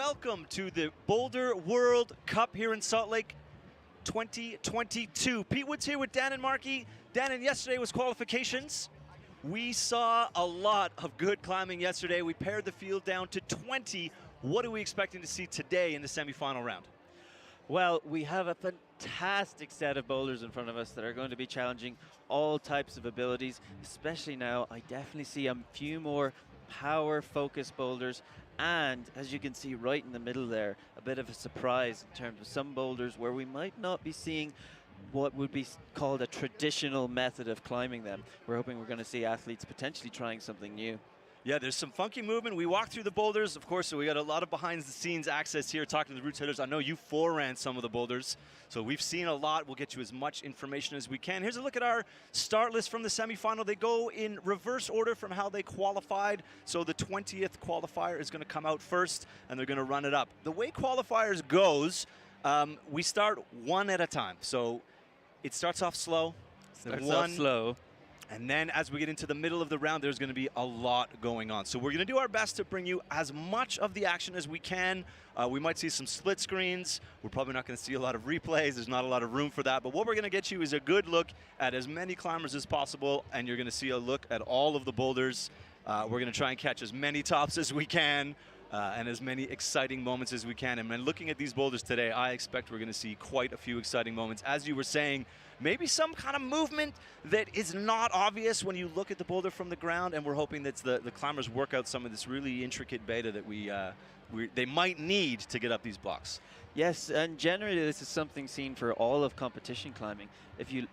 welcome to the Boulder World Cup here in Salt Lake 2022. Pete Woods here with Dan and Markey. Dan, and yesterday was qualifications. We saw a lot of good climbing yesterday. We pared the field down to 20. What are we expecting to see today in the semifinal round? Well, we have a fantastic set of boulders in front of us that are going to be challenging all types of abilities, especially now. I definitely see a few more power-focused boulders, and as you can see right in the middle there, a bit of a surprise in terms of some boulders where we might not be seeing what would be called a traditional method of climbing them. We're hoping we're going to see athletes potentially trying something new. Yeah, there's some funky movement. We walked through the boulders, of course, so we got a lot of behind-the-scenes access here talking to the roots hitters. I know you foreran some of the boulders, so we've seen a lot. We'll get you as much information as we can. Here's a look at our start list from the semifinal. They go in reverse order from how they qualified, so the 20th qualifier is going to come out first, and they're going to run it up. The way qualifiers goes, we start one at a time. So it starts off slow. And then as we get into the middle of the round, there's going to be a lot going on. So we're going to do our best to bring you as much of the action as we can. We might see some split screens. We're probably not going to see a lot of replays. There's not a lot of room for that. But what we're going to get you is a good look at as many climbers as possible, and you're going to see a look at all of the boulders. We're going to try and catch as many tops as we can. And as many exciting moments as we can. And when looking at these boulders today, I expect we're going to see quite a few exciting moments. As you were saying, maybe some kind of movement that is not obvious when you look at the boulder from the ground, and we're hoping that the climbers work out some of this really intricate beta that they might need to get up these blocks. Yes, and generally this is something seen for all of competition climbing.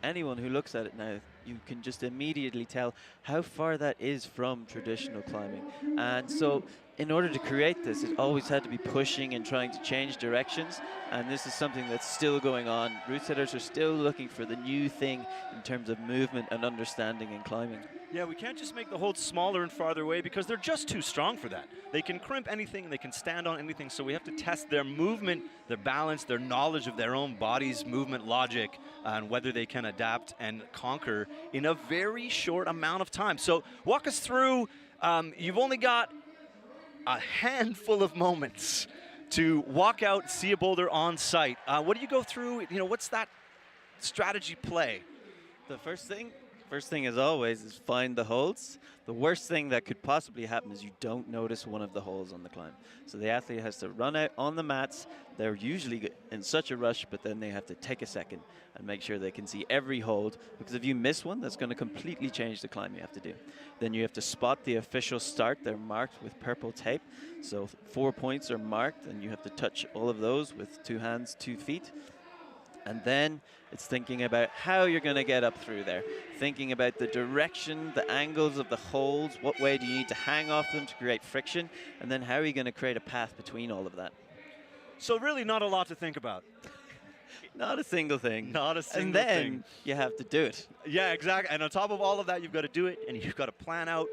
Anyone who looks at it now, you can just immediately tell how far that is from traditional climbing. And so in order to create this, it always had to be pushing and trying to change directions, and this is something that's still going on. Route setters are still looking for the new thing in terms of movement and understanding in climbing. Yeah, we can't just make the holds smaller and farther away because they're just too strong for that. They can crimp anything and they can stand on anything, so we have to test their movement, their balance, their knowledge of their own body's movement logic, and whether they can adapt and conquer in a very short amount of time. So walk us through, you've only got a handful of moments to walk out, see a boulder on site. What do you go through? You know, what's that strategy play? The first thing as always is find the holds. The worst thing that could possibly happen is you don't notice one of the holes on the climb. So the athlete has to run out on the mats. They're usually in such a rush, but then they have to take a second and make sure they can see every hold, because if you miss one, that's going to completely change the climb you have to do. Then you have to spot the official start. They're marked with purple tape. So 4 points are marked, and you have to touch all of those with 2 hands, 2 feet. And then it's thinking about how you're going to get up through there. Thinking about the direction, the angles of the holds, what way do you need to hang off them to create friction, and then how are you going to create a path between all of that? So really not a lot to think about. Not a single thing. Not a single thing. And thing. then you have to do it. Yeah, exactly. And on top of all of that, you've got to do it, and you've got to plan out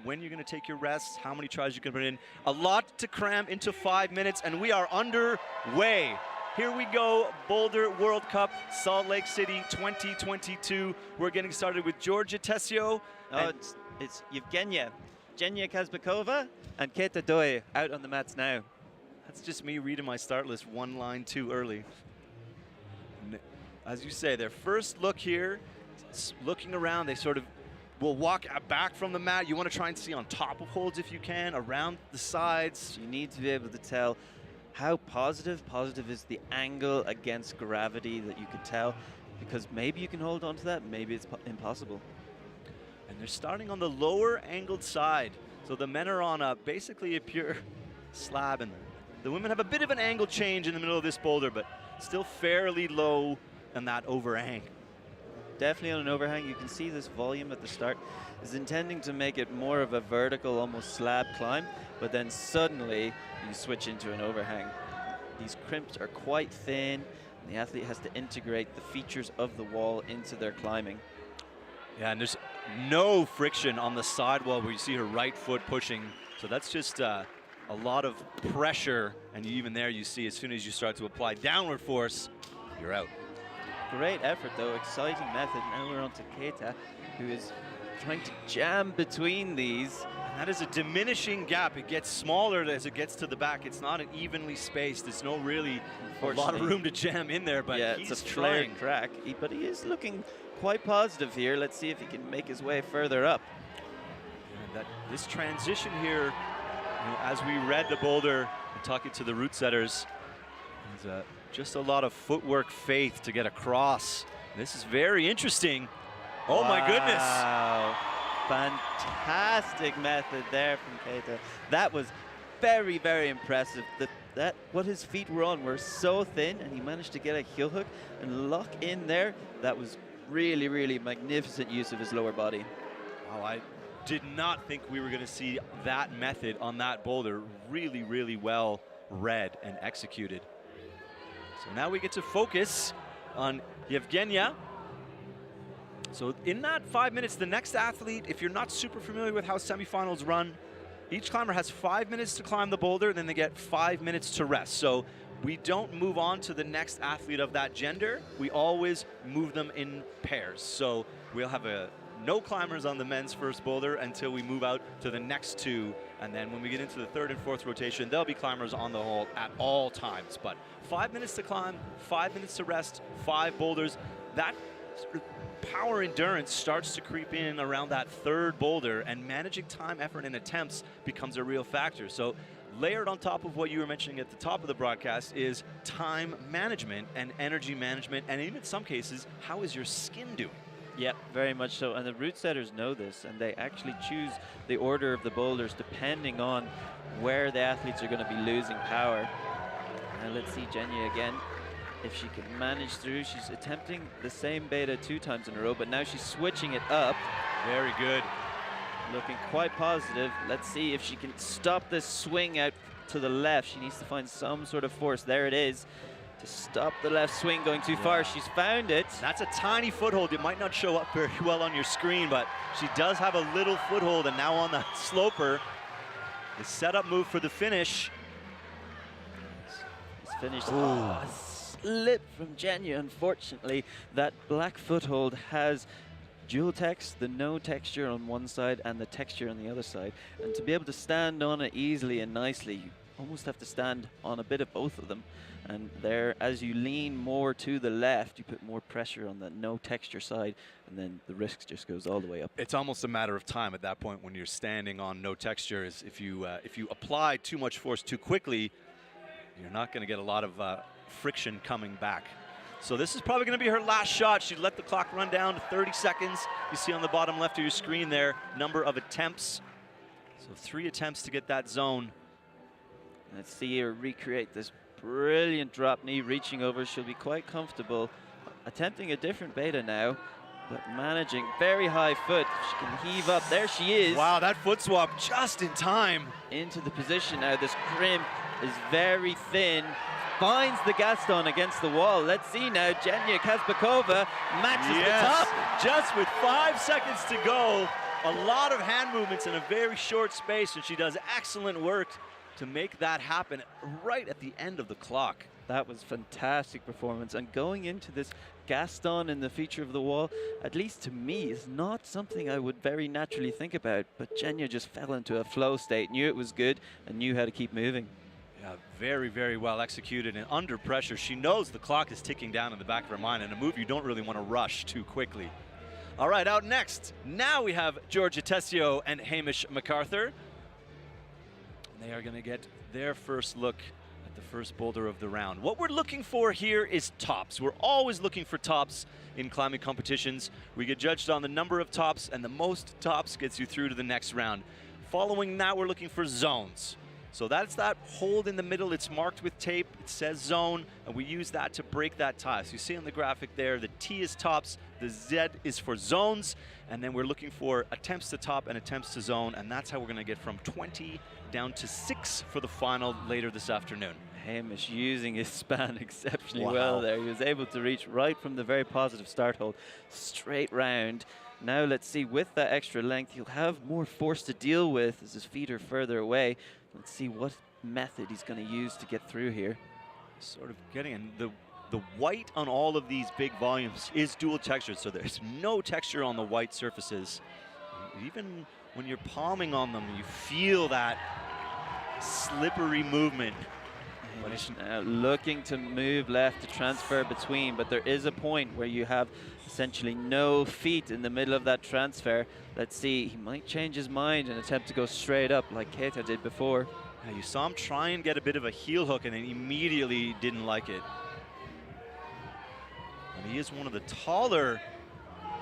when you're going to take your rests, how many tries you can put in. A lot to cram into 5 minutes, and we are underway. Here we go, Boulder World Cup, Salt Lake City 2022. We're getting started with Georgia Tessio. Oh, it's Yevgenia Kazbekova and Keta Doi out on the mats now. That's just me reading my start list one line too early. As you say, their first look here, looking around, they sort of will walk back from the mat. You want to try and see on top of holds if you can, around the sides. You need to be able to tell how positive is the angle against gravity that you could tell, because maybe you can hold on to that, maybe it's impossible. And they're starting on the lower angled side. So the men are on basically a pure slab, and the women have a bit of an angle change in the middle of this boulder, but still fairly low in that overhang. Definitely on an overhang. You can see this volume at the start is intending to make it more of a vertical, almost slab climb, but then suddenly you switch into an overhang. These crimps are quite thin, and the athlete has to integrate the features of the wall into their climbing. Yeah, and there's no friction on the sidewall where you see her right foot pushing, so that's just a lot of pressure, and even there you see as soon as you start to apply downward force, you're out. Great effort though, exciting method. Now we're on to Keita, who is trying to jam between these. That is a diminishing gap. It gets smaller as it gets to the back. It's not evenly spaced. There's no really a lot of room to jam in there, but yeah, he's it's a trying. flared crack. But he is looking quite positive here. Let's see if he can make his way further up. And this transition here, you know, as we read the boulder and talking to the route setters, is just a lot of footwork faith to get across. This is very interesting. Oh my goodness. Wow. Fantastic method there from Keita. That was very, very impressive. What his feet were on were so thin, and he managed to get a heel hook and lock in there. That was really, really magnificent use of his lower body. Oh, I did not think we were going to see that method on that boulder. Really, really well read and executed. So now we get to focus on Yevgenia. So in that 5 minutes, the next athlete, if you're not super familiar with how semifinals run, each climber has 5 minutes to climb the boulder, then they get 5 minutes to rest. So we don't move on to the next athlete of that gender. We always move them in pairs. So we'll have no climbers on the men's first boulder until we move out to the next two. And then when we get into the third and fourth rotation, there'll be climbers on the hole at all times. But 5 minutes to climb, 5 minutes to rest, 5 boulders. That power endurance starts to creep in around that third boulder, and managing time, effort, and attempts becomes a real factor. So layered on top of what you were mentioning at the top of the broadcast is time management and energy management, and even in some cases, how is your skin doing? Yep, very much so. And the route setters know this, and they actually choose the order of the boulders depending on where the athletes are going to be losing power. Now let's see Genya again. If she can manage through, she's attempting the same beta 2 times in a row, but now she's switching it up. Very good. Looking quite positive. Let's see if she can stop this swing out to the left. She needs to find some sort of force. There it is. To stop the left swing going too far. She's found it. That's a tiny foothold. It might not show up very well on your screen, but she does have a little foothold, and now on the sloper, the setup move for the finish. It's finished. Oh, slip from Genya, unfortunately. That black foothold has dual text, the no texture on one side and the texture on the other side. And to be able to stand on it easily and nicely, you almost have to stand on a bit of both of them. And there, as you lean more to the left, you put more pressure on the no texture side, and then the risk just goes all the way up. It's almost a matter of time at that point when you're standing on no texture. Is if you apply too much force too quickly, you're not going to get a lot of friction coming back. So this is probably going to be her last shot. She let the clock run down to 30 seconds. You see on the bottom left of your screen there, number of attempts. So 3 attempts to get that zone. Let's see her recreate this brilliant drop knee, reaching over. She'll be quite comfortable. Attempting a different beta now, but managing very high foot. She can heave up. There she is. Wow, that foot swap just in time. Into the position now. This crimp is very thin. Finds the Gaston against the wall. Let's see now. Genya Kazbekova matches the top. Just with 5 seconds to go. A lot of hand movements in a very short space, and she does excellent work to make that happen right at the end of the clock. That was fantastic performance, and going into this Gaston in the feature of the wall, at least to me, is not something I would very naturally think about, but Genya just fell into a flow state, knew it was good, and knew how to keep moving. Yeah, very, very well executed, and under pressure. She knows the clock is ticking down in the back of her mind, and a move you don't really want to rush too quickly. All right, out next, now we have Georgia Tessio and Hamish MacArthur. They are going to get their first look at the first boulder of the round. What we're looking for here is tops. We're always looking for tops in climbing competitions. We get judged on the number of tops, and the most tops gets you through to the next round. Following that, we're looking for zones. So that's that hold in the middle. It's marked with tape. It says zone, and we use that to break that tie. So you see on the graphic there, the T is tops, the Z is for zones, and then we're looking for attempts to top and attempts to zone, and that's how we're going to get from 20 down to 6 for the final later this afternoon. Hamish using his span exceptionally well there. He was able to reach right from the very positive start hold, straight round. Now let's see, with that extra length, he'll have more force to deal with as his feet are further away. Let's see what method he's going to use to get through here. Sort of getting in. The white on all of these big volumes is dual textured, so there's no texture on the white surfaces. Even when you're palming on them, you feel that slippery movement. Hamish now looking to move left to transfer between, but there is a point where you have essentially no feet in the middle of that transfer. Let's see, he might change his mind and attempt to go straight up like Keita did before. Yeah, you saw him try and get a bit of a heel hook and then immediately didn't like it. And he is one of the taller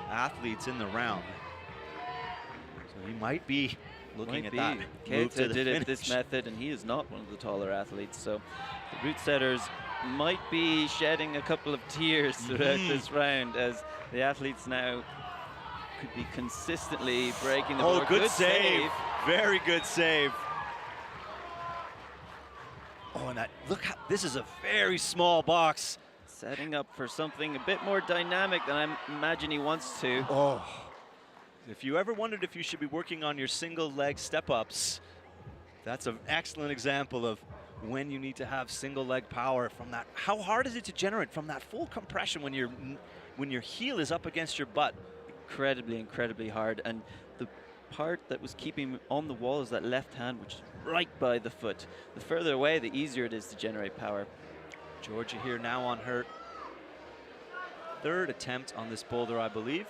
athletes in the round. So he might be looking at that. Keita did it this method, and he is not one of the taller athletes. So the route setters might be shedding a couple of tears throughout this round, as the athletes now could be consistently breaking the board. Oh, good save. Very good save. Oh, and that, look how, this is a very small box. Setting up for something a bit more dynamic than I imagine he wants to. Oh, if you ever wondered if you should be working on your single leg step-ups, that's an excellent example of when you need to have single leg power from that. How hard is it to generate from that full compression when your heel is up against your butt? Incredibly hard. And the part that was keeping him on the wall is that left hand, which is right by the foot. The further away, the easier it is to generate power. Georgia here now on her third attempt on this boulder, I believe.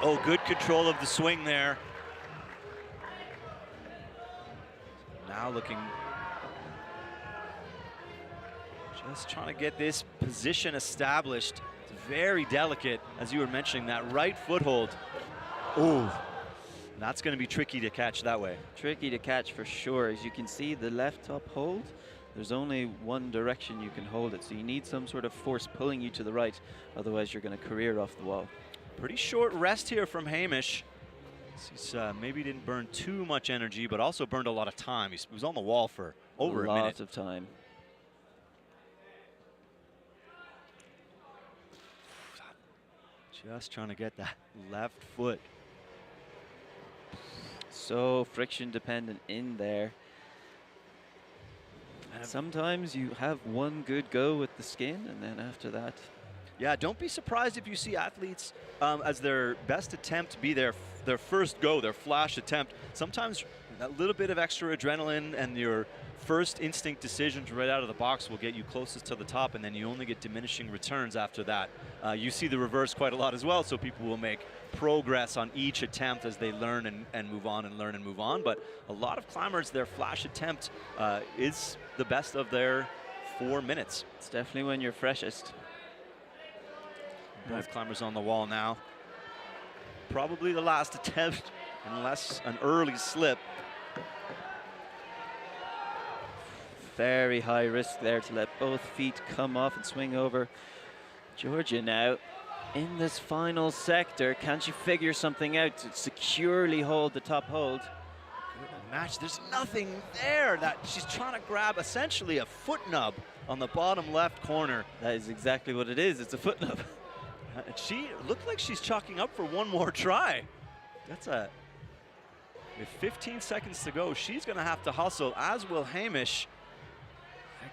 Oh, good control of the swing there. Now looking, just trying to get this position established. It's very delicate, as you were mentioning, that right foothold. Oh, that's going to be tricky to catch that way. Tricky to catch for sure. As you can see, the left top hold, there's only one direction you can hold it, so you need some sort of force pulling you to the right, otherwise you're going to career off the wall. Pretty short rest here from Hamish. He's maybe didn't burn too much energy, but also burned a lot of time. He was on the wall for over a minute. A lot of time. Just trying to get that left foot. So friction dependent in there. And sometimes you have one good go with the skin, and then after that. Yeah, don't be surprised if you see athletes as their best attempt be their first go, their flash attempt. Sometimes a little bit of extra adrenaline and your first instinct decisions right out of the box will get you closest to the top, and then you only get diminishing returns after that. You see the reverse quite a lot as well, so people will make progress on each attempt as they learn and move on and learn and move on. But a lot of climbers, their flash attempt is the best of their 4 minutes. It's definitely when you're freshest. Both climbers on the wall now. Probably the last attempt, unless an early slip. Very high risk there to let both feet come off and swing over. Georgia now in this final sector. Can she figure something out to securely hold the top hold? Good match. There's nothing there. That she's trying to grab essentially a foot nub on the bottom left corner. That is exactly what it is. It's a foot nub. She looked like she's chalking up for one more try. With 15 seconds to go, she's going to have to hustle, as will Hamish.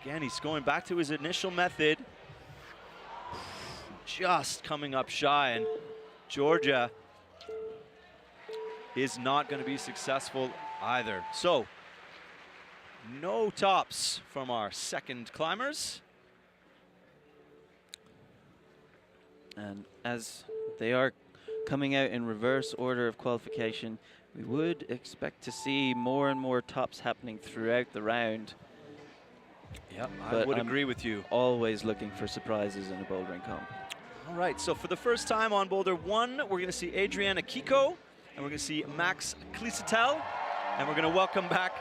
Again, he's going back to his initial method. Just coming up shy, and Georgia is not going to be successful either. So, no tops from our second climbers. And as they are coming out in reverse order of qualification, we would expect to see more and more tops happening throughout the round. Yeah, I would agree with you. Always looking for surprises in a bouldering comp. All right, so for the first time on Boulder 1, we're going to see Adriana Kiko, and we're going to see Max Klisatel, and we're going to welcome back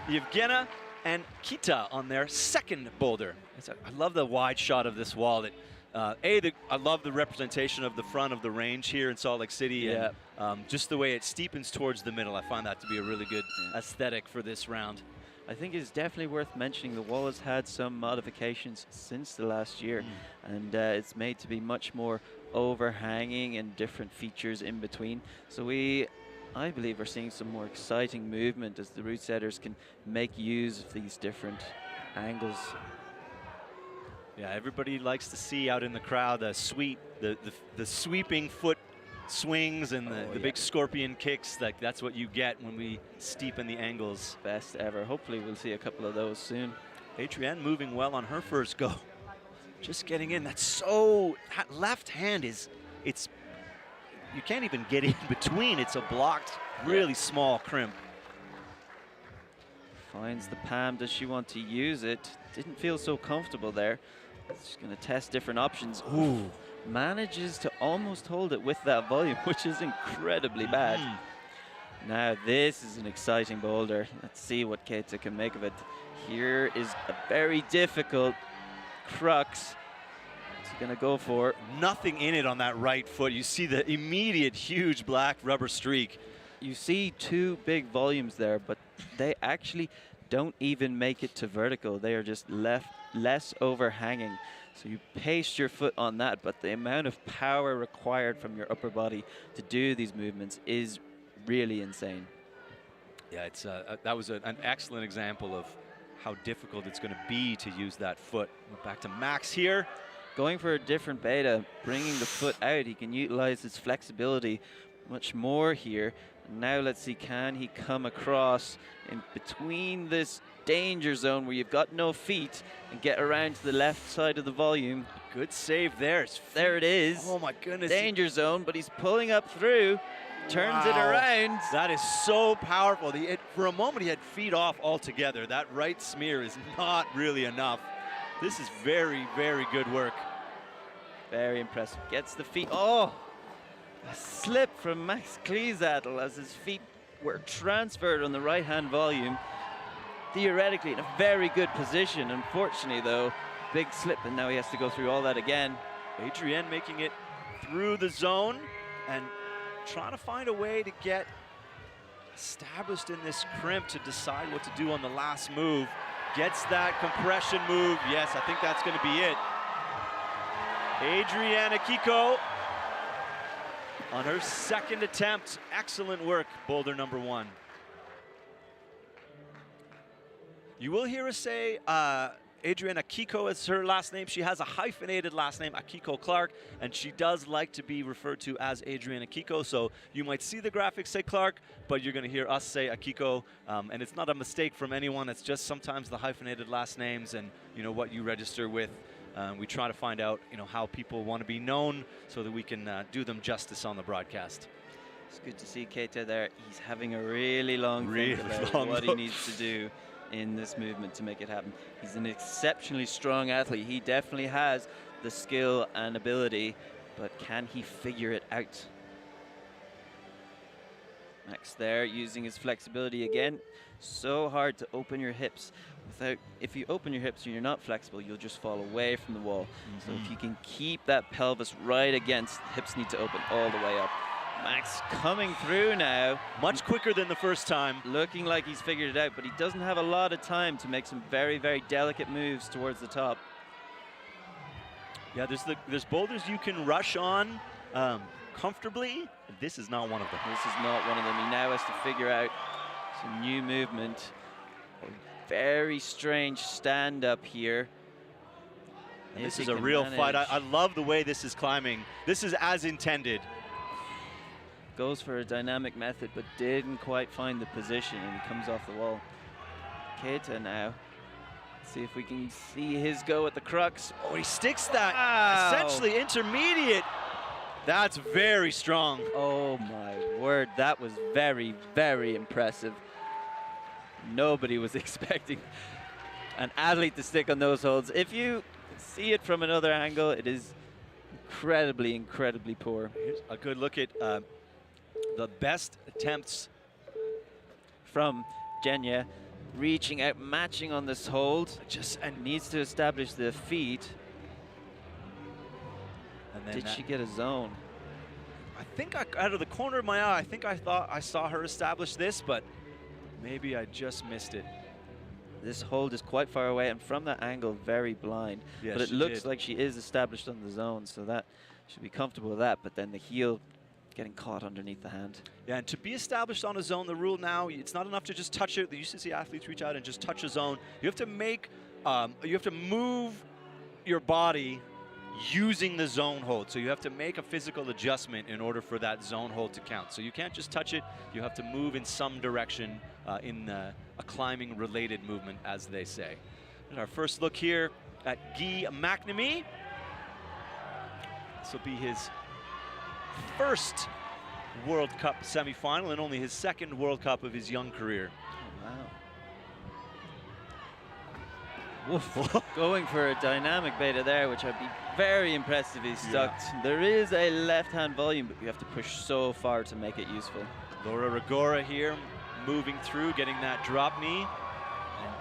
Yevgena and Kita on their second boulder. I love the wide shot of this wall. I love the representation of the front of the range here in Salt Lake City, yeah. And just the way it steepens towards the middle. I find that to be a really good aesthetic for this round. I think it's definitely worth mentioning the wall has had some modifications since the last year, and it's made to be much more overhanging and different features in between. So I believe we're seeing some more exciting movement as the route setters can make use of these different angles. Yeah, everybody likes to see out in the crowd the sweeping foot swings and the big scorpion kicks. That's what you get when we steepen the angles. Best ever. Hopefully we'll see a couple of those soon. Adrienne moving well on her first go. Just getting in. That's so, that left hand is, you can't even get in between. It's a blocked, really small crimp. Finds the palm. Does she want to use it? Didn't feel so comfortable there. She's going to test different options. Ooh. Manages to almost hold it with that volume, which is incredibly bad. Now this is an exciting boulder. Let's see what Keita can make of it. Here is a very difficult crux. What's he going to go for? Nothing in it on that right foot. You see the immediate huge black rubber streak. You see two big volumes there, but they actually don't even make it to vertical. They are just less overhanging. So you paste your foot on that, but the amount of power required from your upper body to do these movements is really insane. Yeah, it's that was an excellent example of how difficult it's going to be to use that foot. We're back to Max here. Going for a different beta, bringing the foot out, he can utilize his flexibility much more here. Now let's see, can he come across in between this danger zone where you've got no feet and get around to the left side of the volume? Good save there. There it is. Oh my goodness. Danger zone, but he's pulling up through, turns it around. That is so powerful. For a moment, he had feet off altogether. That right smear is not really enough. This is very, very good work. Very impressive. Gets the feet. Oh! A slip from Max Kleesadel as his feet were transferred on the right-hand volume. Theoretically in a very good position. Unfortunately, though, big slip, and now he has to go through all that again. Adrienne making it through the zone and trying to find a way to get established in this crimp to decide what to do on the last move. Gets that compression move. Yes, I think that's going to be it. Adrienne Akiko on her second attempt. Excellent work, boulder number 1. You will hear us say Adrienne Akiko is her last name. She has a hyphenated last name, Akiko Clark, and she does like to be referred to as Adrienne Akiko. So you might see the graphics say Clark, but you're going to hear us say Akiko, and it's not a mistake from anyone. It's just sometimes the hyphenated last names and what you register with. We try to find out how people want to be known so that we can do them justice on the broadcast. It's good to see Keita there. He's having a really long think about what he needs to do in this movement to make it happen. He's an exceptionally strong athlete. He definitely has the skill and ability, but can he figure it out? Max there using his flexibility again. So hard to open your hips. If you open your hips and you're not flexible, you'll just fall away from the wall. So if you can keep that pelvis right against, hips need to open all the way up. Max coming through now. Much quicker than the first time. Looking like he's figured it out, but he doesn't have a lot of time to make some very, very delicate moves towards the top. Yeah, there's boulders you can rush on comfortably. This is not one of them. This is not one of them. He now has to figure out some new movement. A very strange stand-up here. And this is a real fight. I love the way this is climbing. This is as intended. Goes for a dynamic method, but didn't quite find the position, and he comes off the wall. Keita now. Let's see if we can see his go at the crux. Oh, he sticks that essentially intermediate. That's very strong. Oh my word, that was very, very impressive. Nobody was expecting an athlete to stick on those holds. If you see it from another angle, it is incredibly, incredibly poor. Here's a good look at the best attempts from Jenya, reaching out, matching on this hold, and needs to establish the feet. And then did she get a zone? I think out of the corner of my eye, I thought I saw her establish this, but maybe I just missed it. This hold is quite far away, and from that angle, very blind. Yes, but it looks like she is established on the zone, so that should be comfortable with that. But then the heel getting caught underneath the hand. Yeah, and to be established on a zone, the rule now, it's not enough to just touch it. You used to see athletes reach out and just touch a zone. You have to make, you have to move your body using the zone hold. So you have to make a physical adjustment in order for that zone hold to count. So you can't just touch it. You have to move in some direction in a climbing related movement, as they say. And our first look here at Guy McNamee. This will be his first World Cup semifinal and only his second World Cup of his young career. Oh, wow. Woof. Going for a dynamic beta there, which I'd be very impressed if he stuck. Yeah. There is a left-hand volume, but you have to push so far to make it useful. Laura Rigora here, moving through, getting that drop knee. And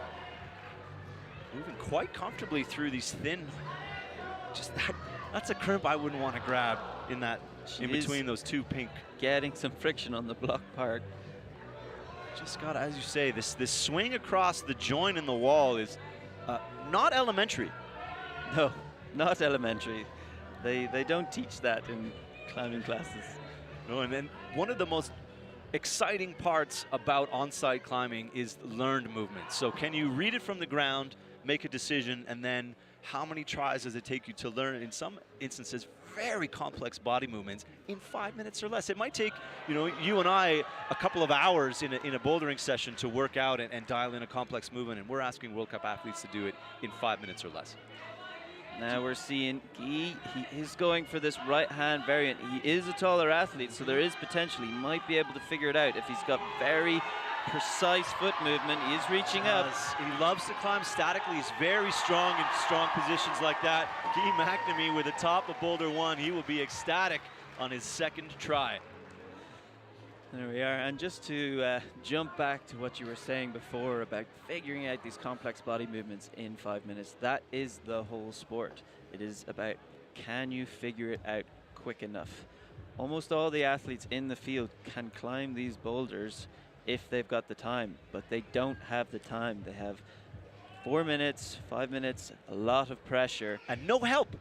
moving quite comfortably through these thin, just that's a crimp I wouldn't want to grab in that, in between those two pink. Getting some friction on the block part. Just got, as you say, this swing across the joint in the wall is not elementary. No, not elementary. They don't teach that in climbing classes. No, and then one of the most exciting parts about on-site climbing is learned movement. So can you read it from the ground, make a decision, and then how many tries does it take you to learn, in some instances, very complex body movements in 5 minutes or less? It might take, you and I a couple of hours in a bouldering session to work out and dial in a complex movement, and we're asking World Cup athletes to do it in 5 minutes or less. Now we're seeing Guy, he is going for this right-hand variant. He is a taller athlete, so there is potential. He might be able to figure it out if he's got very precise foot movement. He is reaching up. He loves to climb statically. He's very strong in strong positions like that. Guy McNamee with the top of Boulder 1. He will be ecstatic on his second try. There we are, and just to jump back to what you were saying before about figuring out these complex body movements in 5 minutes, that is the whole sport. It is about, can you figure it out quick enough? Almost all the athletes in the field can climb these boulders if they've got the time, but they don't have the time. They have 4 minutes, 5 minutes, a lot of pressure. And no help.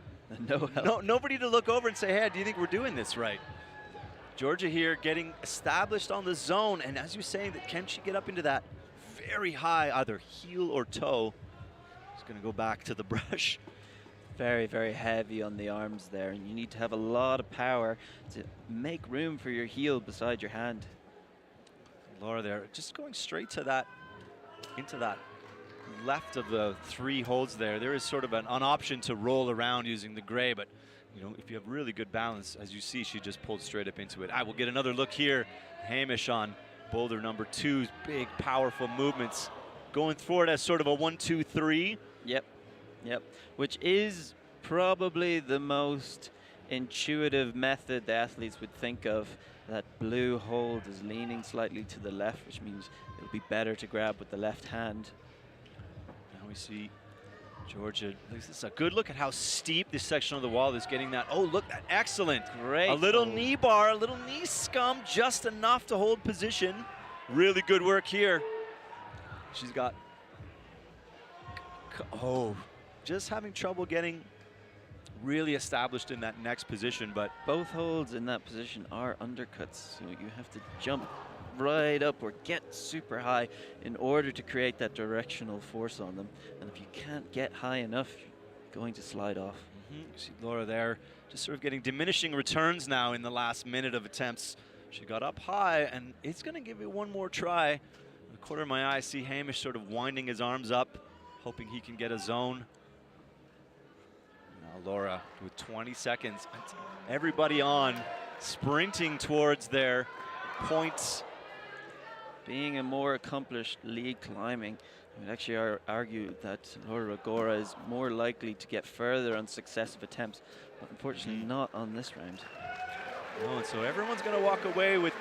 No help. Nobody to look over and say, hey, do you think we're doing this right? Georgia here getting established on the zone, and as you're saying, that can she get up into that very high, either heel or toe? Just gonna go back to the brush. Very, very heavy on the arms there, and you need to have a lot of power to make room for your heel beside your hand. Laura there, just going straight to that, into that left of the 3 holds there. There is sort of an option to roll around using the gray, but if you have really good balance, as you see, she just pulled straight up into it. I will get another look here. Hamish on boulder number 2's big, powerful movements. Going forward as sort of a 1-2-3. Yep. Which is probably the most intuitive method the athletes would think of. That blue hold is leaning slightly to the left, which means it would be better to grab with the left hand. Now we see Georgia, this is a good look at how steep this section of the wall is getting that. Oh, look, that excellent. Great. A little knee bar, a little knee scum, just enough to hold position. Really good work here. She's got, just having trouble getting really established in that next position, but both holds in that position are undercuts, so you have to jump right up or get super high in order to create that directional force on them. And if you can't get high enough, you're going to slide off. You see Laura there just sort of getting diminishing returns now in the last minute of attempts. She got up high, and it's going to give it one more try. In the corner of my eye, I see Hamish sort of winding his arms up, hoping he can get a zone. Now Laura with 20 seconds. Everybody on, sprinting towards their points. Being a more accomplished lead climbing, I would actually argue that Laura Rigora is more likely to get further on successive attempts, but unfortunately not on this round. No, and so everyone's going to walk away with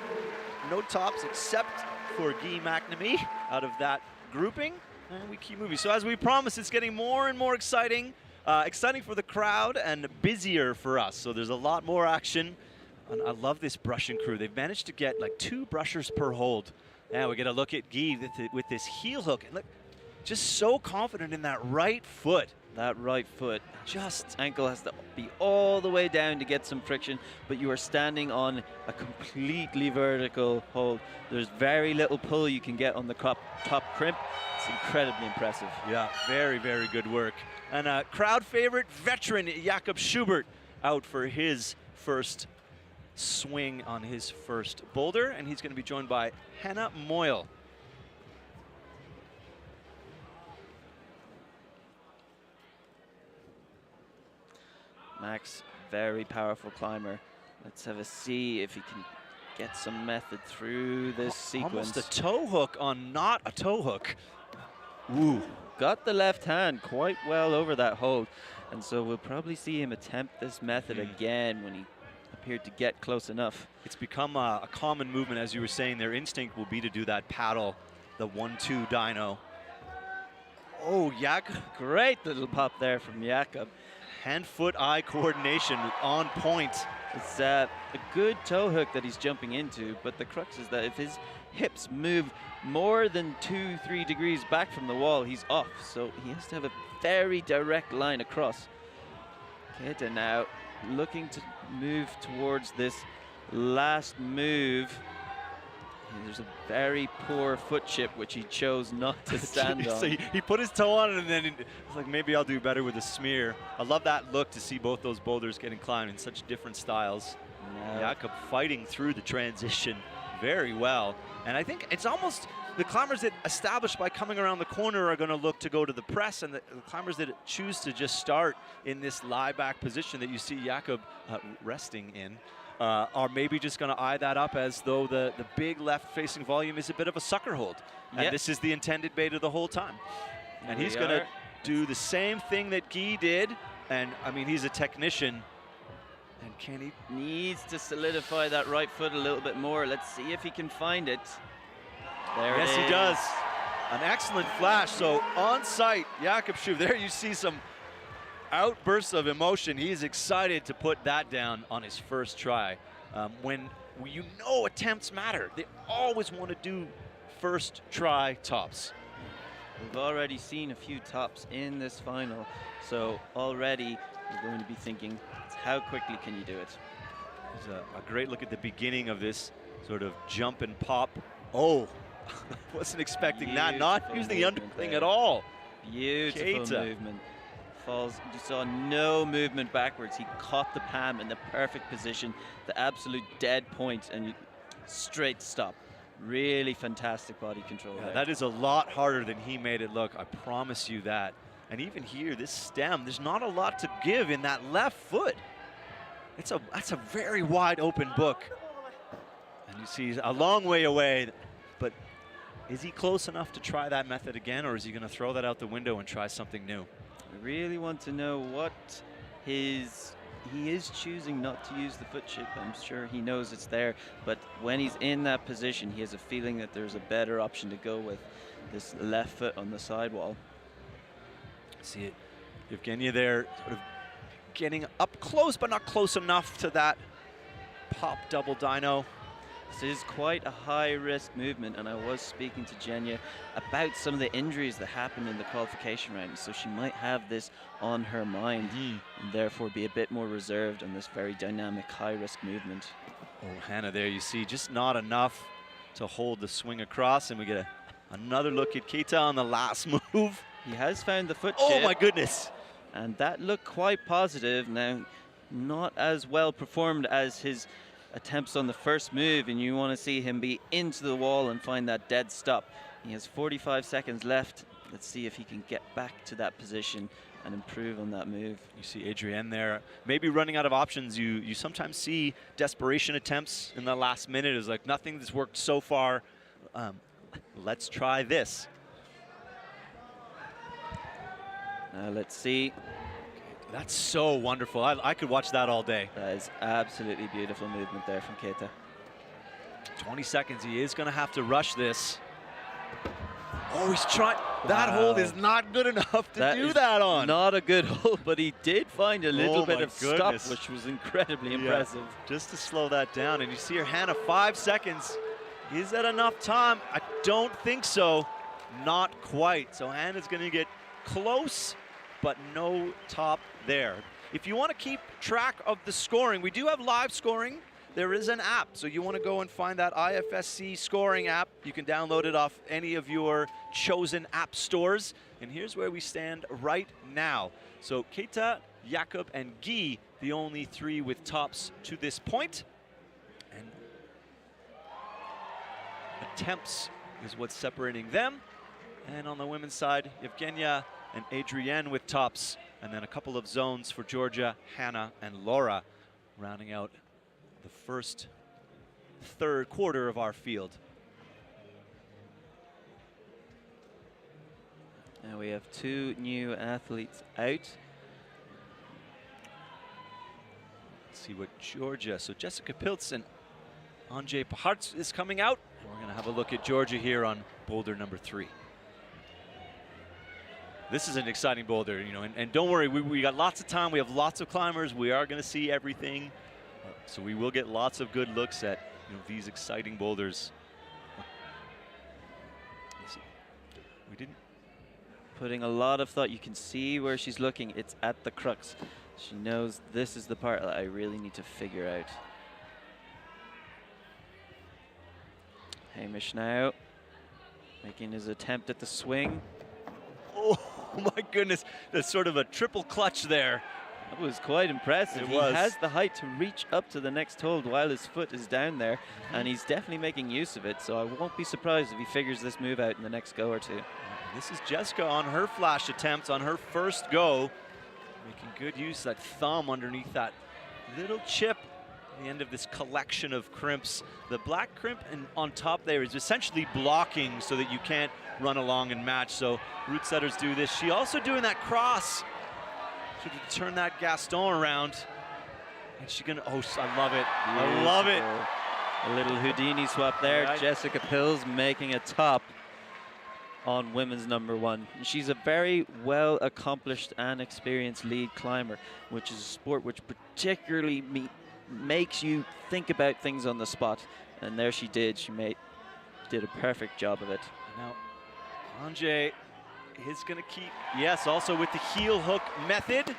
no tops except for Guy McNamee out of that grouping, and we keep moving. So as we promised, it's getting more and more exciting. Exciting for the crowd and busier for us. So there's a lot more action, and I love this brushing crew. They've managed to get like 2 brushers per hold. Now we get a look at Guy with this heel hook. And look, just so confident in that right foot. That right foot, just ankle has to be all the way down to get some friction, but you are standing on a completely vertical hold. There's very little pull you can get on the top crimp. It's incredibly impressive. Yeah, very, very good work. And a crowd favorite, veteran Jakob Schubert out for his first swing on his first boulder, and he's going to be joined by Hannah Moyle. Max, very powerful climber. Let's have a see if he can get some method through this sequence. Almost a toe hook on not a toe hook. Ooh. Got the left hand quite well over that hold. And so we'll probably see him attempt this method again when he appeared to get close enough. It's become a common movement, as you were saying. Their instinct will be to do that paddle, the 1-2 dyno. Oh, Jakob. Great little pop there from Jakob. Hand-foot-eye coordination on point. It's a good toe hook that he's jumping into, but the crux is that if his hips move more than 2-3 degrees back from the wall, he's off. So he has to have a very direct line across. Keita now looking to move towards this last move. There's a very poor foot chip, which he chose not to stand on. So he put his toe on it, and then it's like, maybe I'll do better with a smear. I love that look to see both those boulders getting climbed in such different styles. Jakob fighting through the transition very well. And I think it's almost the climbers that established by coming around the corner are going to look to go to the press, and the climbers that choose to just start in this lie back position that you see Jakob resting in are maybe just going to eye that up as though the big left-facing volume is a bit of a sucker hold. And this is the intended beta the whole time. And he's going to do the same thing that Guy did. And, I mean, he's a technician. And can he? Needs to solidify that right foot a little bit more. Let's see if he can find it. There yes, it is. He does. An excellent flash. So on site, Jakob Schubert. There you see some outbursts of emotion. He's excited to put that down on his first try. When you know attempts matter, they always want to do first try tops. We've already seen a few tops in this final, so already we're going to be thinking, how quickly can you do it? There's a great look at the beginning of this sort of jump and pop. Oh, wasn't expecting that. Not using the undercling at all. Beautiful Keita. movement. Falls, you saw no movement backwards. He caught the palm in the perfect position, the absolute dead point, and straight stop. Really fantastic body control there. That is a lot harder than he made it look. I promise you that. And even here, this stem, there's not a lot to give in that left foot. That's a very wide open book. And you see a long way away, but is he close enough to try that method again, or is he going to throw that out the window and try something new? I really want to know what he is choosing not to use the foot chip. I'm sure he knows it's there, but when he's in that position, he has a feeling that there's a better option to go with this left foot on the sidewall. See it, Evgenia there, sort of getting up close, but not close enough to that pop double dyno. This is quite a high-risk movement, and I was speaking to Jenya about some of the injuries that happened in the qualification round, so she might have this on her mind and therefore be a bit more reserved on this very dynamic, high-risk movement. Oh, Hannah there, you see, just not enough to hold the swing across, and we get another look at Keita on the last move. He has found the foot Oh, chip, my goodness. and that looked quite positive. Now, not as well performed as his attempts on the first move, and you want to see him be into the wall and find that dead stop. He has 45 seconds left. Let's see if he can get back to that position and improve on that move. You see Adrienne there, maybe running out of options. You sometimes see desperation attempts in the last minute. It's like, nothing that's worked so far. Let's try this. Now let's see. That's so wonderful. I could watch that all day. That is absolutely beautiful movement there from Keita. 20 seconds. He is going to have to rush this. Oh, he's trying. That hold is not good enough to do that on. Not a good hold, but he did find a little bit of goodness. stop, which was incredibly impressive. Just to slow that down. And you see her, Hannah, 5 seconds. Is that enough time? I don't think so. Not quite. So Hannah's going to get close but no top there. If you want to keep track of the scoring, we do have live scoring. There is an app, so you want to go and find that IFSC scoring app. You can download it off any of your chosen app stores. And here's where we stand right now. So Keita, Jakob, and Guy, the only 3 with tops to this point. And attempts is what's separating them. And on the women's side, Evgenia and Adrienne with tops. And then a couple of zones for Georgia, Hannah, and Laura, rounding out the first third quarter of our field. And we have 2 new athletes out. Let's see what Georgia, so Jessica Pilz and Anjay Paharts is coming out. And we're gonna have a look at Georgia here on boulder number 3. This is an exciting boulder, you know, and don't worry, we got lots of time. We have lots of climbers. We are gonna see everything. So we will get lots of good looks at, you know, these exciting boulders. We didn't. Putting a lot of thought. You can see where she's looking. It's at the crux. She knows this is the part that I really need to figure out. Hamish now making his attempt at the swing. Oh my goodness, there's sort of a triple clutch there. That was quite impressive. He has the height to reach up to the next hold while his foot is down there, and he's definitely making use of it, so I won't be surprised if he figures this move out in the next go or 2. This is Jessica on her flash attempt on her first go, making good use of that thumb underneath that little chip at the end of this collection of crimps. The black crimp on top there is essentially blocking so that you can't run along and match, so route setters do this. She also doing that cross. She can turn that Gaston around. And she's gonna, oh, I love it. I love it. A little Houdini swap there. Right. Jessica Pilz making a top on women's number 1. She's a very well accomplished and experienced lead climber, which is a sport which particularly makes you think about things on the spot. And there she did. She did a perfect job of it. Now, Anjay is going to keep, yes, also with the heel hook method.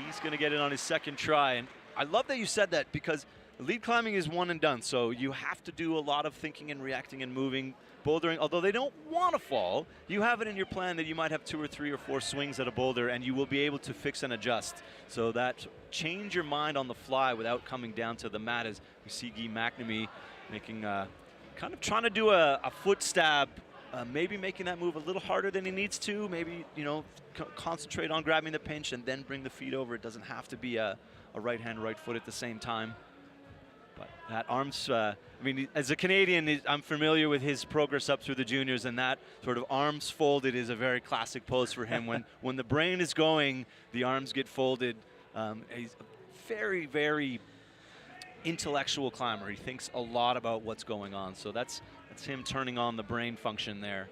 He's going to get it on his second try. And I love that you said that, because lead climbing is one and done. So you have to do a lot of thinking and reacting and moving. Bouldering, although they don't want to fall, you have it in your plan that you might have 2 or 3 or 4 swings at a boulder and you will be able to fix and adjust. So that change your mind on the fly without coming down to the mat, as we see Guy McNamee making, kind of trying to do a foot stab. Maybe making that move a little harder than he needs to. Maybe, you know, concentrate on grabbing the pinch and then bring the feet over. It doesn't have to be a right hand, right foot at the same time. But that arms, I mean, as a Canadian, I'm familiar with his progress up through the juniors, and that sort of arms folded is a very classic pose for him. When the brain is going, the arms get folded. He's a very, very intellectual climber. He thinks a lot about what's going on. So that's him turning on the brain function there.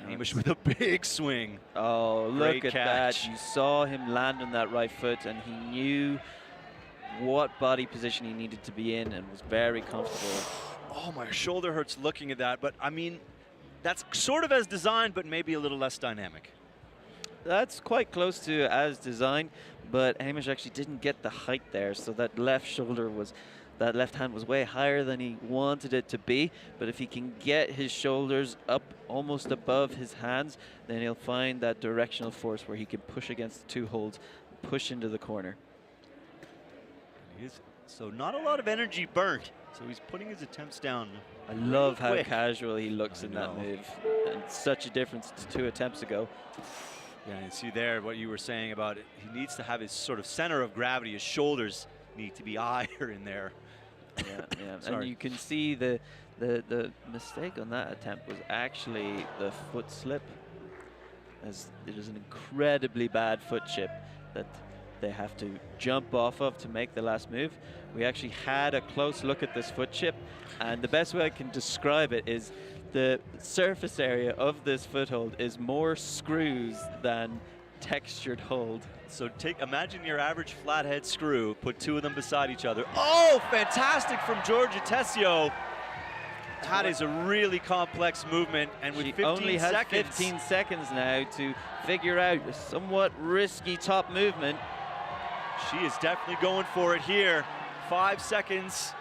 Hamish with a big swing. Oh, look Great at catch. that. You saw him land on that right foot, and he knew what body position he needed to be in and was very comfortable. Oh, my shoulder hurts looking at that. But, I mean, that's sort of as designed, but maybe a little less dynamic. That's quite close to as designed, but Hamish actually didn't get the height there, so that left shoulder was, that left hand was way higher than he wanted it to be. But if he can get his shoulders up almost above his hands, then he'll find that directional force where he can push against the 2 holds, push into the corner. So not a lot of energy burnt. So he's putting his attempts down. I love how quick. casual he looks in that move. And such a difference to 2 attempts ago. Yeah, you see there what you were saying about it. He needs to have his sort of center of gravity. His shoulders need to be higher in there. Yeah. And you can see the mistake on that attempt was actually the foot slip, as it is an incredibly bad foot chip that they have to jump off of to make the last move. We actually had a close look at this foot chip, and the best way I can describe it is the surface area of this foothold is more screws than textured hold. So imagine your average flathead screw, put 2 of them beside each other. Oh, fantastic from Georgia Tessio. That is a really complex movement, and with She 15 only has seconds, 15 seconds now to figure out a somewhat risky top movement. she is definitely going for it here. 5 seconds.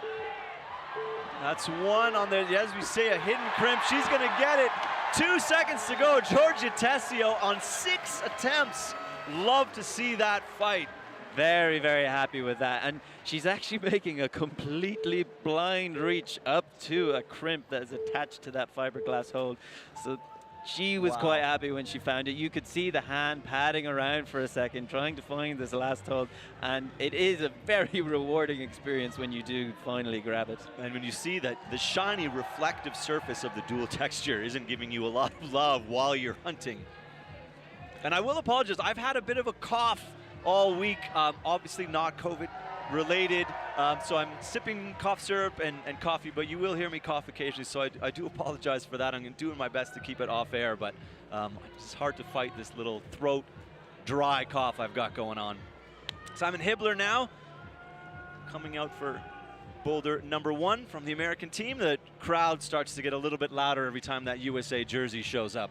That's one on the, as we say, a hidden crimp. She's gonna get it. 2 seconds to go. Georgia Tessio on 6 attempts. Love to see that fight. Very, very happy with that. And she's actually making a completely blind reach up to a crimp that is attached to that fiberglass hold. So she was quite happy when she found it. You could see the hand padding around for a second, trying to find this last hold. And it is a very rewarding experience when you do finally grab it. And when you see that the shiny reflective surface of the dual texture isn't giving you a lot of love while you're hunting. And I will apologize, I've had a bit of a cough all week, obviously not COVID related, so I'm sipping cough syrup and coffee, but you will hear me cough occasionally, so I do apologize for that. I'm doing my best to keep it off air, but it's hard to fight this little throat dry cough I've got going on. Simon Hibbler now coming out for Boulder #1 from the American team. The crowd starts to get a little bit louder every time that USA jersey shows up.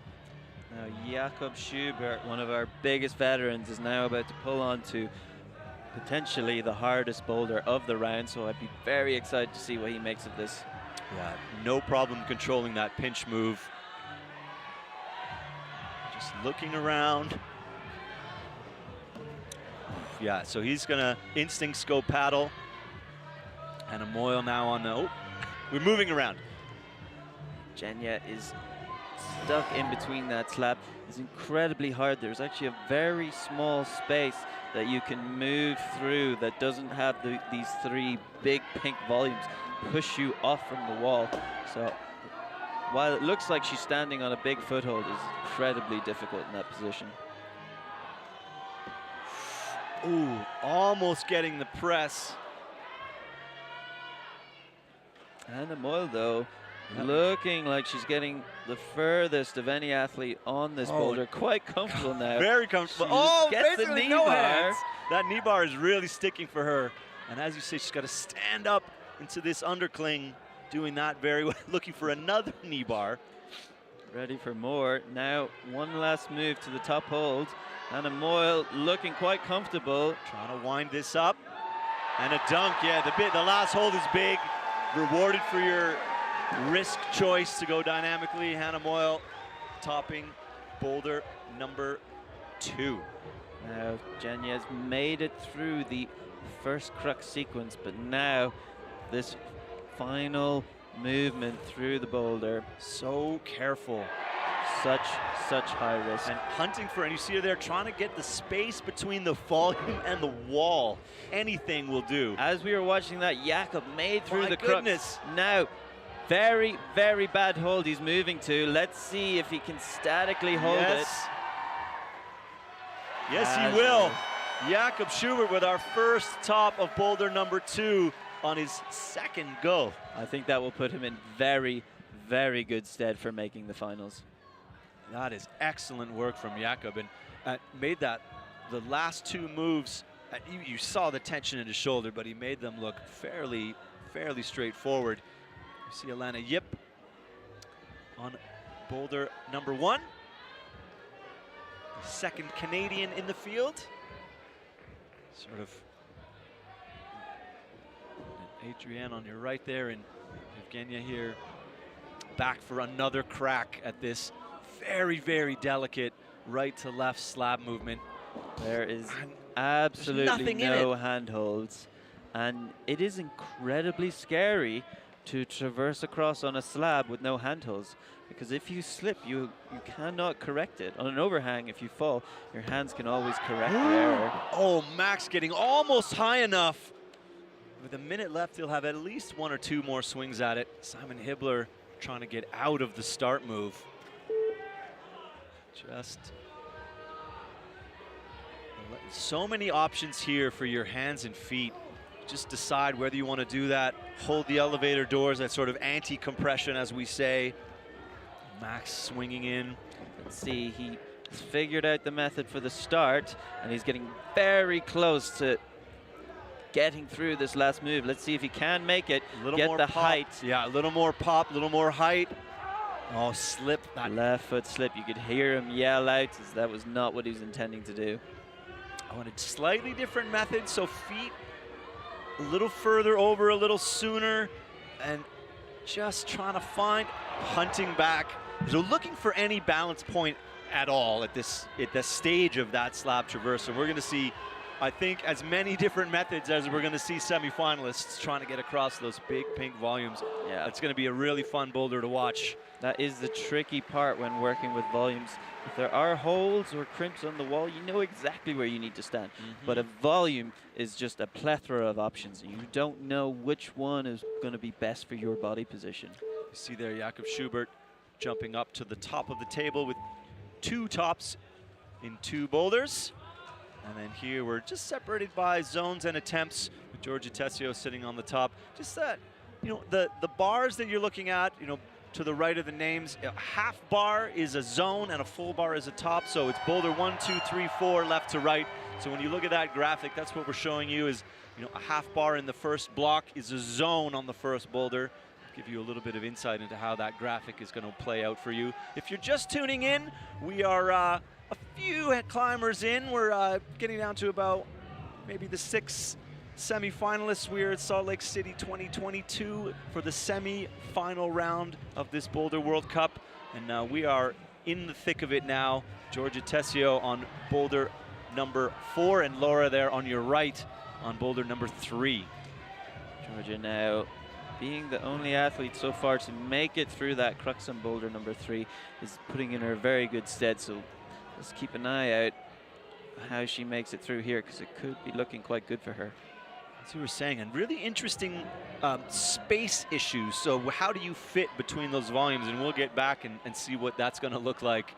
Now Jakob Schubert, one of our biggest veterans, is now about to pull on to potentially the hardest boulder of the round, so I'd be very excited to see what he makes of this. Yeah, no problem controlling that pinch move. Just looking around. Yeah, so he's gonna instinct scope paddle. And a Moyle now on the, oh, we're moving around. Genya is stuck in between that slab. It's incredibly hard. There's actually a very small space that you can move through that doesn't have these 3 big pink volumes push you off from the wall. So while it looks like she's standing on a big foothold, it's incredibly difficult in that position. Ooh, almost getting the press. Anna Moyle, though, looking like she's getting the furthest of any athlete on this boulder. Quite comfortable now. Very comfortable. Gets the knee bar. Hands. That knee bar is really sticking for her. And as you say, she's got to stand up into this undercling, doing that very well, looking for another knee bar. Ready for more. Now, one last move to the top hold. Anna Moyle looking quite comfortable. Trying to wind this up. And a dunk, yeah, the last hold is big. Rewarded for your risk choice to go dynamically. Hannah Moyle topping boulder #2. Now, Genya's made it through the first crux sequence, but now this final movement through the boulder. So careful. Such high risk. And hunting for, and you see her there trying to get the space between the volume and the wall. Anything will do. As we were watching that, Jakob made through the goodness. crux. Now, very, very bad hold he's moving to. Let's see if he can statically hold it. Yes, he will. Jakob Schubert with our first top of boulder #2 on his second go. I think that will put him in very, very good stead for making the finals. That is excellent work from Jakob, and made that the last 2 moves. You saw the tension in his shoulder, but he made them look fairly straightforward. You see Alana Yip on boulder #1, the second Canadian in the field. Sort of Adrienne on your right there, and Evgenia here back for another crack at this very, very delicate right to left slab movement. There is absolutely no handholds, and it is incredibly scary to traverse across on a slab with no handholds, because if you slip, you cannot correct it. On an overhang, if you fall, your hands can always correct the error. Oh, Max getting almost high enough. With a minute left, he'll have at least 1 or 2 more swings at it. Simon Hibbler trying to get out of the start move. Just so many options here for your hands and feet. Just decide whether you want to do that. Hold the elevator doors, that sort of anti-compression, as we say. Max swinging in. Let's see, he has figured out the method for the start, and he's getting very close to getting through this last move. Let's see if he can make it. A little get more the pop. height. Yeah, a little more pop, a little more height. Oh, slip. That Left foot slip. You could hear him yell out as that was not what he was intending to do. I wanted slightly different methods, so feet a little further over, a little sooner, and just trying to find, hunting back. So looking for any balance point at all at this stage of that slab traverse. And we're going to see, I think, as many different methods as we're going to see semifinalists trying to get across those big pink volumes. Yeah, it's going to be a really fun boulder to watch. That is the tricky part when working with volumes. If there are holes or crimps on the wall, you know exactly where you need to stand. But a volume is just a plethora of options. And you don't know which one is going to be best for your body position. You see there Jakob Schubert jumping up to the top of the table with 2 tops in 2 boulders. And then here we're just separated by zones and attempts with Georgia Tessio sitting on the top. Just that, you know, the bars that you're looking at, you know, to the right of the names, a half bar is a zone and a full bar is a top. So it's boulder 1, 2, 3, 4, left to right. So when you look at that graphic, that's what we're showing you is, you know, a half bar in the first block is a zone on the first boulder. Give you a little bit of insight into how that graphic is going to play out for you. If you're just tuning in, we are a few climbers in. We're getting down to about maybe the 6 semi-finalists. We're at Salt Lake City 2022 for the semi-final round of this Boulder World Cup. And we are in the thick of it now. Georgia Tessio on boulder number 4 and Laura there on your right on boulder number 3. Georgia now, being the only athlete so far to make it through that crux on boulder number 3, is putting in her very good stead. So let's keep an eye out how she makes it through here, because it could be looking quite good for her. As you were saying, and really interesting space issues. So how do you fit between those volumes? And we'll get back and see what that's going to look like.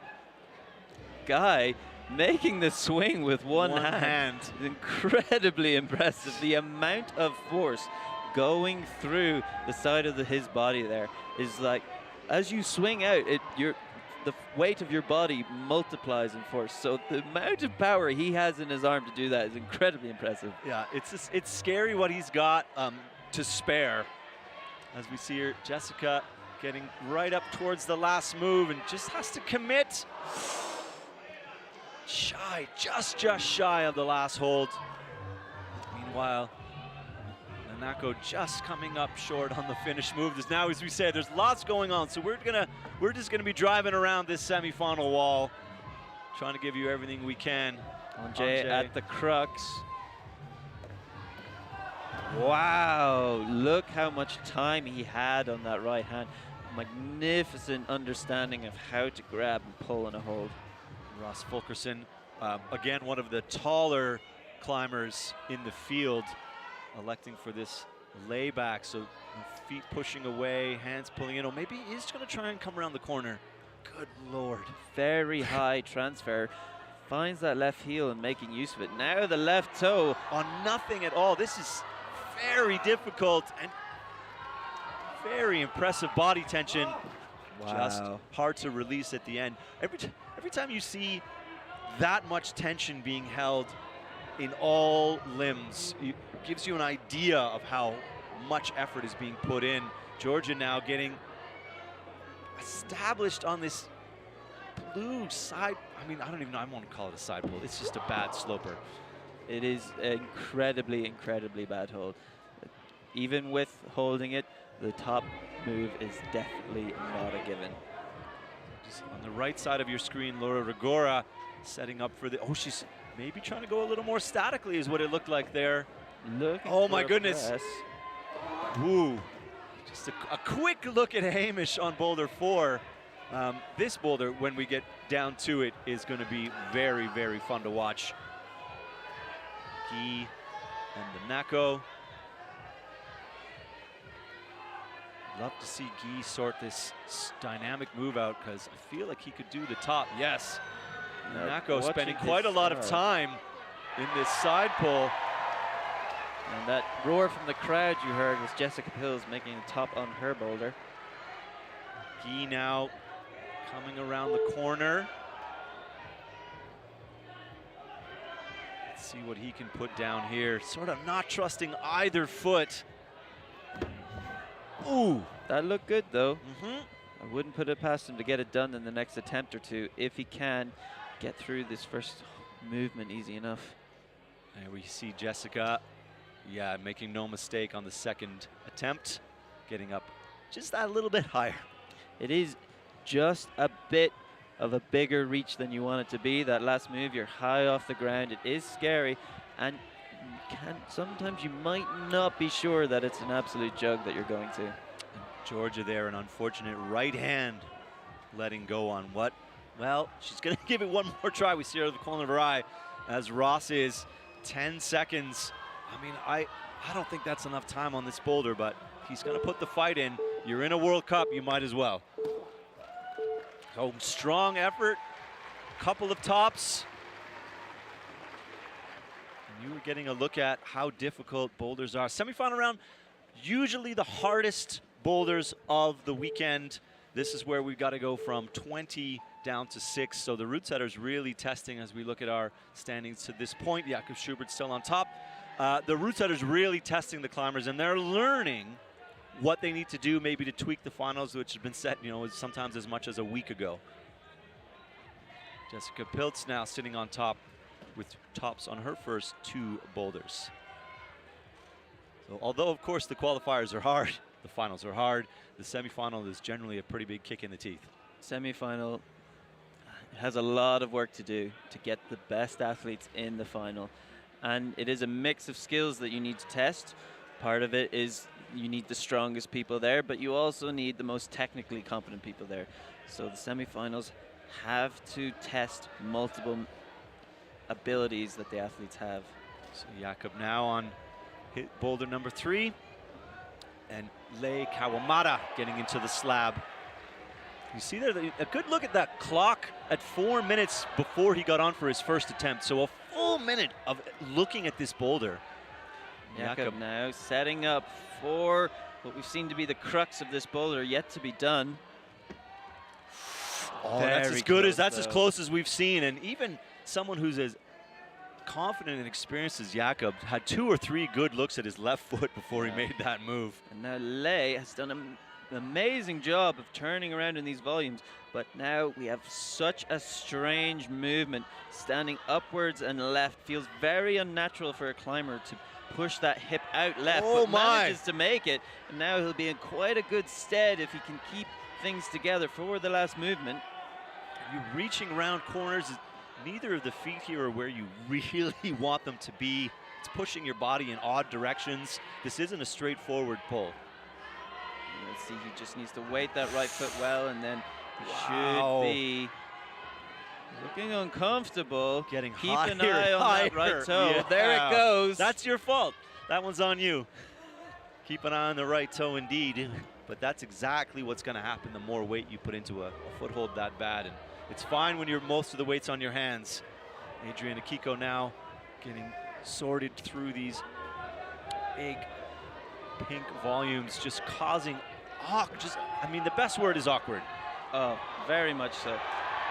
Guy making the swing with one hand. Incredibly impressive. The amount of force going through the side of his body there is like, as you swing out, the weight of your body multiplies in force. So the amount of power he has in his arm to do that is incredibly impressive. Yeah, it's scary what he's got to spare. As we see here, Jessica getting right up towards the last move and just has to commit. Shy, just shy of the last hold. Meanwhile, Nanako just coming up short on the finish move. There's now, as we said, there's lots going on. So we're just gonna be driving around this semifinal wall, trying to give you everything we can. Jay at the crux. Wow, look how much time he had on that right hand. Magnificent understanding of how to grab and pull on a hold. Ross Fulkerson, again, one of the taller climbers in the field, electing for this layback. So feet pushing away, hands pulling in. Oh, maybe he's going to try and come around the corner. Good Lord. Very high transfer. Finds that left heel and making use of it. Now the left toe. On nothing at all. This is very difficult and very impressive body tension. Wow. Just hard to release at the end. Every time you see that much tension being held in all limbs, it gives you an idea of how much effort is being put in. Georgia now getting established on this blue side. I mean, I don't even know, I want to call it a side pull. It's just a bad sloper. It is incredibly bad hold. Even with holding it, the top move is definitely not a given. Just on the right side of your screen, Laura Rigora setting up for the, oh, she's maybe trying to go a little more statically is what it looked like there. Oh my goodness. Woo. Just a quick look at Hamish on boulder 4. This boulder, when we get down to it, is going to be very fun to watch. Guy and the Nako. Love to see Guy sort this dynamic move out, because I feel like he could do the top. Yes. Nako spending quite a lot of time in this side pull. And that roar from the crowd you heard was Jessica Pills making a top on her boulder. Guy now coming around the corner. Let's See what he can put down here. Sort of not trusting either foot. Ooh. That looked good, though. Mm-hmm. I wouldn't put it past him to get it done in the next attempt or two if he can get through this first movement easy enough. And we see Jessica, yeah, making no mistake on the second attempt, getting up just that little bit higher. It is just a bit of a bigger reach than you want it to be. That last move, you're high off the ground. It is scary, and sometimes you might not be sure that it's an absolute jug that you're going to. Georgia there, an unfortunate right hand letting go on what? Well, she's going to give it one more try. We see her out of the corner of her eye as Ross is 10 seconds. I mean, I don't think that's enough time on this boulder, but he's going to put the fight in. You're in a World Cup, you might as well. So strong effort, couple of tops. And you were getting a look at how difficult boulders are. Semifinal round, usually the hardest boulders of the weekend. This is where we've got to go from 20 down to 6. So the route setter's really testing as we look at our standings to this point. Jakob Schubert's still on top. The route setter's really testing the climbers, and they're learning what they need to do maybe to tweak the finals, which has been set, you know, sometimes as much as a week ago. Jessica Piltz now sitting on top with tops on her first 2 boulders. So although, of course, the qualifiers are hard, the finals are hard, the semifinal is generally a pretty big kick in the teeth. Semifinal has a lot of work to do to get the best athletes in the final. And it is a mix of skills that you need to test. Part of it is you need the strongest people there, but you also need the most technically competent people there. So the semifinals have to test multiple abilities that the athletes have. So Jakob now on hit boulder number 3. And Lei Kawamata getting into the slab. You see there, a good look at that clock at 4 minutes before he got on for his first attempt. So a full minute of looking at this boulder. Jakob now setting up for what we've seen to be the crux of this boulder, yet to be done. Oh, that's as good as, that's as close as we've seen. And even someone who's as confident and experienced as Jakob had 2 or 3 good looks at his left foot before he made that move. And now Lei has done an amazing job of turning around in these volumes, but now we have such a strange movement. Standing upwards and left feels very unnatural for a climber to push that hip out left, but manages to make it. And now he'll be in quite a good stead if he can keep things together for the last movement. You're reaching around corners. Neither of the feet here are where you really want them to be. It's pushing your body in odd directions. This isn't a straightforward pull. Let's see, he just needs to weight that right foot well, and then he should be looking uncomfortable. Getting Keep higher, an eye on that right toe. Yeah. There it goes. That's your fault. That one's on you. Keep an eye on the right toe indeed. But that's exactly what's going to happen the more weight you put into a foothold that bad. And it's fine when you're most of the weight's on your hands. Adrian Akiko now getting sorted through these big pink volumes, just causing I mean, the best word is awkward. Oh, very much so.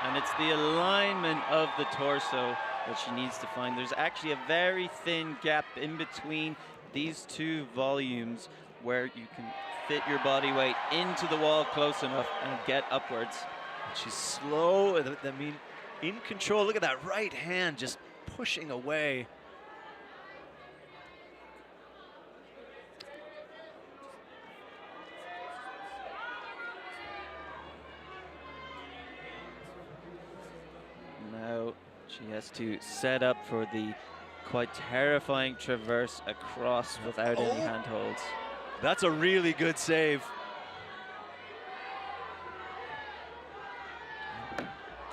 And it's the alignment of the torso that she needs to find. There's actually a very thin gap in between these 2 volumes where you can fit your body weight into the wall close enough and get upwards. She's slow, I mean, in control. Look at that right hand just pushing away. Now she has to set up for the quite terrifying traverse across without any handholds. That's a really good save.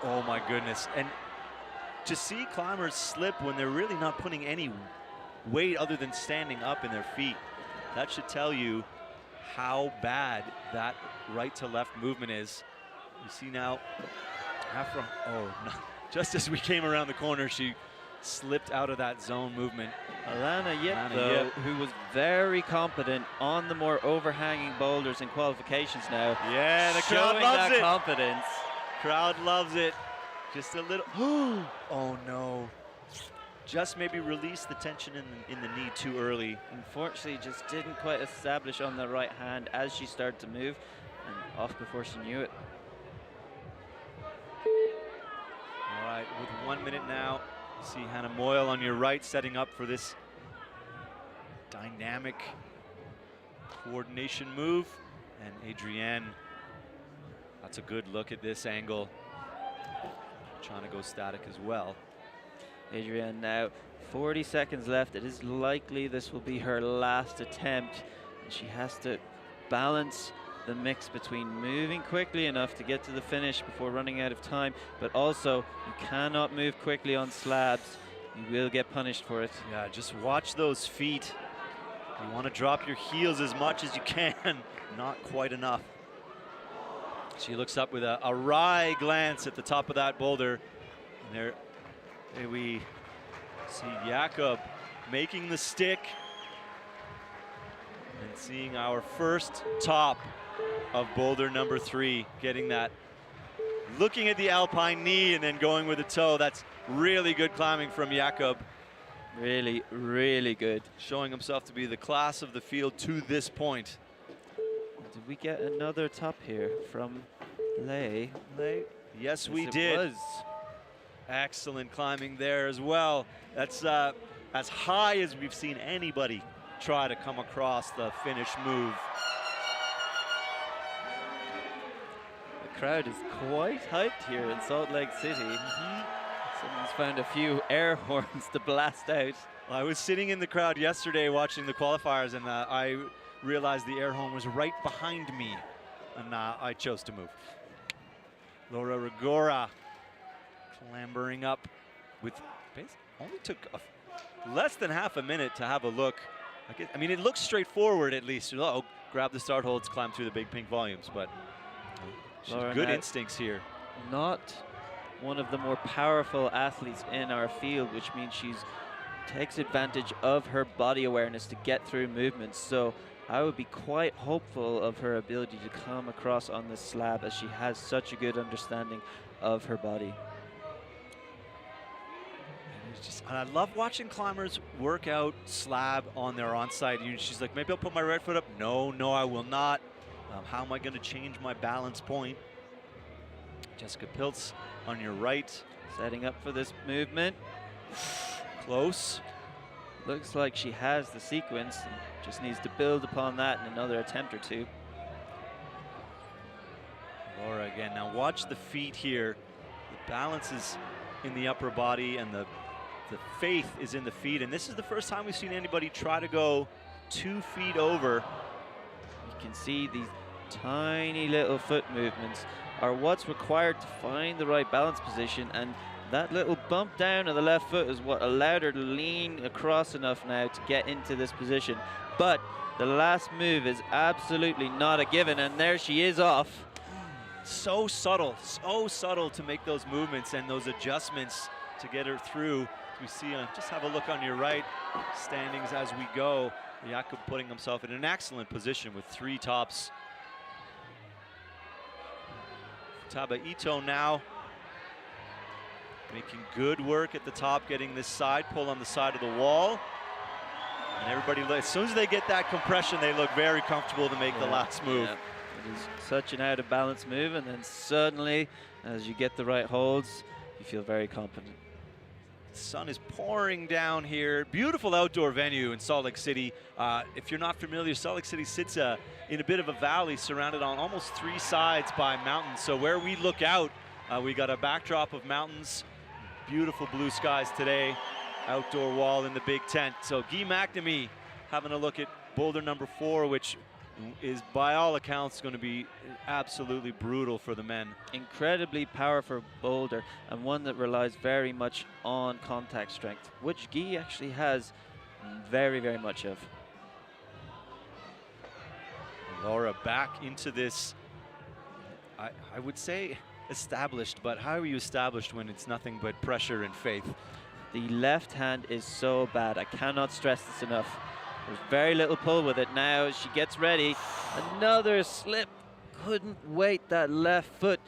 Oh my goodness. And to see climbers slip when they're really not putting any weight other than standing up in their feet, that should tell you how bad that right to left movement is. You see now, just as we came around the corner, she slipped out of that zone movement. Alana Yip, though, who was very competent on the more overhanging boulders in qualifications now. Yeah, the crowd showing loves that it. confidence. Crowd loves it. Just a little. Oh no. just maybe released the tension in the knee too early. Unfortunately, just didn't quite establish on the right hand as she started to move, and off before she knew it. All right, with 1 minute now, you see Hannah Moyle on your right setting up for this dynamic coordination move. And Adrienne, that's a good look at this angle. Trying to go static as well. Adrienne now, 40 seconds left. It is likely this will be her last attempt. And she has to balance the mix between moving quickly enough to get to the finish before running out of time, but also you cannot move quickly on slabs. You will get punished for it. Yeah, just watch those feet. You want to drop your heels as much as you can. Not quite enough. She looks up with a wry glance at the top of that boulder. And there we see Jakob making the stick and seeing our first top of boulder number 3, getting that, looking at the alpine knee and then going with the toe. That's really good climbing from Jakob. Really, really good. Showing himself to be the class of the field to this point. Did we get another top here from Lay? Yes, we it did. Was. Excellent climbing there as well. That's as high as we've seen anybody try to come across the finish move. The crowd is quite hyped here in Salt Lake City. Someone's found a few air horns to blast out. Well, I was sitting in the crowd yesterday watching the qualifiers, and I realized the air horn was right behind me, and I chose to move. Laura Rigora clambering up with, only took less than half a minute to have a look. I mean, it looks straightforward at least. Oh, grab the start holds, climb through the big pink volumes, but she's good instincts here. Not one of the more powerful athletes in our field, which means she's takes advantage of her body awareness to get through movements. So I would be quite hopeful of her ability to come across on this slab, as she has such a good understanding of her body. And I love watching climbers work out slab on their onside. She's like, maybe I'll put my right foot up. No, I will not. How am I going to change my balance point? Jessica Pilz on your right. Setting up for this movement. Close. Looks like she has the sequence and just needs to build upon that in another attempt or two. Laura again. Now watch the feet here. The balance is in the upper body and the faith is in the feet. And this is the first time we've seen anybody try to go 2 feet over. You can see these tiny little foot movements are what's required to find the right balance position, and that little bump down of the left foot is what allowed her to lean across enough now to get into this position. But the last move is absolutely not a given, and there she is off. So subtle to make those movements and those adjustments to get her through. We see, just have a look on your right, standings as we go. Jakob putting himself in an excellent position with 3 tops. Taba Ito now making good work at the top, getting this side pull on the side of the wall. And everybody, as soon as they get that compression, they look very comfortable to make the last move. Yeah. It is such an out of balance move, and then suddenly, as you get the right holds, you feel very confident. The sun is pouring down here. Beautiful outdoor venue in Salt Lake City. If you're not familiar, Salt Lake City sits in a bit of a valley surrounded on almost 3 sides by mountains. So where we look out, we got a backdrop of mountains, beautiful blue skies today, outdoor wall in the big tent. So Guy McNamee having a look at boulder number 4, which is by all accounts going to be absolutely brutal for the men. Incredibly powerful boulder, and one that relies very much on contact strength, which Guy actually has very, very much of. Laura back into this, I would say established, but how are you established when it's nothing but pressure and faith? The left hand is so bad. I cannot stress this enough. There's very little pull with it now as she gets ready. Another slip. Couldn't wait, that left foot.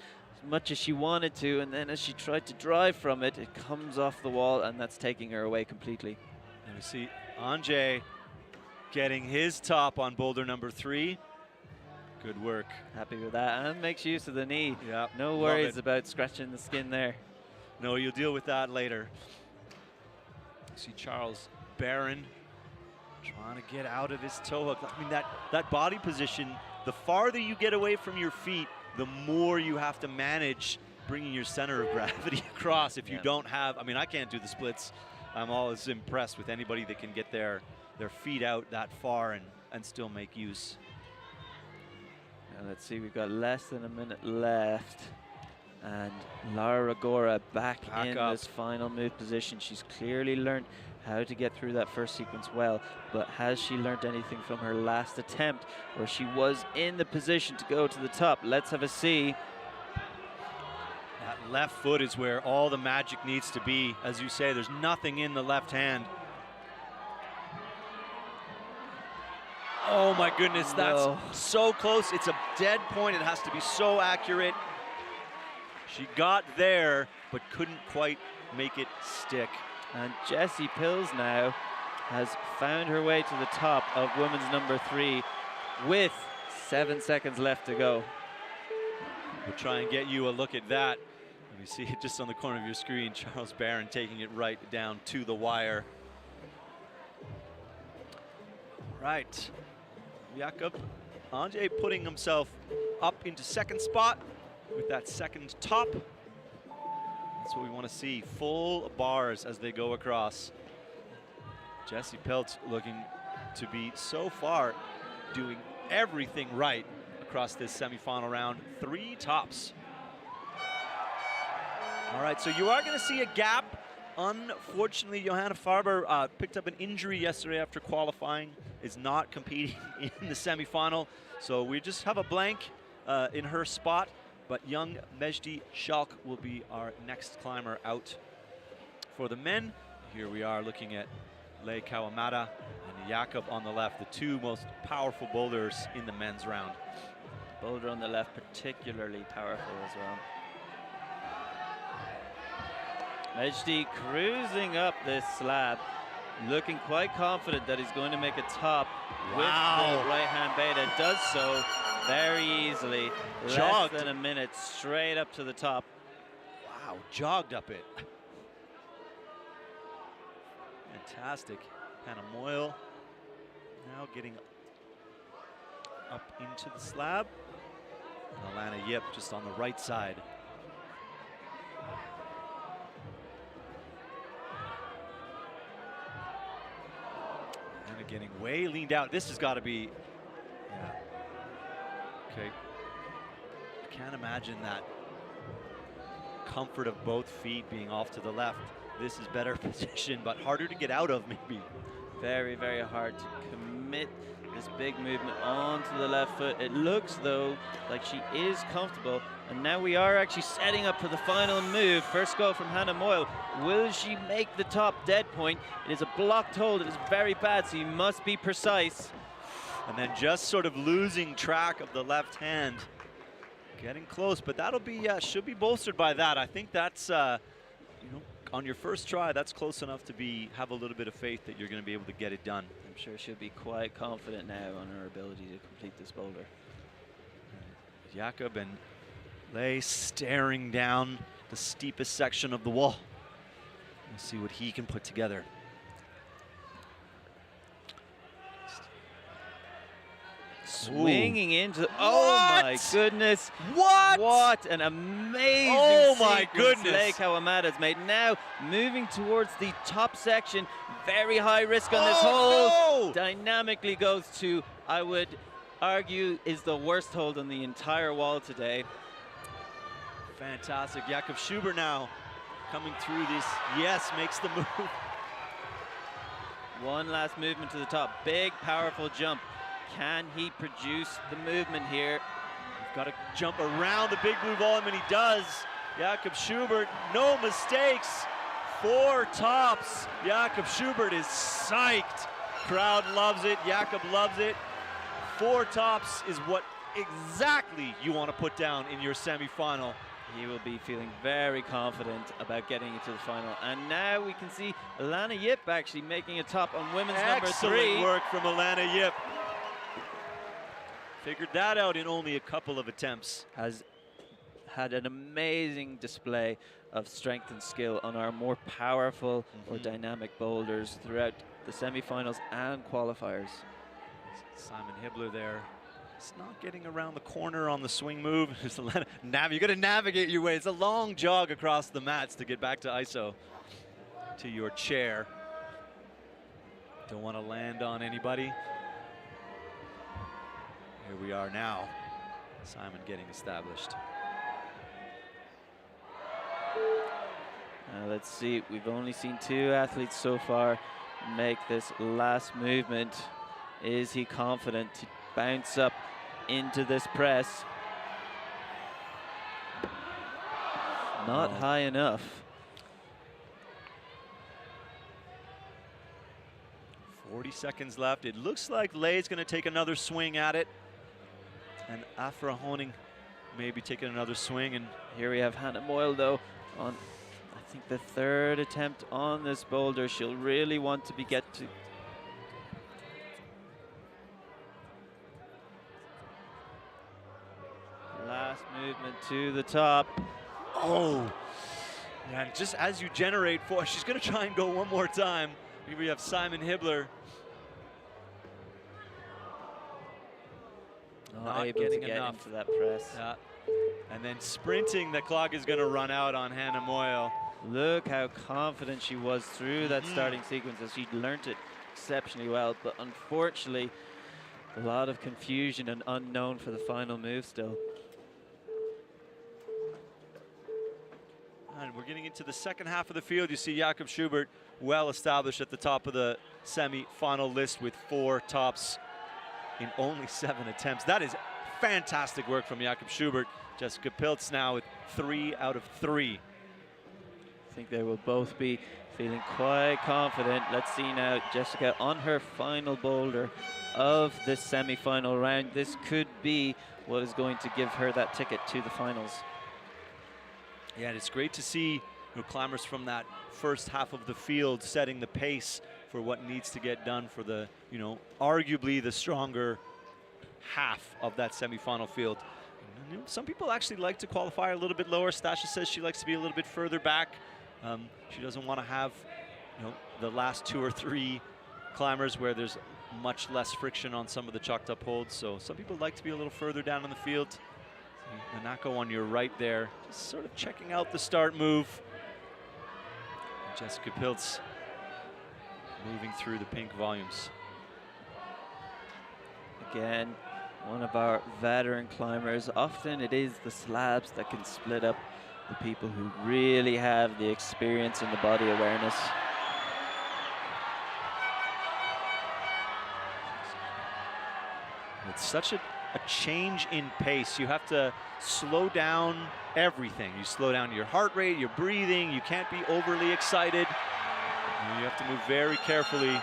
as much as she wanted to, and then as she tried to drive from it, it comes off the wall, and that's taking her away completely. And we see Anže getting his top on boulder number 3. Good work. Happy with that, and makes use of the knee. Yeah, no worries about scratching the skin there. No, you'll deal with that later. See Charles Barron trying to get out of this toe hook. I mean, that body position, the farther you get away from your feet, the more you have to manage bringing your center of gravity across. If you don't have, I mean, I can't do the splits. I'm always impressed with anybody that can get their feet out that far and still make use. And let's see, we've got less than a minute left. And Lara Gora back in up. this final move position. She's clearly learned how to get through that first sequence well, but has she learned anything from her last attempt where she was in the position to go to the top? Let's have a see. That left foot is where all the magic needs to be. As you say, there's nothing in the left hand. Oh my goodness, that's so close. It's a dead point. It has to be so accurate. She got there, but couldn't quite make it stick. And Jessie Pills now has found her way to the top of women's number 3 with 7 seconds left to go. We'll try and get you a look at that. Let me see it just on the corner of your screen. Charles Barron taking it right down to the wire. Right. Jakob Anže putting himself up into second spot with that second top. That's what we want to see. Full bars as they go across. Jessie Pilz looking to be so far doing everything right across this semifinal round. 3 tops. All right, so you are going to see a gap. Unfortunately, Johanna Farber picked up an injury yesterday after qualifying, is not competing in the semifinal. So we just have a blank in her spot, but young Mejdi Schalk will be our next climber out. For the men, here we are looking at Lei Kawamata and Jakob on the left, the 2 most powerful boulders in the men's round. Boulder on the left, particularly powerful as well. Mejdi cruising up this slab, looking quite confident that he's going to make a top with the right-hand beta. Does so very easily. Jogged. Less than a minute, straight up to the top. Wow, jogged up it. Fantastic. Hannah Moyle now getting up into the slab. And Alana Yip just on the right side. Hannah getting way leaned out. This has got to be, okay. I can't imagine that comfort of both feet being off to the left. This is better position, but harder to get out of maybe. Very, very hard to commit this big movement onto the left foot. It looks though like she is comfortable, and now we are actually setting up for the final move. First go from Hannah Moyle. Will she make the top dead point? It is a blocked hold. It is very bad, so you must be precise. And then just sort of losing track of the left hand. Getting close, but that'll be should be bolstered by that. I think that's you know, on your first try, that's close enough to have a little bit of faith that you're going to be able to get it done. I'm sure she'll be quite confident now on her ability to complete this boulder. Jakob and Lei staring down the steepest section of the wall. We'll see what he can put together. Swinging into, oh my goodness. What? What an amazing sequence Lei Kawamata has made. Now moving towards the top section, very high risk on this hold. Dynamically goes to, I would argue, is the worst hold on the entire wall today. Fantastic. Jakob Schubert now coming through this. Yes, makes the move. One last movement to the top. Big, powerful jump. Can he produce the movement here? We've got to jump around the big blue volume, and he does. Jakob Schubert, no mistakes. 4 tops. Jakob Schubert is psyched. Crowd loves it. Jakob loves it. 4 tops is what exactly you want to put down in your semifinal. He will be feeling very confident about getting into the final. And now we can see Alana Yip actually making a top on women's number 3. Excellent work from Alana Yip. Figured that out in only a couple of attempts. Has had an amazing display of strength and skill on our more powerful or dynamic boulders throughout the semifinals and qualifiers. Simon Hibbler there. It's not getting around the corner on the swing move. You got to navigate your way. It's a long jog across the mats to get back to ISO, to your chair. Don't want to land on anybody. Here we are now. Simon getting established. Let's see, we've only seen 2 athletes so far make this last movement. Is he confident to bounce up into this press? Not high enough. 40 seconds left. It looks like Leigh's going to take another swing at it. And Afra Honing maybe taking another swing. And here we have Hannah Moyle, though, on I think the 3rd attempt on this boulder. She'll really want to get to. Last movement to the top. Oh, yeah, just as you generate 4, she's going to try and go one more time. Here we have Simon Hibbler. Not able to get into that press. Yeah. And then sprinting, the clock is going to run out on Hannah Moyle. Look how confident she was through that starting sequence, as she'd learnt it exceptionally well. But unfortunately, a lot of confusion and unknown for the final move still. And we're getting into the second half of the field. You see Jakob Schubert well established at the top of the semi-final list with 4 tops in only 7 attempts. That is fantastic work from Jakob Schubert. Jessica Pilz now with 3 out of 3. I think they will both be feeling quite confident. Let's see now Jessica on her final boulder of this semi-final round. This could be what is going to give her that ticket to the finals. Yeah, and it's great to see climbers from that first half of the field setting the pace for what needs to get done for the, arguably the stronger half of that semifinal field. Some people actually like to qualify a little bit lower. Stasha says she likes to be a little bit further back. She doesn't want to have, the last 2 or 3 climbers where there's much less friction on some of the chalked up holds. So some people like to be a little further down in the field. Nanako on your right there, just sort of checking out the start move. Jessica Pilz moving through the pink volumes. Again, one of our veteran climbers. Often it is the slabs that can split up the people who really have the experience and the body awareness. It's such a change in pace. You have to slow down everything. You slow down your heart rate, your breathing. You can't be overly excited. You have to move very carefully. And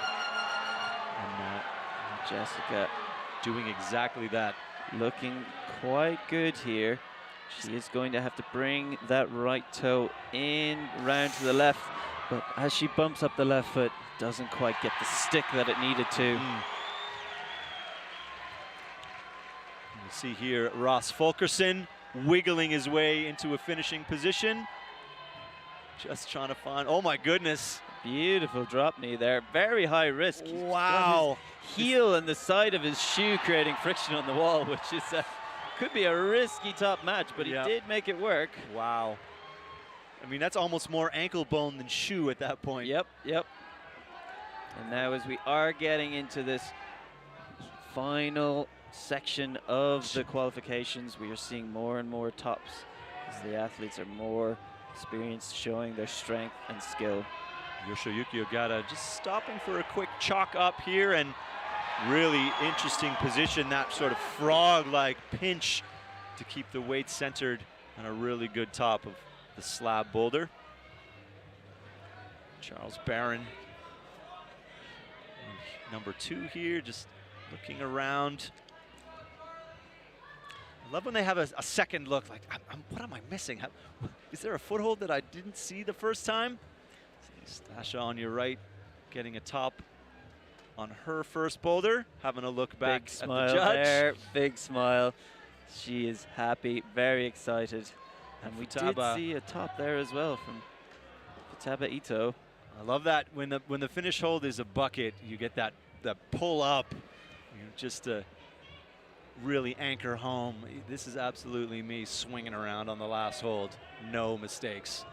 Jessica doing exactly that. Looking quite good here. She is going to have to bring that right toe in round to the left, but as she bumps up the left foot, doesn't quite get the stick that it needed to. You see here Ross Fulkerson wiggling his way into a finishing position. Just trying to find, oh my goodness. Beautiful drop knee there, very high risk. Wow. His heel and the side of his shoe creating friction on the wall, which is could be a risky top match, but he did make it work. Wow. I mean, that's almost more ankle bone than shoe at that point. Yep. And now as we are getting into this final section of the qualifications, we are seeing more and more tops as the athletes are more experienced, showing their strength and skill. Yoshiyuki Ogata just stopping for a quick chalk up here, and really interesting position, that sort of frog-like pinch to keep the weight centered on a really good top of the slab boulder. Charles Barron, number 2 here, just looking around. I love when they have a second look, like, what am I missing? Is there a foothold that I didn't see the first time? Stasha on your right, getting a top on her first boulder, having a look back Big at smile the judge. there, big smile. She is happy, very excited. And we did see a top there as well from Futaba Ito. I love that when the finish hold is a bucket, you get that pull up, you just really anchor home. This is absolutely me swinging around on the last hold, no mistakes.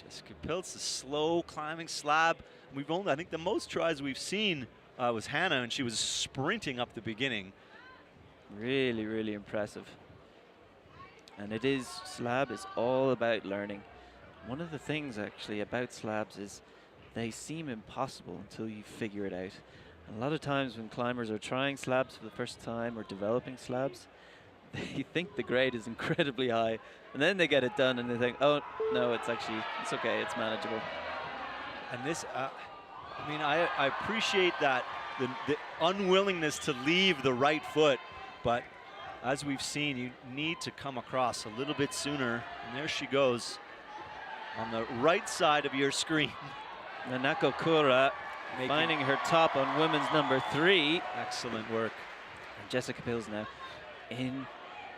Jessica Pilz, a slow climbing slab. I think the most tries we've seen was Hannah, and she was sprinting up the beginning. Really, really impressive. And slab is all about learning. One of the things actually about slabs is they seem impossible until you figure it out. And a lot of times when climbers are trying slabs for the first time or developing slabs, they think the grade is incredibly high, and then they get it done and they think, oh no, it's okay, it's manageable. And this, I mean, I appreciate that the unwillingness to leave the right foot, but as we've seen, you need to come across a little bit sooner. And there she goes on the right side of your screen. Nanako Kura finding her top on women's number 3. Excellent work. And Jessica Pilz now in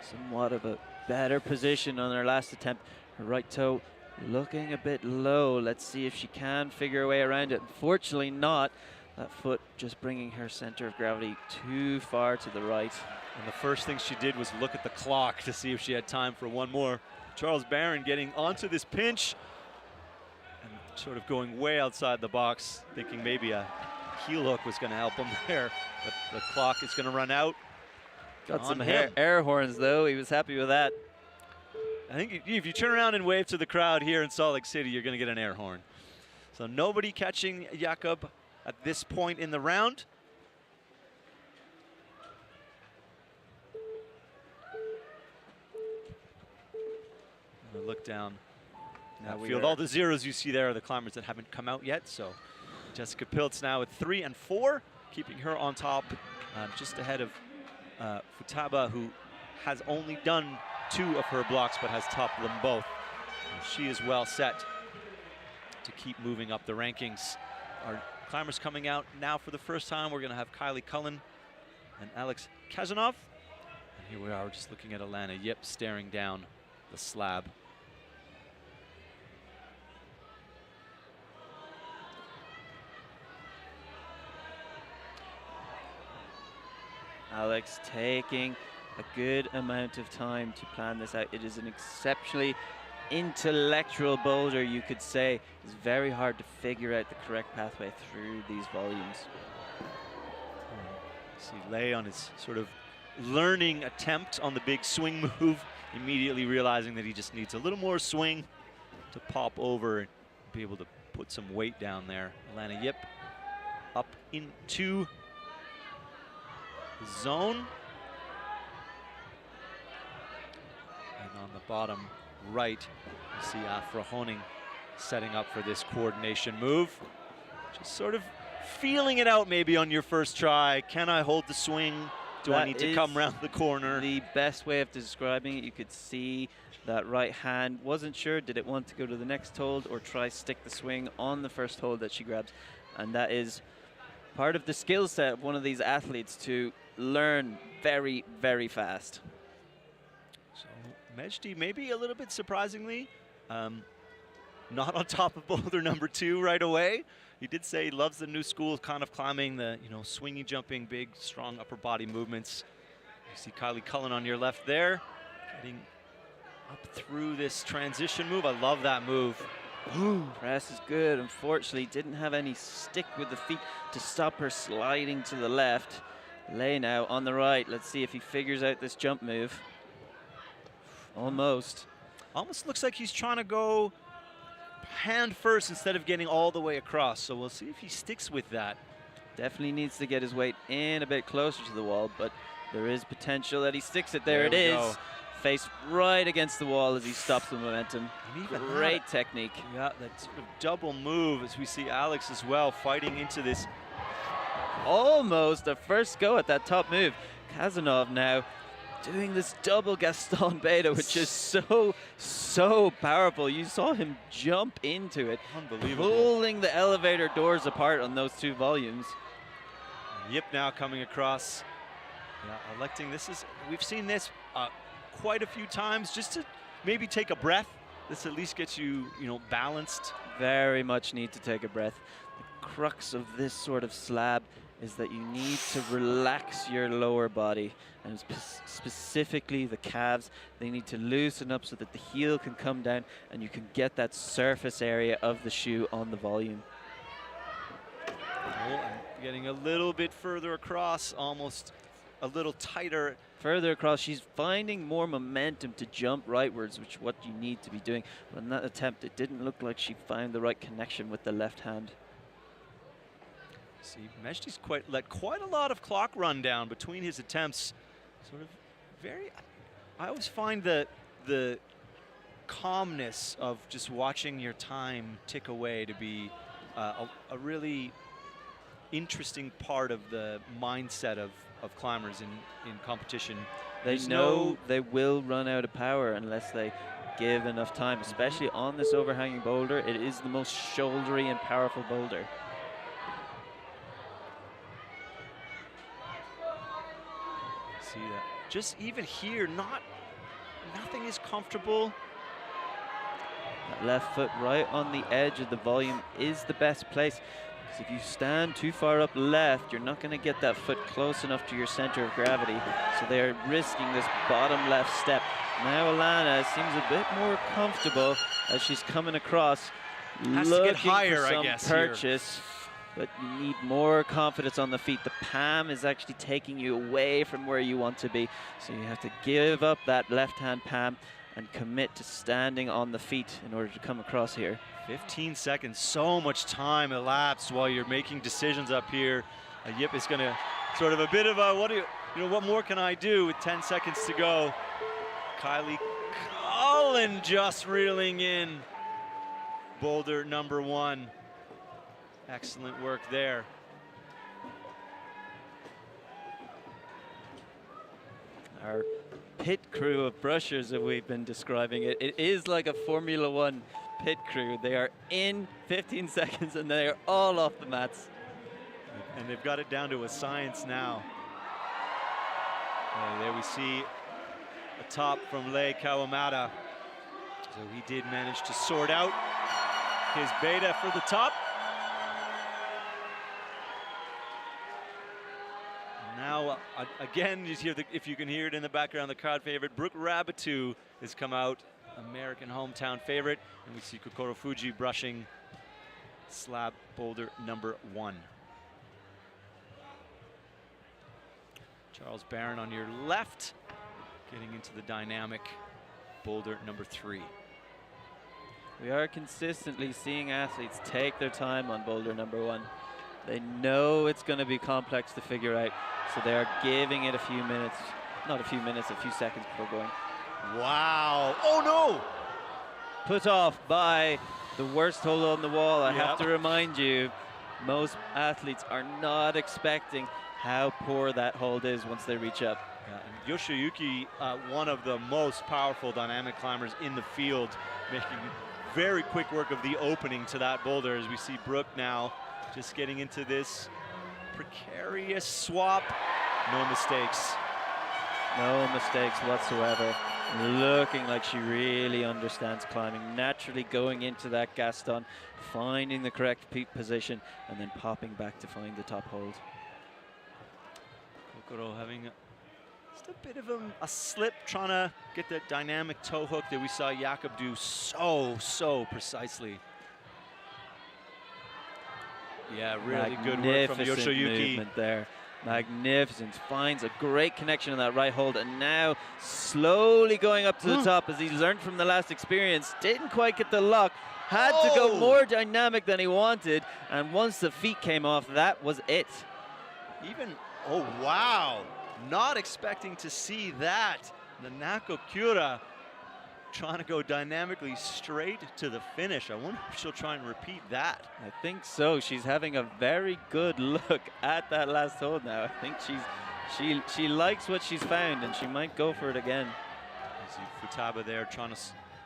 somewhat of a better position on her last attempt. Her right toe looking a bit low. Let's see if she can figure her way around it. Unfortunately not. That foot just bringing her center of gravity too far to the right. And the first thing she did was look at the clock to see if she had time for one more. Charles Barron getting onto this pinch and sort of going way outside the box, thinking maybe a heel hook was going to help him there. But the clock is going to run out. Got some air horns, though. He was happy with that. I think if you turn around and wave to the crowd here in Salt Lake City, you're going to get an air horn. So nobody catching Jakob at this point in the round. Look down. Now field, all the zeros you see there are the climbers that haven't come out yet. So Jessica Pilz now at 3 and 4, keeping her on top, just ahead of Futaba, who has only done 2 of her blocks but has topped them both. And she is well set to keep moving up the rankings. Our climbers coming out now for the first time. We're going to have Kylie Cullen and Alex Kazanov. And here we are, just looking at Alana Yip staring down the slab. Alex taking a good amount of time to plan this out. It is an exceptionally intellectual boulder, you could say. It's very hard to figure out the correct pathway through these volumes. See Lei on his sort of learning attempt on the big swing move, immediately realizing that he just needs a little more swing to pop over and be able to put some weight down there. Alana Yip up into the zone. And on the bottom right, you see Afra Honing setting up for this coordination move. Just sort of feeling it out maybe on your first try. Can I hold the swing? Do I need to come around the corner? The best way of describing it, you could see that right hand. Wasn't sure, did it want to go to the next hold or try stick the swing on the first hold that she grabs? And that is part of the skill set of one of these athletes to learn very, very fast. So Mejdi, maybe a little bit surprisingly, not on top of boulder number 2 right away. He did say he loves the new school kind of climbing, the swingy, jumping, big, strong upper body movements. You see Kylie Cullen on your left there, getting up through this transition move. I love that move. Ooh, press is good. Unfortunately, didn't have any stick with the feet to stop her sliding to the left. Lei now on the right. Let's see if he figures out this jump move. Almost. Almost looks like he's trying to go hand first instead of getting all the way across. So we'll see if he sticks with that. Definitely needs to get his weight in a bit closer to the wall, but there is potential that he sticks it. There it is. Go. Face right against the wall as he stops the momentum. Great technique. Yeah, that sort of double move as we see Alex as well fighting into this. Almost a first go at that top move. Kazanov now doing this double Gaston beta, which is so powerful. You saw him jump into it, Unbelievable. pulling the elevator doors apart on those two volumes. Yip now coming across. Yeah, electing. We've seen this quite a few times. Just to maybe take a breath. This at least gets you, balanced. Very much need to take a breath. The crux of this sort of slab is that you need to relax your lower body, and specifically the calves. They need to loosen up so that the heel can come down and you can get that surface area of the shoe on the volume. Oh, and getting a little bit further across, almost a little tighter. Further across, she's finding more momentum to jump rightwards, which is what you need to be doing. But in that attempt, it didn't look like she found the right connection with the left hand. See, Mejdi's let quite a lot of clock run down between his attempts. Sort of I always find the calmness of just watching your time tick away to be a really interesting part of the mindset of climbers in competition. They know they will run out of power unless they give enough time, especially on this overhanging boulder. It is the most shouldery and powerful boulder. See that? Just even here, nothing is comfortable. That left foot right on the edge of the volume is the best place. Because if you stand too far up left, you're not going to get that foot close enough to your center of gravity. So they're risking this bottom left step. Now Alana seems a bit more comfortable as she's coming across, Has looking to get higher, for some I guess, purchase. But you need more confidence on the feet. The palm is actually taking you away from where you want to be. So you have to give up that left-hand palm and commit to standing on the feet in order to come across here. 15 seconds, so much time elapsed while you're making decisions up here. Yip is going to sort of a bit of a, what more can I do with 10 seconds to go? Kylie Cullen just reeling in boulder number 1. Excellent work there. Our pit crew of brushers that we've been describing it. It is like a Formula One pit crew. They are in 15 seconds and they are all off the mats. And they've got it down to a science now. There we see a top from Lei Kawamata. So he did manage to sort out his beta for the top. Now, again, you hear if you can hear it in the background, the crowd favorite, Brooke Rabatou has come out, American hometown favorite. And we see Kokoro Fuji brushing slab boulder number 1. Charles Barron on your left, getting into the dynamic boulder number 3. We are consistently seeing athletes take their time on boulder number 1. They know it's going to be complex to figure out, so they are giving it a few minutes, not a few minutes, a few seconds before going. Wow, oh no! Put off by the worst hold on the wall. I have to remind you, most athletes are not expecting how poor that hold is once they reach up. Yeah, and Yoshiyuki, one of the most powerful dynamic climbers in the field, making very quick work of the opening to that boulder, as we see Brooke now just getting into this precarious swap. No mistakes. No mistakes whatsoever. Looking like she really understands climbing. Naturally going into that Gaston, finding the correct peak position, and then popping back to find the top hold. Kokoro having just a bit of a slip, trying to get that dynamic toe hook that we saw Jakob do so precisely. Yeah, really good work from Yoshiyuki. Movement there. Magnificent. Finds a great connection in that right hold, and now slowly going up to the top as he learned from the last experience. Didn't quite get the lock. Had to go more dynamic than he wanted, and once the feet came off, that was it. Oh wow, not expecting to see that. The Nakokura trying to go dynamically straight to the finish. I wonder if she'll try and repeat that. I think so. She's having a very good look at that last hold now. I think she's She likes what she's found, and she might go for it again. You see Futaba there trying to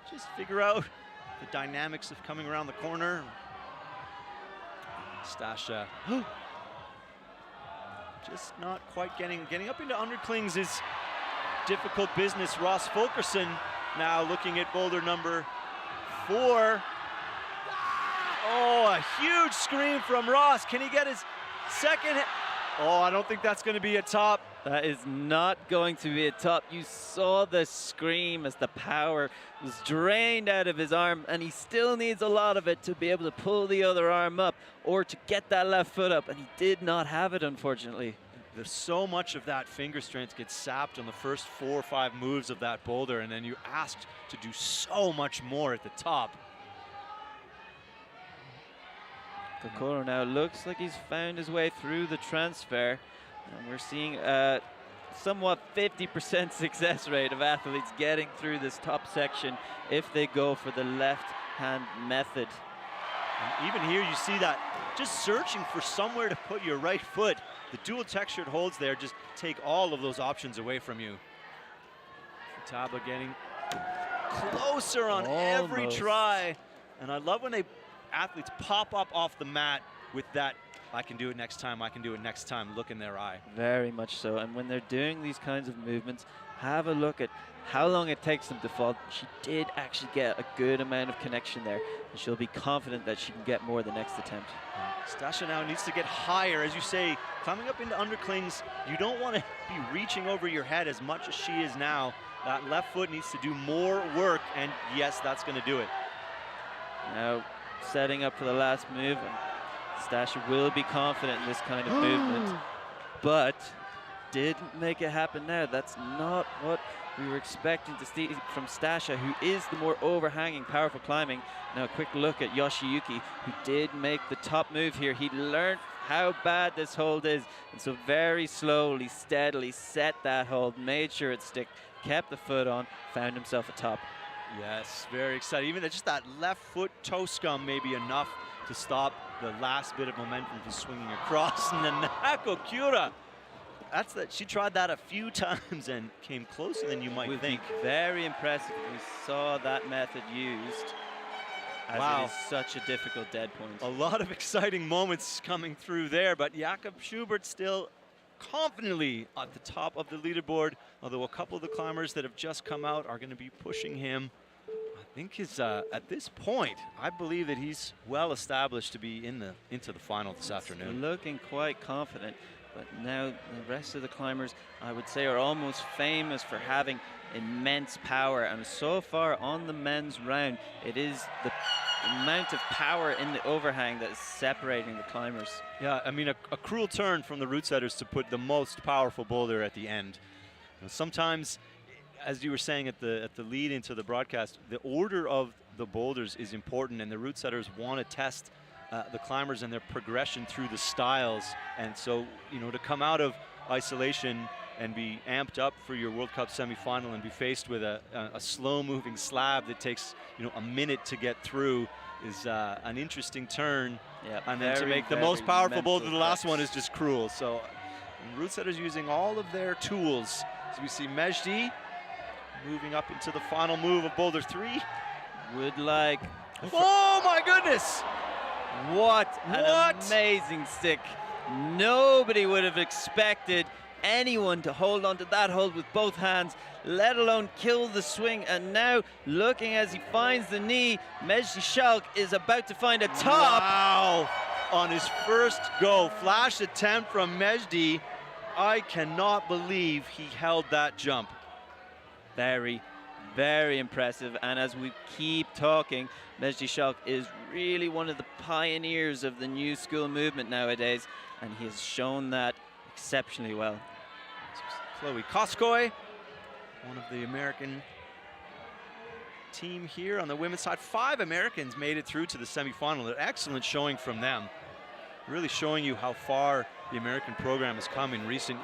just figure out the dynamics of coming around the corner. Stasha just not quite getting up into underclings is difficult business. Ross Fulkerson now looking at boulder number 4. Oh, a huge scream from Ross. Can he get his second? Oh, I don't think that's going to be a top. That is not going to be a top. You saw the scream as the power was drained out of his arm, and he still needs a lot of it to be able to pull the other arm up or to get that left foot up, and he did not have it, unfortunately. There's so much of that finger strength gets sapped on the first 4 or 5 moves of that boulder, and then you're asked to do so much more at the top. Kokoro now looks like he's found his way through the transfer, and we're seeing a somewhat 50% success rate of athletes getting through this top section if they go for the left hand method. And even here you see that just searching for somewhere to put your right foot. The dual textured holds there just take all of those options away from you. Futaba getting closer on every try. And I love when athletes pop up off the mat with that, I can do it next time, I can do it next time, look in their eye. Very much so. And when they're doing these kinds of movements, have a look at how long it takes them to fall. She did actually get a good amount of connection there, and she'll be confident that she can get more the next attempt. Stasha now needs to get higher. As you say, coming up into underclings, you don't want to be reaching over your head as much as she is now. That left foot needs to do more work, and yes, that's going to do it. Now setting up for the last move, and Stasha will be confident in this kind of movement, but didn't make it happen now. That's not what we were expecting to see from Stasha, who is the more overhanging, powerful climbing. Now a quick look at Yoshiyuki, who did make the top move here. He learned how bad this hold is, and so very slowly, steadily set that hold, made sure it stick, kept the foot on, found himself a top. Yes, very exciting. Even just that left foot toe scum may be enough to stop the last bit of momentum from swinging across. Nanako Kura. She tried that a few times and came closer than you might think. Very impressive. We saw that method used, as it is such a difficult dead point. A lot of exciting moments coming through there, but Jakob Schubert still confidently at the top of the leaderboard, although a couple of the climbers that have just come out are going to be pushing him. I think at this point, I believe that he's well established to be into the final this afternoon. Looking quite confident. But now the rest of the climbers, I would say, are almost famous for having immense power. And so far on the men's round, it is the amount of power in the overhang that is separating the climbers. Yeah, I mean, a cruel turn from the route setters to put the most powerful boulder at the end. You know, sometimes, as you were saying at the lead into the broadcast, the order of the boulders is important, and the route setters want to test the climbers and their progression through the styles. And so, you know, to come out of isolation and be amped up for your World Cup semifinal and be faced with a slow-moving slab that takes, you know, a minute to get through is an interesting turn. Yeah, and then to make the most powerful boulder, the last one is just cruel. So route setters using all of their tools. So we see Mejdi moving up into the final move of boulder 3. Would like... Oh my goodness! What an amazing stick. Nobody would have expected anyone to hold on to that hold with both hands, let alone kill the swing. And now, looking as he finds the knee, Mejdi Schalk is about to find a top. Wow! On his first go, flash attempt from Mejdi. I cannot believe he held that jump. Very, very impressive. And as we keep talking, Mejdi Schalk is really one of the pioneers of the new school movement nowadays, and he has shown that exceptionally well. Chloe Koskoy, one of the American team here on the women's side. 5 Americans made it through to the semifinal. An excellent showing from them. Really showing you how far the American program has come in recent.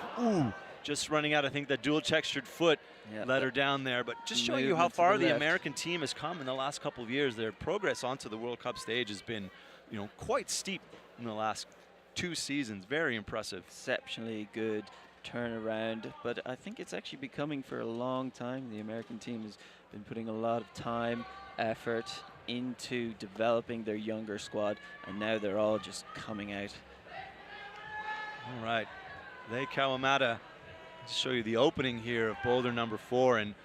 Just running out, I think that dual textured foot let her down there, but just showing you how far the American team has come in the last couple of years. Their progress onto the World Cup stage has been, you know, quite steep in the last 2 seasons. Very impressive. Exceptionally good turnaround, but I think it's actually been coming for a long time. The American team has been putting a lot of time, effort into developing their younger squad, and now they're all just coming out. All right, Lei Kawamata, to show you the opening here of Boulder number 4, and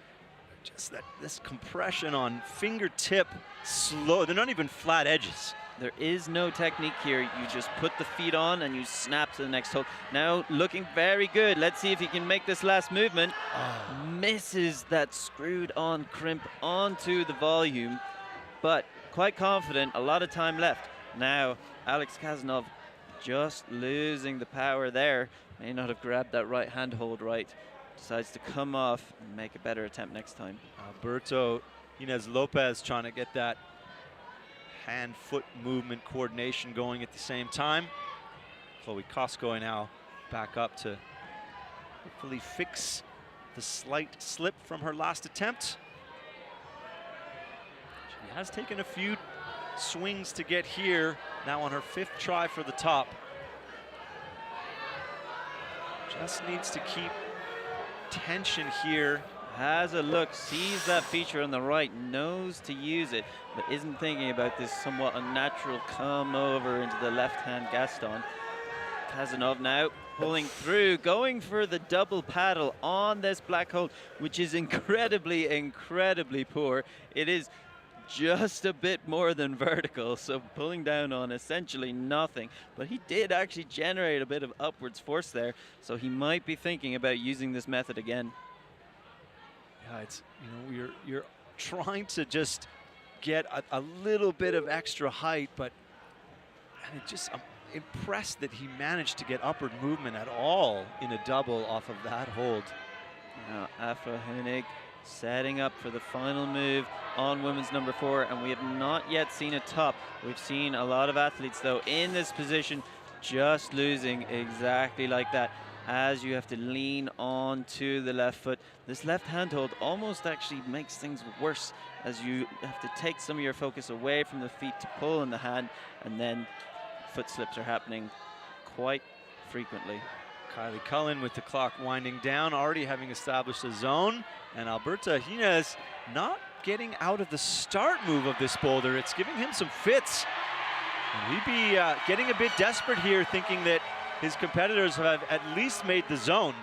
just this compression on fingertip slow. They're not even flat edges. There is no technique here. You just put the feet on and you snap to the next hold. Now looking very good. Let's see if he can make this last movement. Oh. Misses that screwed on crimp onto the volume, but quite confident. A lot of time left. Now Alex Kazanov just losing the power there. May not have grabbed that right hand hold right. Decides to come off and make a better attempt next time. Alberto Inez Lopez trying to get that hand-foot movement coordination going at the same time. Chloe Kosko now back up to hopefully fix the slight slip from her last attempt. She has taken a few swings to get here, now on her 5th try for the top. Just needs to keep tension here. Has a look, sees that feature on the right, knows to use it, but isn't thinking about this somewhat unnatural come over into the left-hand Gaston. Kazanov now pulling through, going for the double paddle on this black hole, which is incredibly, incredibly poor. It is just a bit more than vertical, so pulling down on essentially nothing. But he did actually generate a bit of upwards force there, so he might be thinking about using this method again. Yeah, it's, you know, you're trying to just get a little bit of extra height, but I'm impressed that he managed to get upward movement at all in a double off of that hold. Now Afra Hunig setting up for the final move on women's number 4, and we have not yet seen a top. We've seen a lot of athletes though in this position just losing exactly like that, as you have to lean onto the left foot. This left hand hold almost actually makes things worse, as you have to take some of your focus away from the feet to pull in the hand, and then foot slips are happening quite frequently. Kylie Cullen with the clock winding down, already having established a zone, and Alberto Hines not getting out of the start move of this boulder. It's giving him some fits. And he'd be getting a bit desperate here, thinking that his competitors have at least made the zone,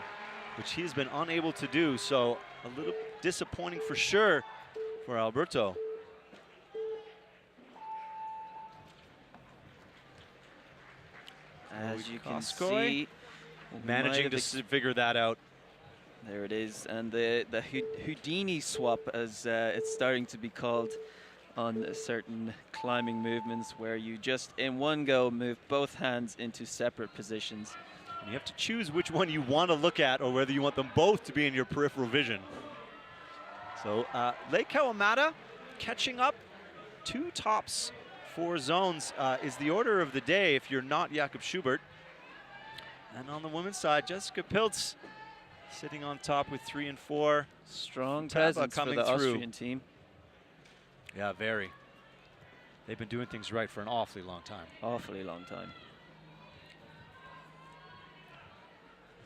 which he's been unable to do. So a little disappointing for sure for Alberto. As you can see, managing to figure that out. There it is, and the Houdini swap, as it's starting to be called on certain climbing movements, where you just in one go move both hands into separate positions. You have to choose which one you want to look at, or whether you want them both to be in your peripheral vision. So Lei Kawamata catching up. 2 tops, 4 zones is the order of the day if you're not Jakob Schubert. And on the women's side, Jessica Pilz sitting on top with 3 and 4. Strong presence coming for the Austrian team. Yeah, very. They've been doing things right for an awfully long time. Awfully long time.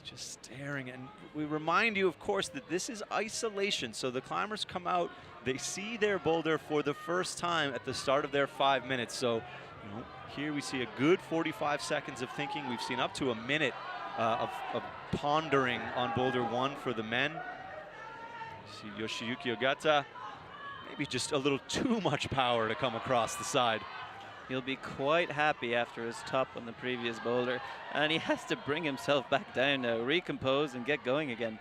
Just staring, and we remind you, of course, that this is isolation. So the climbers come out, they see their boulder for the first time at the start of their 5 minutes. So, you know, here we see a good 45 seconds of thinking. We've seen up to a minute of pondering on boulder 1 for the men. You see Yoshiyuki Ogata, maybe just a little too much power to come across the side. He'll be quite happy after his top on the previous boulder, and he has to bring himself back down now, recompose and get going again.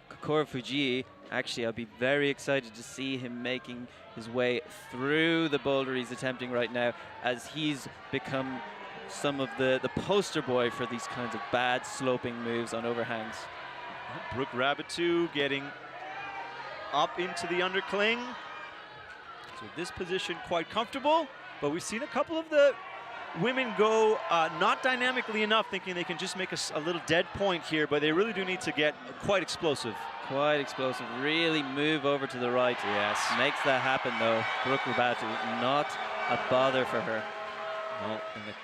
Kokoro Fujii, actually I'll be very excited to see him making his way through the boulder he's attempting right now, as he's become some of the poster boy for these kinds of bad sloping moves on overhangs. Brooke Rabitou getting up into the undercling. So this position quite comfortable, but we've seen a couple of the women go not dynamically enough, thinking they can just make a little dead point here, but they really do need to get quite explosive. Quite explosive, really move over to the right. Yes. Makes that happen though. Brooke Rabitou, not a bother for her. No, and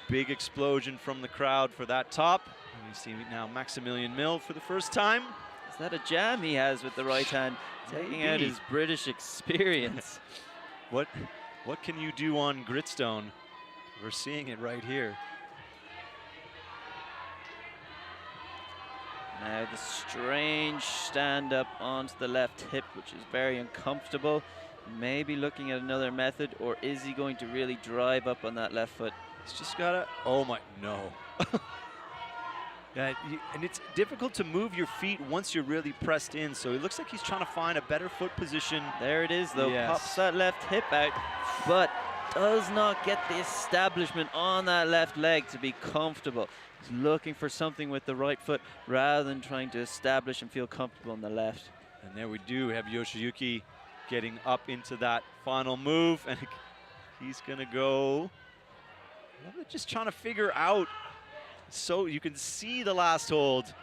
big explosion from the crowd for that top. And you see now Maximilian Mill for the first time. Is that a jam he has with the right hand, taking out his British experience? What can you do on gritstone? We're seeing it right here. Now the strange stand up onto the left hip, which is very uncomfortable. Maybe looking at another method, or is he going to really drive up on that left foot? He's just gotta, oh my, no. Yeah, and it's difficult to move your feet once you're really pressed in, so it looks like he's trying to find a better foot position. There it is though, Yes. Pops that left hip out, but does not get the establishment on that left leg to be comfortable. He's looking for something with the right foot rather than trying to establish and feel comfortable on the left. And there we do have Yoshiyuki getting up into that final move, and he's gonna go, just trying to figure out, so you can see the last hold.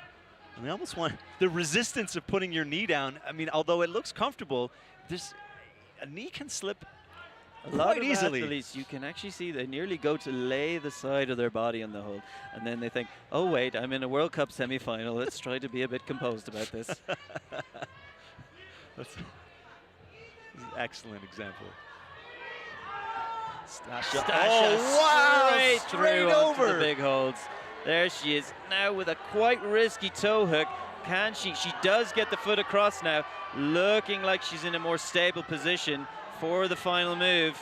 And they almost want the resistance of putting your knee down. I mean, although it looks comfortable, a knee can slip A lot of easily. athletes, you can actually see they nearly go to lay the side of their body on the hold, and then they think, oh wait, I'm in a World Cup semi-final, let's try to be a bit composed about this. That's an excellent example. Stasha oh, wow! Straight through onto over the big holds. There she is, now with a quite risky toe hook. Can she? She does get the foot across now, looking like she's in a more stable position for the final move.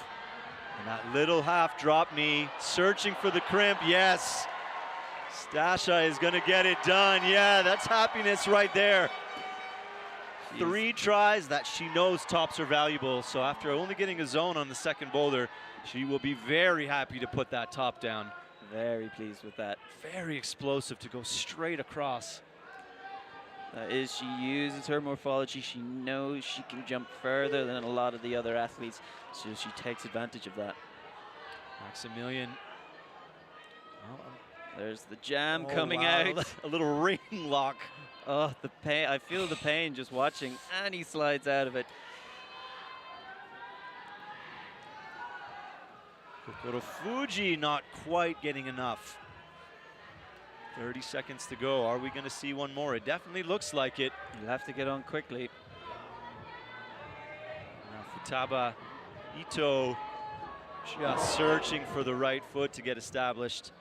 And that little half drop knee, searching for the crimp, yes. Stasha is gonna get it done. Yeah, that's happiness right there. 3 tries that she knows tops are valuable. So after only getting a zone on the second boulder, she will be very happy to put that top down. Very pleased with that. Very explosive to go straight across. She uses her morphology. She knows she can jump further than a lot of the other athletes, so she takes advantage of that. Maximilian. There's the jam Oh, coming wow. out. A little ring lock. Oh, the pain. I feel the pain just watching, and he slides out of it. Kokoro Fuji not quite getting enough. 30 seconds to go. Are we going to see one more? It definitely looks like it. You'll have to get on quickly. Now Futaba Ito just searching for the right foot to get established.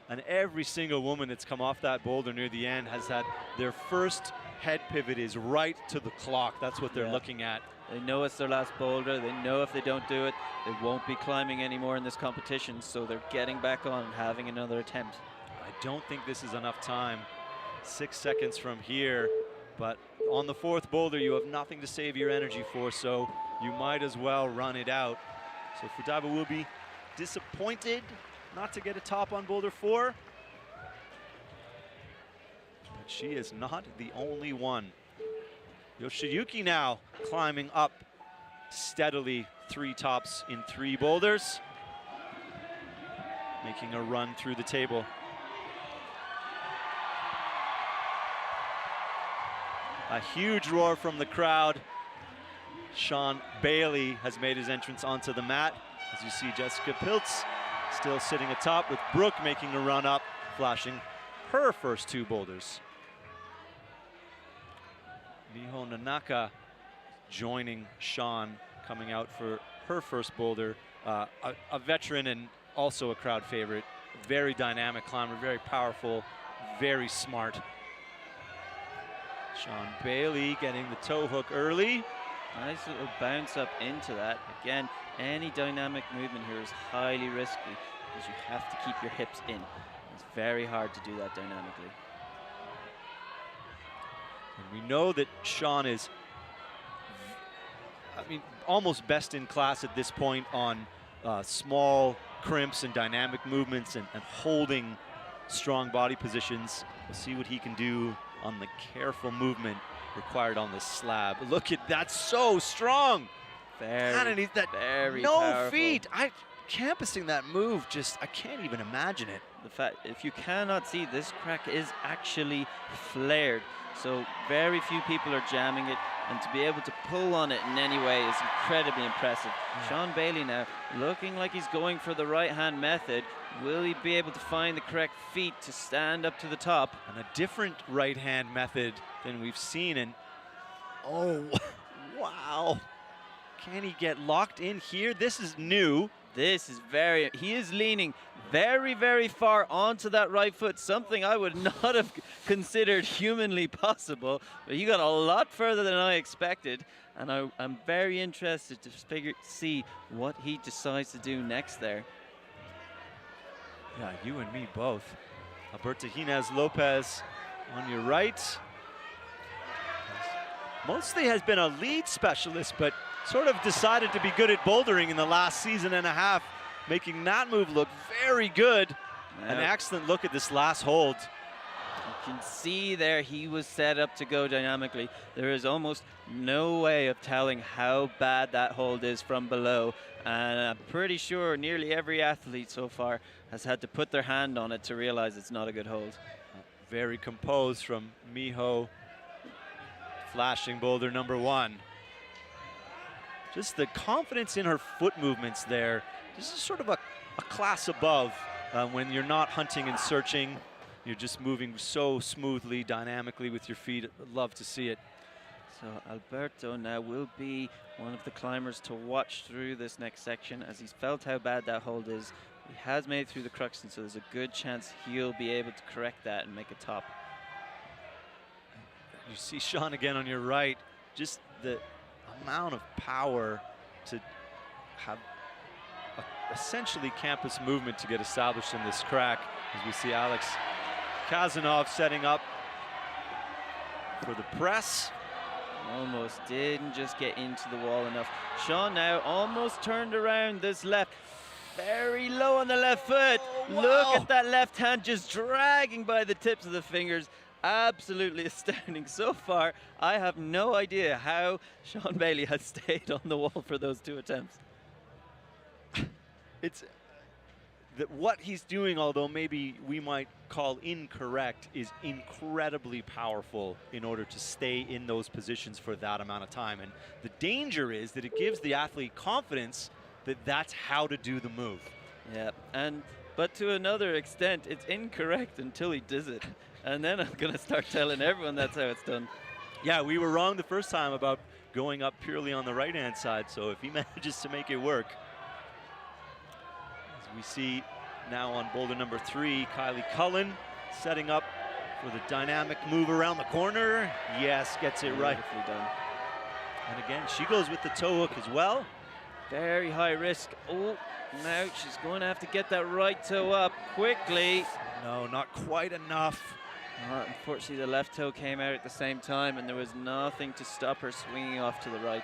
And every single woman that's come off that boulder near the end has had their first head pivot is right to the clock. That's what they're looking at. They know it's their last boulder. They know if they don't do it, they won't be climbing anymore in this competition. So they're getting back on and having another attempt. I don't think this is enough time. 6 seconds from here. But on the 4th boulder, you have nothing to save your energy for, so you might as well run it out. So Futaba will be disappointed not to get a top on boulder 4. But she is not the only one. Yoshiyuki now climbing up steadily, 3 tops in 3 boulders, making a run through the table. A huge roar from the crowd. Sean Bailey has made his entrance onto the mat. As you see, Jessica Piltz still sitting atop, with Brooke making a run up, flashing her first 2 boulders. Miho Nanaka joining Sean, coming out for her first boulder. A veteran and also a crowd favorite. Very dynamic climber, very powerful, very smart. Sean Bailey getting the toe hook early. Nice little bounce up into that. Again, any dynamic movement here is highly risky because you have to keep your hips in. It's very hard to do that dynamically. And we know that Sean is, I mean, almost best in class at this point on small crimps and dynamic movements and holding strong body positions. We'll see what he can do on the careful movement required on the slab. Look at that, so strong. Very That very no powerful. feet. campusing that move, just, I can't even imagine it. The fact, if you cannot see, this crack is actually flared. So very few people are jamming it, and to be able to pull on it in any way is incredibly impressive. Sean Bailey now looking like he's going for the right hand method. Will he be able to find the correct feet to stand up to the top? And a different right hand method than we've seen. And oh, wow. Can he get locked in here? This is new. This is he is leaning very, very far onto that right foot, something I would not have considered humanly possible, but he got a lot further than I expected, and I'm very interested to see what he decides to do next there. Yeah, you and me both. Alberto Ginez Lopez on your right. Mostly has been a lead specialist, but sort of decided to be good at bouldering in the last season and a half, making that move look very good. An excellent look at this last hold. You can see there he was set up to go dynamically. There is almost no way of telling how bad that hold is from below. And I'm pretty sure nearly every athlete so far has had to put their hand on it to realize it's not a good hold. Very composed from Miho, flashing boulder number 1. Just the confidence in her foot movements there. This is sort of a class above when you're not hunting and searching. You're just moving so smoothly, dynamically with your feet. I'd love to see it. So Alberto now will be one of the climbers to watch through this next section, as he's felt how bad that hold is. He has made it through the crux, and so there's a good chance he'll be able to correct that and make a top. You see Sean again on your right. Just the amount of power to have essentially campus movement to get established in this crack, as we see Alex Kazanov setting up for the press. Almost didn't just get into the wall enough. Sean now almost turned around this left. Very low on the left foot. Oh, wow. Look at that left hand just dragging by the tips of the fingers. Absolutely astounding. So far, I have no idea how Sean Bailey has stayed on the wall for those 2 attempts. It's that what he's doing, although maybe we might call incorrect, is incredibly powerful in order to stay in those positions for that amount of time. And the danger is that it gives the athlete confidence that that's how to do the move. Yeah, but to another extent, it's incorrect until he does it. And then I'm going to start telling everyone that's how it's done. Yeah, we were wrong the first time about going up purely on the right-hand side, so if he manages to make it work. As we see now on boulder number 3, Kylie Cullen setting up for the dynamic move around the corner. Yes, gets it right. Beautifully done. And again, she goes with the toe hook as well. Very high risk. Oh, now she's going to have to get that right toe up quickly. No, not quite enough. Unfortunately, the left toe came out at the same time, and there was nothing to stop her swinging off to the right.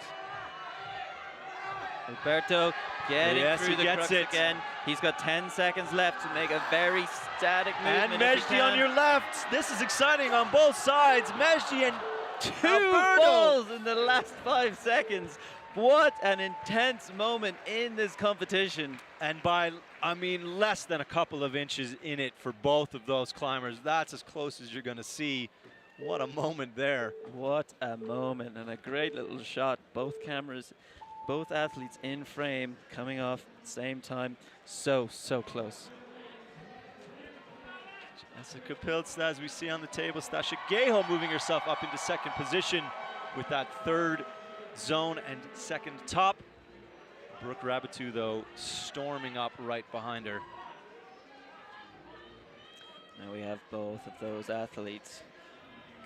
Alberto getting through the crux again. He's got 10 seconds left to make a very static movement. And Mejdi on your left. This is exciting on both sides. Mejdi and 2 balls in the last 5 seconds. What an intense moment in this competition. And by, I mean, less than a couple of inches in it for both of those climbers. That's as close as you're going to see. What a moment there. What a moment, and a great little shot. Both cameras, both athletes in frame, coming off at the same time. So close. Jessica Pilz, as we see on the table, Stasha Geho moving herself up into 2nd position with that 3rd zone and 2nd top. Brooke Rabatou, though, storming up right behind her. Now we have both of those athletes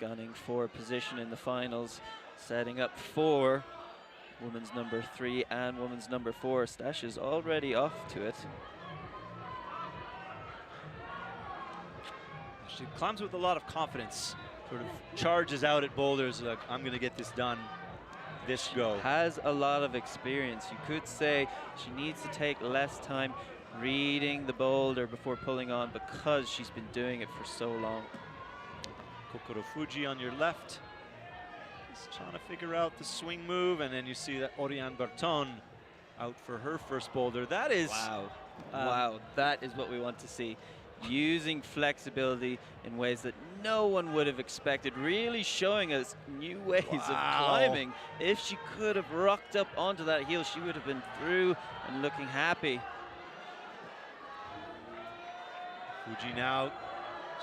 gunning for position in the finals, setting up for women's number 3 and women's number 4. Stash is already off to it. She climbs with a lot of confidence, sort of charges out at boulders like, I'm going to get this done. This go. Has a lot of experience. You could say she needs to take less time reading the boulder before pulling on, because she's been doing it for so long. Kokoro Fuji on your left. Just trying to figure out the swing move, and then you see that Oriane Berton out for her first boulder. That is Wow. Wow, that is what we want to see. Using flexibility in ways that no one would have expected, really showing us new ways of climbing. If she could have rocked up onto that heel, she would have been through and looking happy. Fuji now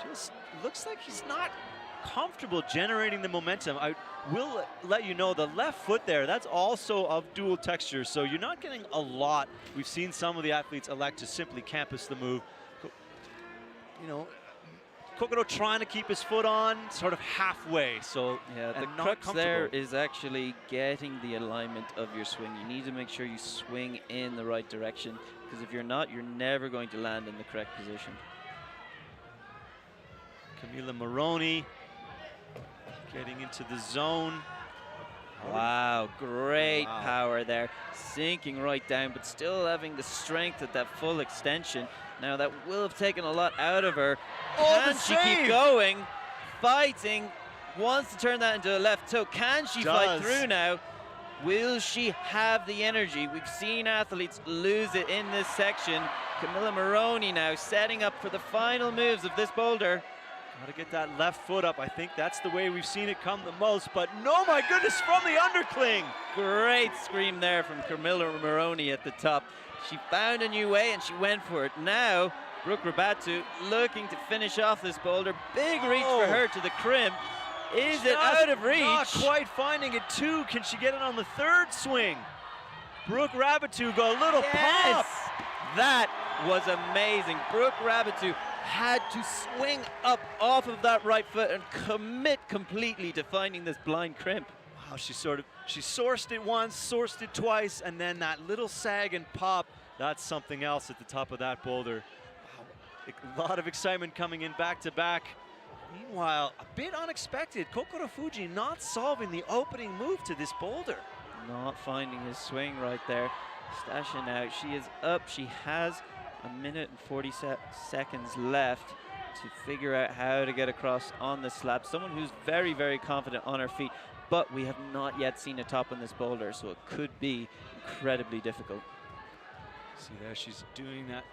just looks like he's not comfortable generating the momentum. I will let you know the left foot there, that's also of dual texture, so you're not getting a lot. We've seen some of the athletes elect to simply campus the move. You know, Kokoro trying to keep his foot on sort of halfway, so yeah, the crux there is actually getting the alignment of your swing. You need to make sure you swing in the right direction, because if you're not, you're never going to land in the correct position. Camila Maroney getting into the zone. Wow, great power there. Sinking right down, but still having the strength at that full extension. Now that will have taken a lot out of her. Can she keep going? Fighting, wants to turn that into a left toe. Can she fight through now? Will she have the energy? We've seen athletes lose it in this section. Camila Maroney now setting up for the final moves of this boulder. Got to get that left foot up. I think that's the way we've seen it come the most, but no, my goodness, from the undercling. Great scream there from Camila Maroney at the top. She found a new way and she went for it. Now, Brooke Rabatu looking to finish off this boulder. Big reach for her to the crimp. Is it out of reach? Not quite finding it too. Can she get it on the third swing? Brooke Rabatu go a little pop. That was amazing. Brooke Rabatu had to swing up off of that right foot and commit completely to finding this blind crimp. Wow, she sourced it once, sourced it twice, and then that little sag and pop, that's something else at the top of that boulder. Wow, a lot of excitement coming in back to back. Meanwhile, a bit unexpected, Kokoro Fuji not solving the opening move to this boulder. Not finding his swing right there. Stasha now, she is up, she has a minute and 40 seconds left to figure out how to get across on the slab. Someone who's very, very confident on her feet, but we have not yet seen a top on this boulder, so it could be incredibly difficult. See there, she's doing that.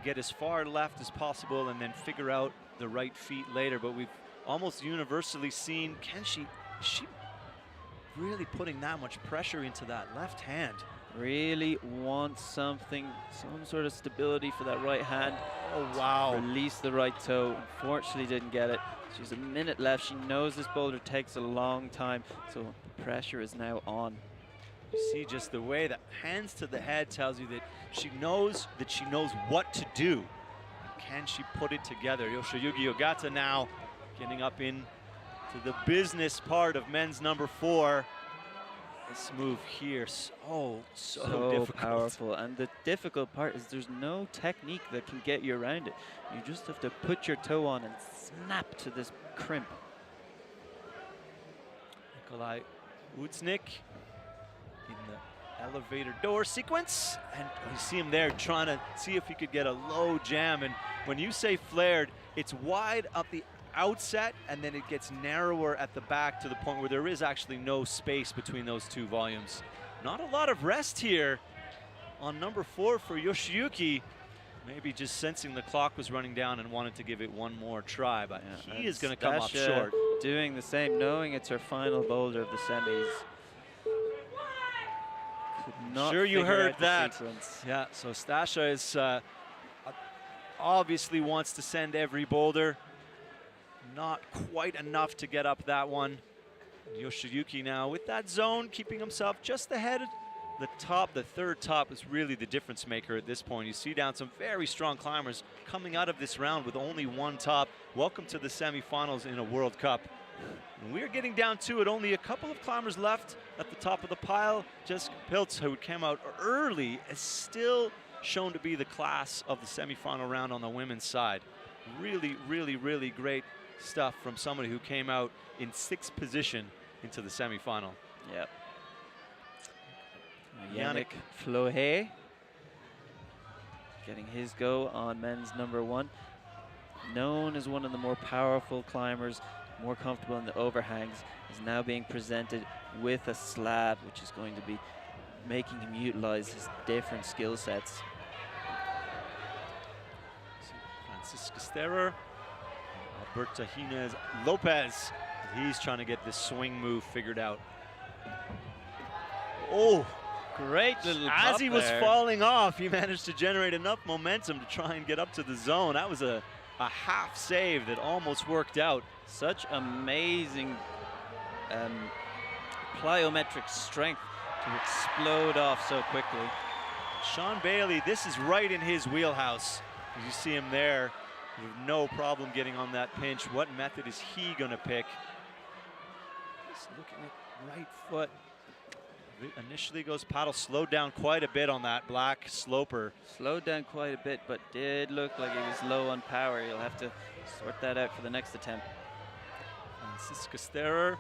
Get as far left as possible and then figure out the right feet later, but we've almost universally seen, is she really putting that much pressure into that left hand? Really wants something, some sort of stability for that right hand. Oh, wow. Release the right toe. Unfortunately didn't get it. She's a minute left. She knows this boulder takes a long time, so pressure is now on. You see just the way that hands to the head tells you that she knows what to do. Can she put it together? Yoshiyuki Ogata now getting up in to the business part of men's number 4. This move here, so difficult. Powerful, and the difficult part is there's no technique that can get you around it. You just have to put your toe on and snap to this crimp. Nikolai Utsnik in the elevator door sequence, and you see him there trying to see if he could get a low jam, and when you say flared, it's wide up the outset and then it gets narrower at the back to the point where there is actually no space between those two volumes. Not a lot of rest here on number 4 for Yoshiyuki. Maybe just sensing the clock was running down and wanted to give it one more try, but he is going to come up short. Doing the same, knowing it's her final boulder of the semis. Could not sure you heard that. Sequence. Yeah, so Stasha is obviously wants to send every boulder. Not quite enough to get up that one. Yoshiyuki now with that zone, keeping himself just ahead. The top, the third top, is really the difference maker at this point. You see down some very strong climbers coming out of this round with only one top. Welcome to the semifinals in a World Cup. And we're getting down to it. Only a couple of climbers left at the top of the pile. Jessica Piltz, who came out early, is still shown to be the class of the semifinal round on the women's side. Really, really, really great stuff from somebody who came out in 6th position into the semifinal. Yep. Yannick Flohe getting his go on men's number 1. Known as one of the more powerful climbers, more comfortable in the overhangs, is now being presented with a slab, which is going to be making him utilize his different skill sets. Francisco Sterer, Alberto Hines Lopez. He's trying to get this swing move figured out. Oh, great little as he was there. falling off, he managed to generate enough momentum to try and get up to the zone. That was a half save that almost worked out. Such amazing plyometric strength to explode off so quickly. Sean Bailey, this is right in his wheelhouse. As you see him there, with no problem getting on that pinch. What method is he gonna pick? Just looking at right foot. Initially goes paddle, slowed down quite a bit on that black sloper. Slowed down quite a bit, but did look like he was low on power. You'll have to sort that out for the next attempt. Francisco Sterer.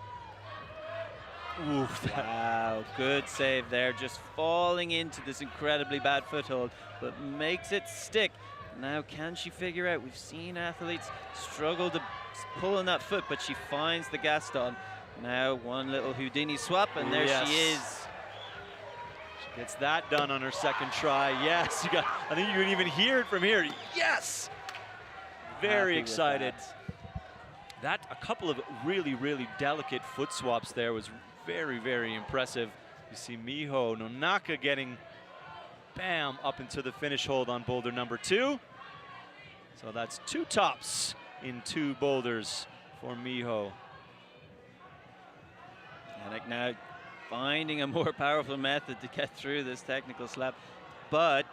Oof. Wow, good save there. Just falling into this incredibly bad foothold, but makes it stick. Now, can she figure out? We've seen athletes struggle to pull on that foot, but she finds the Gaston. Now, one little Houdini swap, and there she is. She gets that done on her second try. Yes, I think you can even hear it from here. Yes! Very excited. That, a couple of really, really delicate foot swaps there was very, very impressive. You see Miho Nonaka getting, bam, up into the finish hold on boulder number 2. So that's 2 tops in 2 boulders for Miho. Yannick now finding a more powerful method to get through this technical slab, but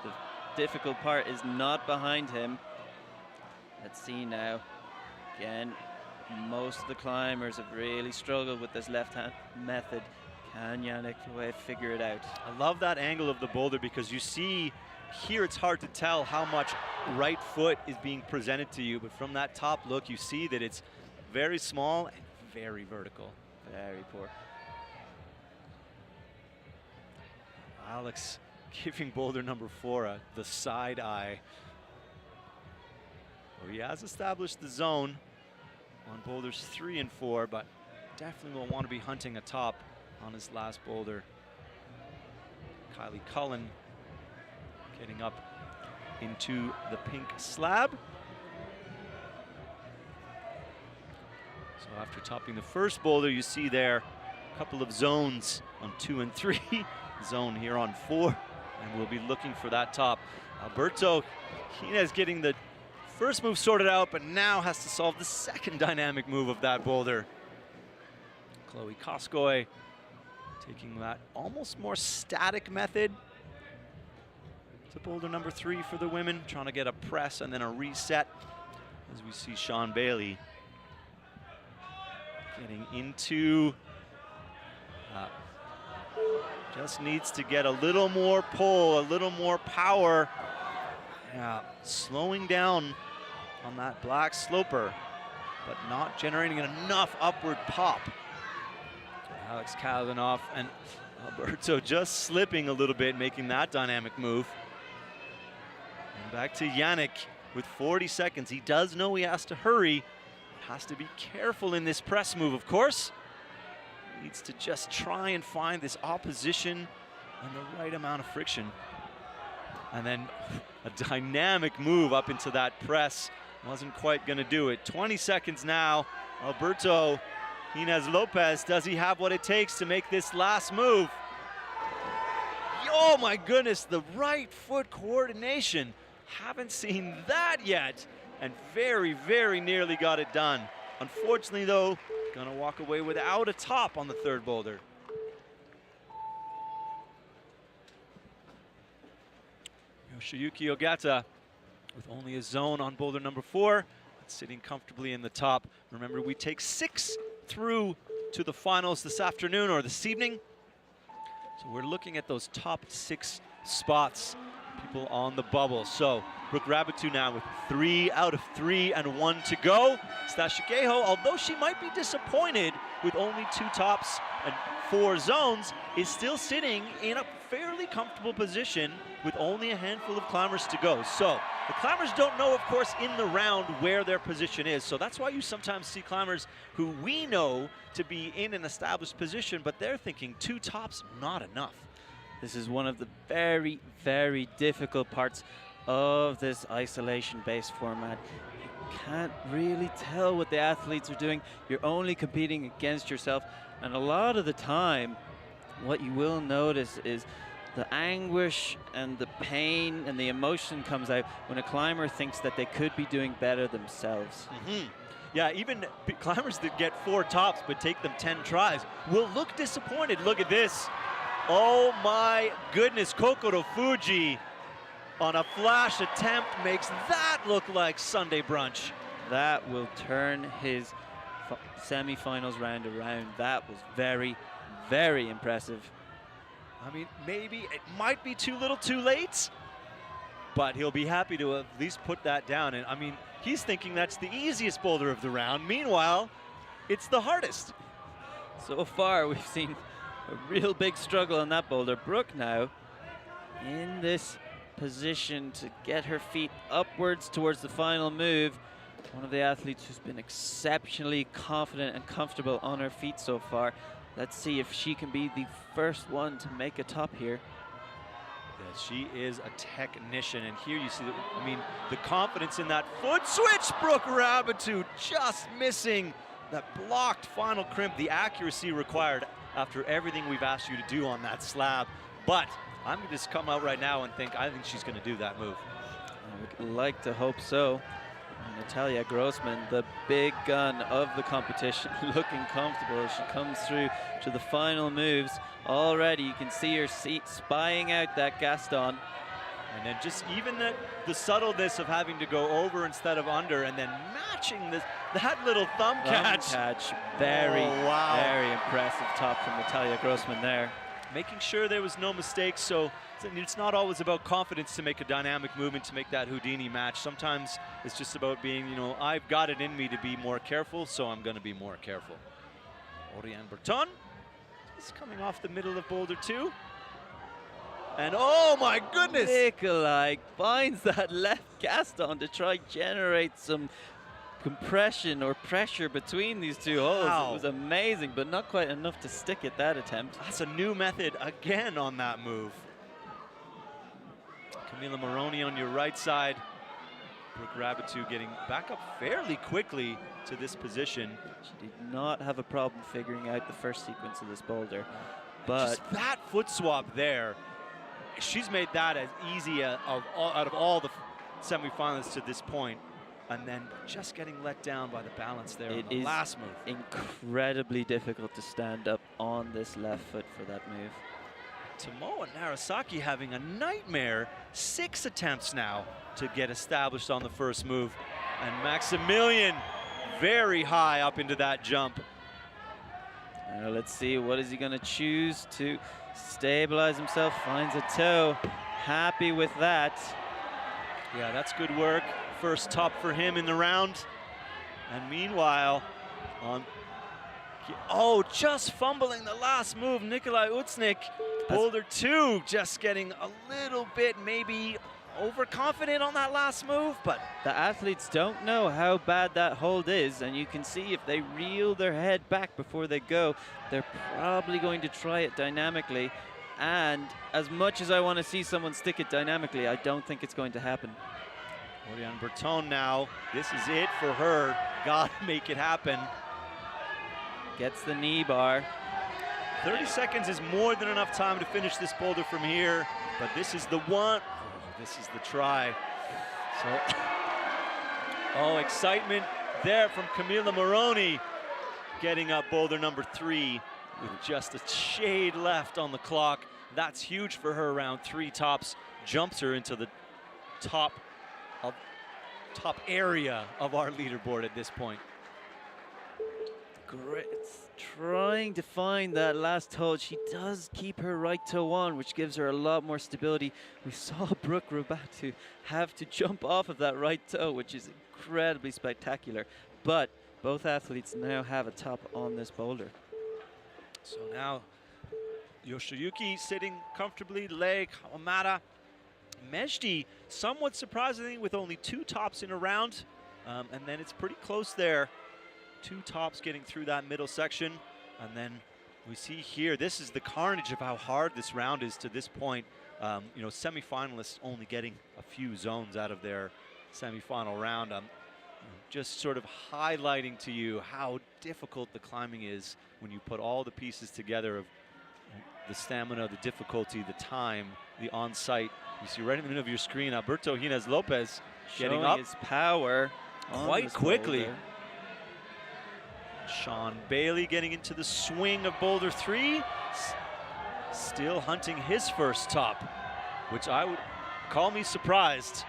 the difficult part is not behind him. Let's see now. Again, most of the climbers have really struggled with this left-hand method. Can Yannick Flouet figure it out? I love that angle of the boulder because you see here it's hard to tell how much right foot is being presented to you, but from that top look you see that it's very small and very vertical. Very poor. Alex giving boulder number 4 the side eye. Well, he has established the zone on boulders 3 and 4, but definitely will want to be hunting a top on his last boulder. Kylie Cullen getting up into the pink slab. So after topping the first boulder, you see there a couple of zones on 2 and 3, zone here on 4, and we'll be looking for that top. Alberto Hines getting the first move sorted out, but now has to solve the second dynamic move of that boulder. Chloe Koskoy taking that almost more static method to boulder number 3 for the women, trying to get a press and then a reset, as we see Sean Bailey getting into, just needs to get a little more pull, a little more power. Yeah, slowing down on that black sloper, but not generating enough upward pop. Alex Kalinoff and Alberto just slipping a little bit, making that dynamic move. And back to Yannick with 40 seconds. He does know he has to hurry. Has to be careful in this press move, of course. Needs to just try and find this opposition and the right amount of friction. And then a dynamic move up into that press. Wasn't quite gonna do it. 20 seconds now. Alberto Hines Lopez, does he have what it takes to make this last move? Oh my goodness, the right foot coordination. Haven't seen that yet. And very, very nearly got it done. Unfortunately though, gonna walk away without a top on the 3rd boulder. Yoshiyuki Ogata with only a zone on boulder number 4, sitting comfortably in the top. Remember, we take 6 through to the finals this afternoon or this evening. So we're looking at those top 6 spots, people on the bubble. So Brooke Rabitou now with 3 out of 3 and 1 to go. Stasha Geho, although she might be disappointed with only 2 tops and 4 zones, is still sitting in a fairly comfortable position with only a handful of climbers to go. So the climbers don't know, of course, in the round where their position is. So that's why you sometimes see climbers who we know to be in an established position, but they're thinking 2 tops, not enough. This is one of the very, very difficult parts of this isolation-based format. You can't really tell what the athletes are doing. You're only competing against yourself. And a lot of the time, what you will notice is the anguish and the pain and the emotion comes out when a climber thinks that they could be doing better themselves. Yeah, even climbers that get 4 tops but take them 10 tries will look disappointed. Look at this. Oh my goodness, Kokoro Fuji on a flash attempt makes that look like Sunday brunch. That will turn his semifinals round around. That was very, very impressive. I mean, maybe it might be too little too late, but he'll be happy to at least put that down. And I mean, he's thinking that's the easiest boulder of the round. Meanwhile, it's the hardest. So far, we've seen a real big struggle on that boulder. Brooke now in this position to get her feet upwards towards the final move. One of the athletes who's been exceptionally confident and comfortable on her feet so far. Let's see if she can be the first one to make a top here. Yeah, she is a technician, and here you see, I mean, the confidence in that foot switch. Brooke Rabbitoux just missing that blocked final crimp, the accuracy required after everything we've asked you to do on that slab. But I'm going to just come out right now and I think she's going to do that move. I would like to hope so. Natalia Grossman, the big gun of the competition, looking comfortable as she comes through to the final moves. Already you can see her seat spying out that Gaston. And then just even the subtleness of having to go over instead of under, and then matching that little thumb catch. Very, wow. Very impressive top from Natalia Grossman there. Making sure there was no mistakes, so it's not always about confidence to make a dynamic movement to make that Houdini match. Sometimes it's just about being, you know, I've got it in me to be more careful, so I'm going to be more careful. Oriane Berton is coming off the middle of Boulder 2. And oh my goodness! Nikolai finds that left Gaston to try generate some compression or pressure between these 2 holes. Wow. It was amazing, but not quite enough to stick at that attempt. That's a new method again on that move. Camila Moroni on your right side. Brooke Rabbitoux getting back up fairly quickly to this position. She did not have a problem figuring out the first sequence of this boulder. But just that foot swap there, she's made that as easy out of all the semifinalists to this point. And then just getting let down by the balance there on the last move. Incredibly difficult to stand up on this left foot for that move. Tomoa Narasaki having a nightmare. 6 attempts now to get established on the first move. And Maximilian very high up into that jump. Let's see, what is he going to choose to stabilize himself? Finds a toe. Happy with that. Yeah, that's good work. First top for him in the round. And meanwhile, just fumbling the last move, Nikolai Utsnik. Boulder 2 just getting a little bit maybe overconfident on that last move, but the athletes don't know how bad that hold is, and you can see if they reel their head back before they go, they're probably going to try it dynamically. And as much as I want to see someone stick it dynamically, I don't think it's going to happen. Oriane Berton now, this is it for her. Gotta make it happen. Gets the knee bar. 30 seconds is more than enough time to finish this boulder from here, but this is the one. Oh, this is the try. So, excitement there from Camila Moroni, getting up boulder number 3 with just a shade left on the clock. That's huge for her. Round 3 tops, jumps her into the top area of our leaderboard at this point. Great. Trying to find that last hold. She does keep her right toe on, which gives her a lot more stability. We saw Brooke Rabbitoux have to jump off of that right toe, which is incredibly spectacular. But Both athletes now have a top on this boulder. So now Yoshiyuki sitting comfortably, leg, Kawamata. Mejdi, somewhat surprisingly, with only 2 tops in a round. And then it's pretty close there. 2 tops getting through that middle section. And then we see here, this is the carnage of how hard this round is to this point. You know, semifinalists only getting a few zones out of their semifinal round. Just sort of highlighting to you how difficult the climbing is when you put all the pieces together of the stamina, the difficulty, the time, the on-site. You see right in the middle of your screen, Alberto Hines Lopez getting up his power quite quickly. Boulder. Sean Bailey getting into the swing of Boulder 3, still hunting his first top, which I would call me surprised.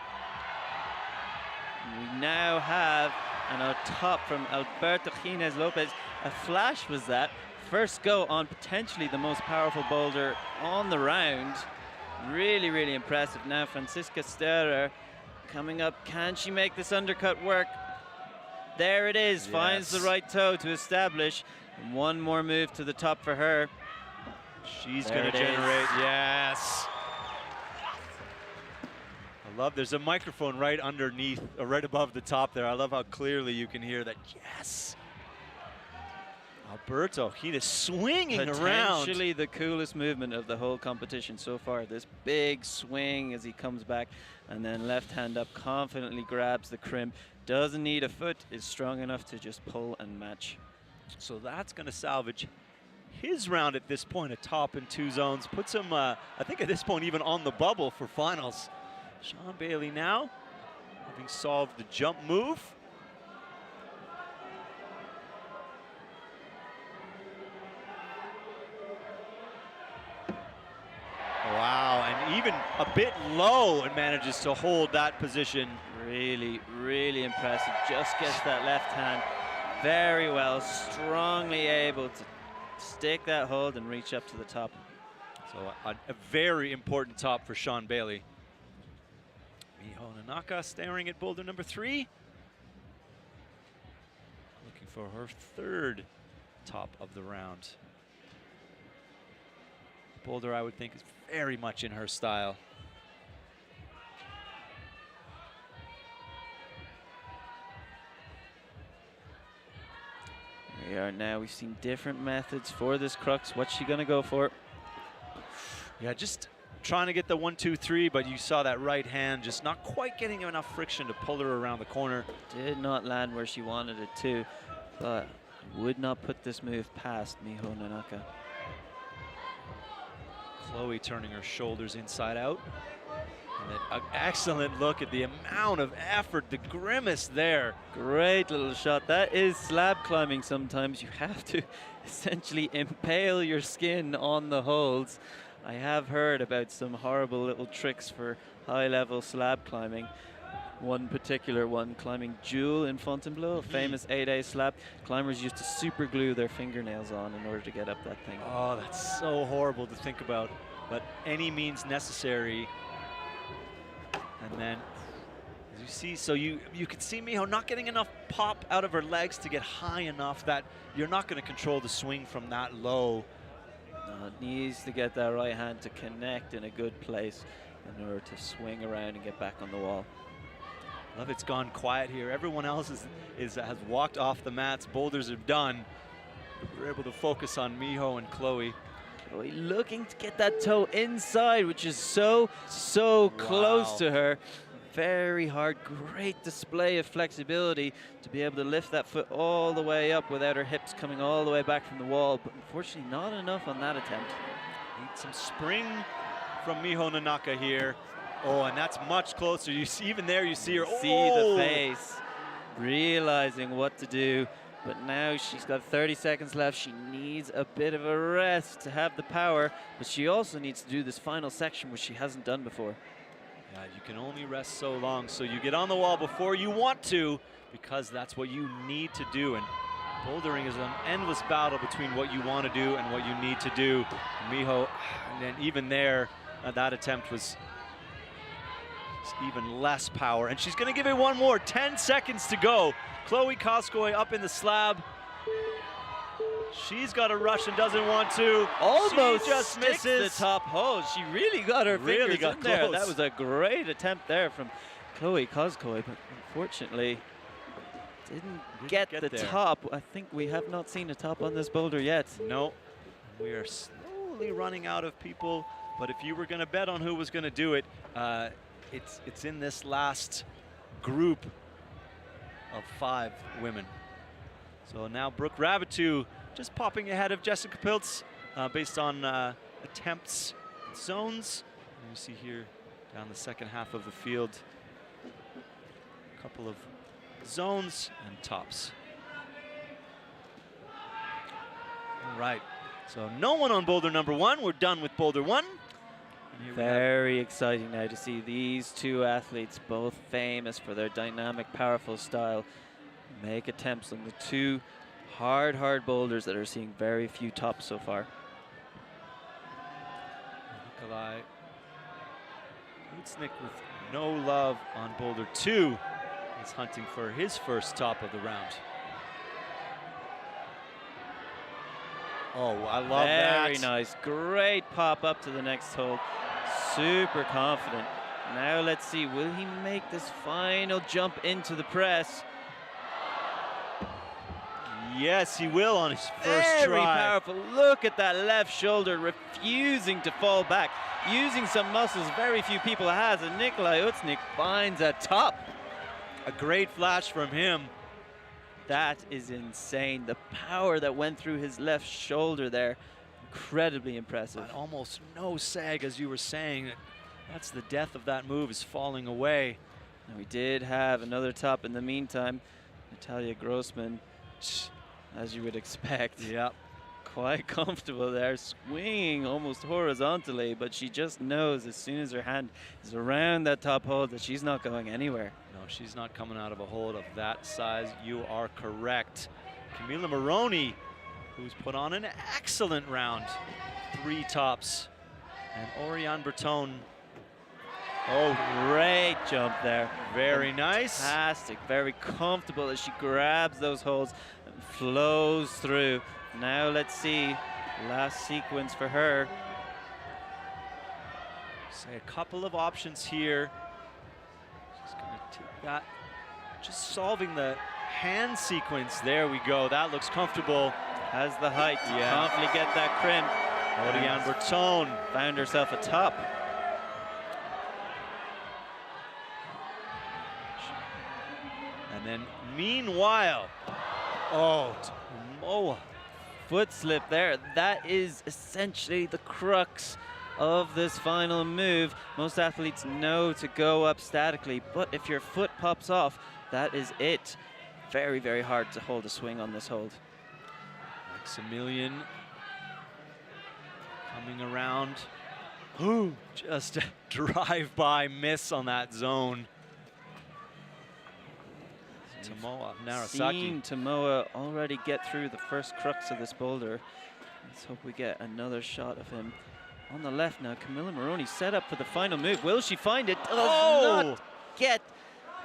We now have a top from Alberto Hines Lopez. A flash was that. First go on potentially the most powerful boulder on the round. Really, really impressive. Now Francisca Sterrer coming up. Can she make this undercut work? There it is. Yes. Finds the right toe to establish. And one more move to the top for her. She's going to generate. Yes. I love, there's a microphone right underneath, or right above the top there. I love how clearly you can hear that. Yes. Alberto, he is swinging around. Potentially the coolest movement of the whole competition so far. This big swing as he comes back, and then left hand up, confidently grabs the crimp. Doesn't need a foot, is strong enough to just pull and match. So that's going to salvage his round at this point, a top in 2 zones. Puts him, I think at this point, even on the bubble for finals. Sean Bailey now, having solved the jump move. Wow, and even a bit low and manages to hold that position. Really, really impressive. Just gets that left hand very well, strongly able to stick that hold and reach up to the top. So a very important top for Sean Bailey. Miho Nanaka staring at boulder number 3. Looking for her 3rd top of the round. Boulder, I would think, is very much in her style. We are now, we've seen different methods for this crux. What's she gonna go for? Yeah, just trying to get the 1, 2, 3, but you saw that right hand just not quite getting enough friction to pull her around the corner. Did not land where she wanted it to, but would not put this move past Miho Nanaka. Chloe turning her shoulders inside out. And an excellent look at the amount of effort, the grimace there. Great little shot. That is slab climbing sometimes. You have to essentially impale your skin on the holds. I have heard about some horrible little tricks for high-level slab climbing. One particular one, climbing Jewel in Fontainebleau, a famous 8A slab. Climbers used to super glue their fingernails on in order to get up that thing. Oh, that's so horrible to think about, but any means necessary. And then, as you see, so you can see Miho not getting enough pop out of her legs to get high enough that you're not going to control the swing from that low. No, it needs to get that right hand to connect in a good place in order to swing around and get back on the wall. Love it's gone quiet here. Everyone else has walked off the mats. Boulders are done. We're able to focus on Miho and Chloe. Chloe looking to get that toe inside, which is so close to her. Very hard, great display of flexibility to be able to lift that foot all the way up without her hips coming all the way back from the wall, but unfortunately not enough on that attempt. Need some spring from Miho Nanaka here. Oh, and that's much closer. You see, even there, you see her. See the face, realizing what to do. But now she's got 30 seconds left. She needs a bit of a rest to have the power, but she also needs to do this final section, which she hasn't done before. Yeah, you can only rest so long. So you get on the wall before you want to, because that's what you need to do. And bouldering is an endless battle between what you want to do and what you need to do. Miho, and then even there, that attempt was It's even less power, and she's going to give it one more. 10 seconds to go. Chloe Koskoy up in the slab. She's got a rush and doesn't want to. Almost she just sticks misses the top hole. She really got her Really fingers got in there. close. That was a great attempt there from Chloe Koskoy, but unfortunately didn't get the there. top. I think we have not seen a top on this boulder yet. No, we are slowly running out of people. But if you were going to bet on who was going to do it, it's in this last group of 5 women. So now Brooke Rabitou just popping ahead of Jessica Piltz based on attempts and zones. And you see here down the second half of the field, a couple of zones and tops. All right, so no one on boulder number 1. We're done with boulder 1. And here we have Very exciting now to see these two athletes, both famous for their dynamic, powerful style, make attempts on the two hard boulders that are seeing very few tops so far. Nikolai Utsnik with no love on boulder 2. He's hunting for his first top of the round. Oh, I love that. Very nice. Great pop up to the next hole. Super confident. Now let's see, will he make this final jump into the press? Yes, he will on his first Very try. powerful. Look at that left shoulder refusing to fall back, using some muscles very few people has, and Nikolai Utsnik finds a top. A great flash from him. That is insane. The power that went through his left shoulder there, incredibly impressive. But almost no sag, as you were saying. That's the death of that move, is falling away. And we did have another top in the meantime. Natalia Grossman, as you would expect. Yep. Quite comfortable there, swinging almost horizontally, but she just knows as soon as her hand is around that top hold that she's not going anywhere. No, she's not coming out of a hold of that size. You are correct. Camila Maroney, who's put on an excellent round. 3 tops. And Oriane Breton. Oh, great jump there. Very nice. Fantastic, very comfortable as she grabs those holds and flows through. Now let's see, last sequence for her. Say a couple of options here. She's gonna take that. Just solving the hand sequence. There we go, that looks comfortable. Has the height to Yeah. confidently get that crimp. Oriane Breton. Found herself a top. And then meanwhile, oh, Moa. Foot slip there. That is essentially the crux of this final move. Most athletes know to go up statically, but if your foot pops off, that is it. Very hard to hold a swing on this hold. Maximilian coming around. Ooh, just a drive-by miss on that zone. Tomoa Narasaki. Seen Tomoa already get through the first crux of this boulder. Let's hope we get another shot of him. On the left now, Camila Maroney set up for the final move. Will she find it? Does not get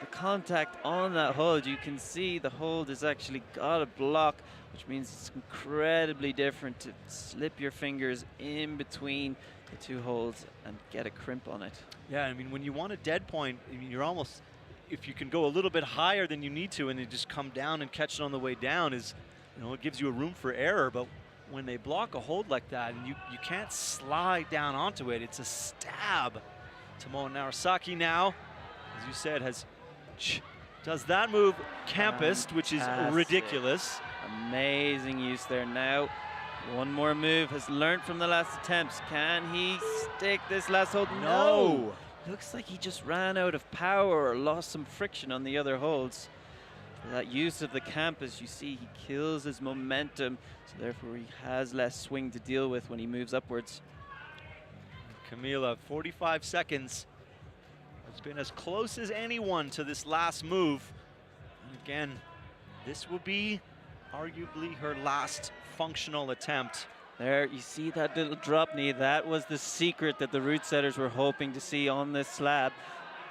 the contact on that hold. You can see the hold has actually got a block, which means it's incredibly different to slip your fingers in between the two holds and get a crimp on it. Yeah, I mean, when you want a dead point, I mean, you're almost, if you can go a little bit higher than you need to and then just come down and catch it on the way down, is, you know, it gives you a room for error. But when they block a hold like that and you can't slide down onto it, it's a stab. Tomoa Narasaki now, as you said, does that move campused, which is ridiculous. Amazing use there. Now one more move, has learned from the last attempts. Can he stick this last hold? No. Looks like he just ran out of power or lost some friction on the other holds. For that use of the campus, you see he kills his momentum, so therefore he has less swing to deal with when he moves upwards. Camila, 45 seconds. Has been as close as anyone to this last move. And again, this will be arguably her last functional attempt. There, you see that little drop knee. That was the secret that the root setters were hoping to see on this slab.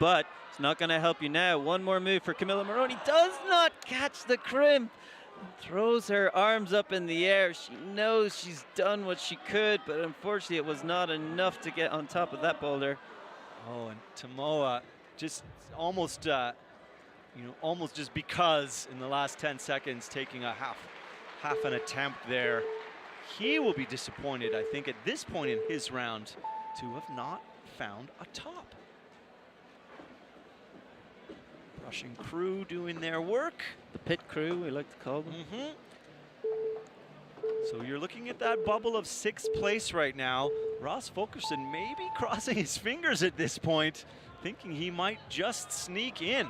but it's not going to help you now. One more move for Camilla Moroni. Does not catch the crimp. Throws her arms up in the air. She knows she's done what she could, but unfortunately it was not enough to get on top of that boulder. Oh, and Tomoa just almost, almost just because in the last 10 seconds taking a half an attempt there. He will be disappointed, I think, at this point in his round to have not found a top. Russian crew doing their work. The pit crew, we like to call them. So you're looking at that bubble of 6th place right now. Ross Fulkerson maybe crossing his fingers at this point, thinking he might just sneak in.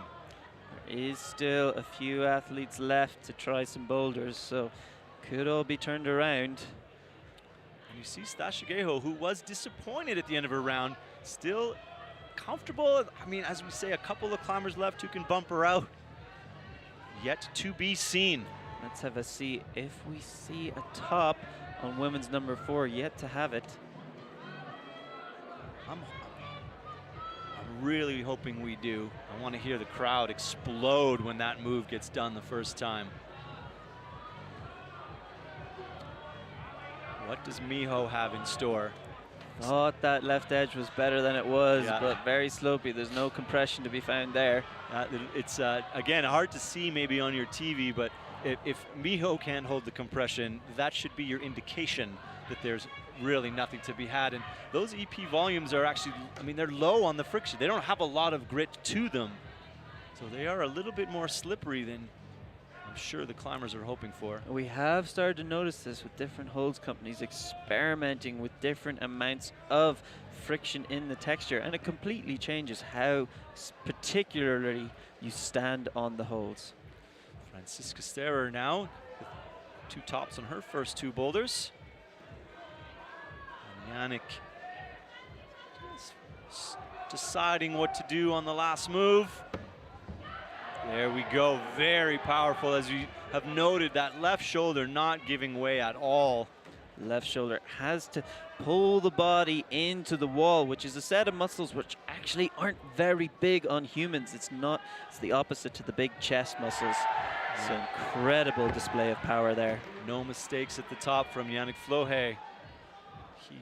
There is still a few athletes left to try some boulders, so could all be turned around. And you see Stashigeho, who was disappointed at the end of her round, still comfortable. I mean, as we say, a couple of climbers left who can bump her out. Yet to be seen. Let's have a see if we see a top on women's number 4. Yet to have it. I'm really hoping we do. I want to hear the crowd explode when that move gets done the first time. What does Miho have in store? Thought that left edge was better than it was, Yeah. but very slopey. There's no compression to be found there. It's, again, hard to see maybe on your TV, but if Miho can't hold the compression, that should be your indication that there's really nothing to be had. And those EP volumes are actually, I mean, they're low on the friction. They don't have a lot of grit to them. So they are a little bit more slippery than I'm sure the climbers are hoping for. We have started to notice this with different holds companies experimenting with different amounts of friction in the texture, and it completely changes how particularly you stand on the holds. Franziska Sterer now with 2 tops on her first 2 boulders. And Yannick just deciding what to do on the last move. There we go, very powerful, as you have noted, that left shoulder not giving way at all. Left shoulder has to pull the body into the wall, which is a set of muscles which actually aren't very big on humans. It's the opposite to the big chest muscles. So incredible display of power there. No mistakes at the top from Yannick Flohe. He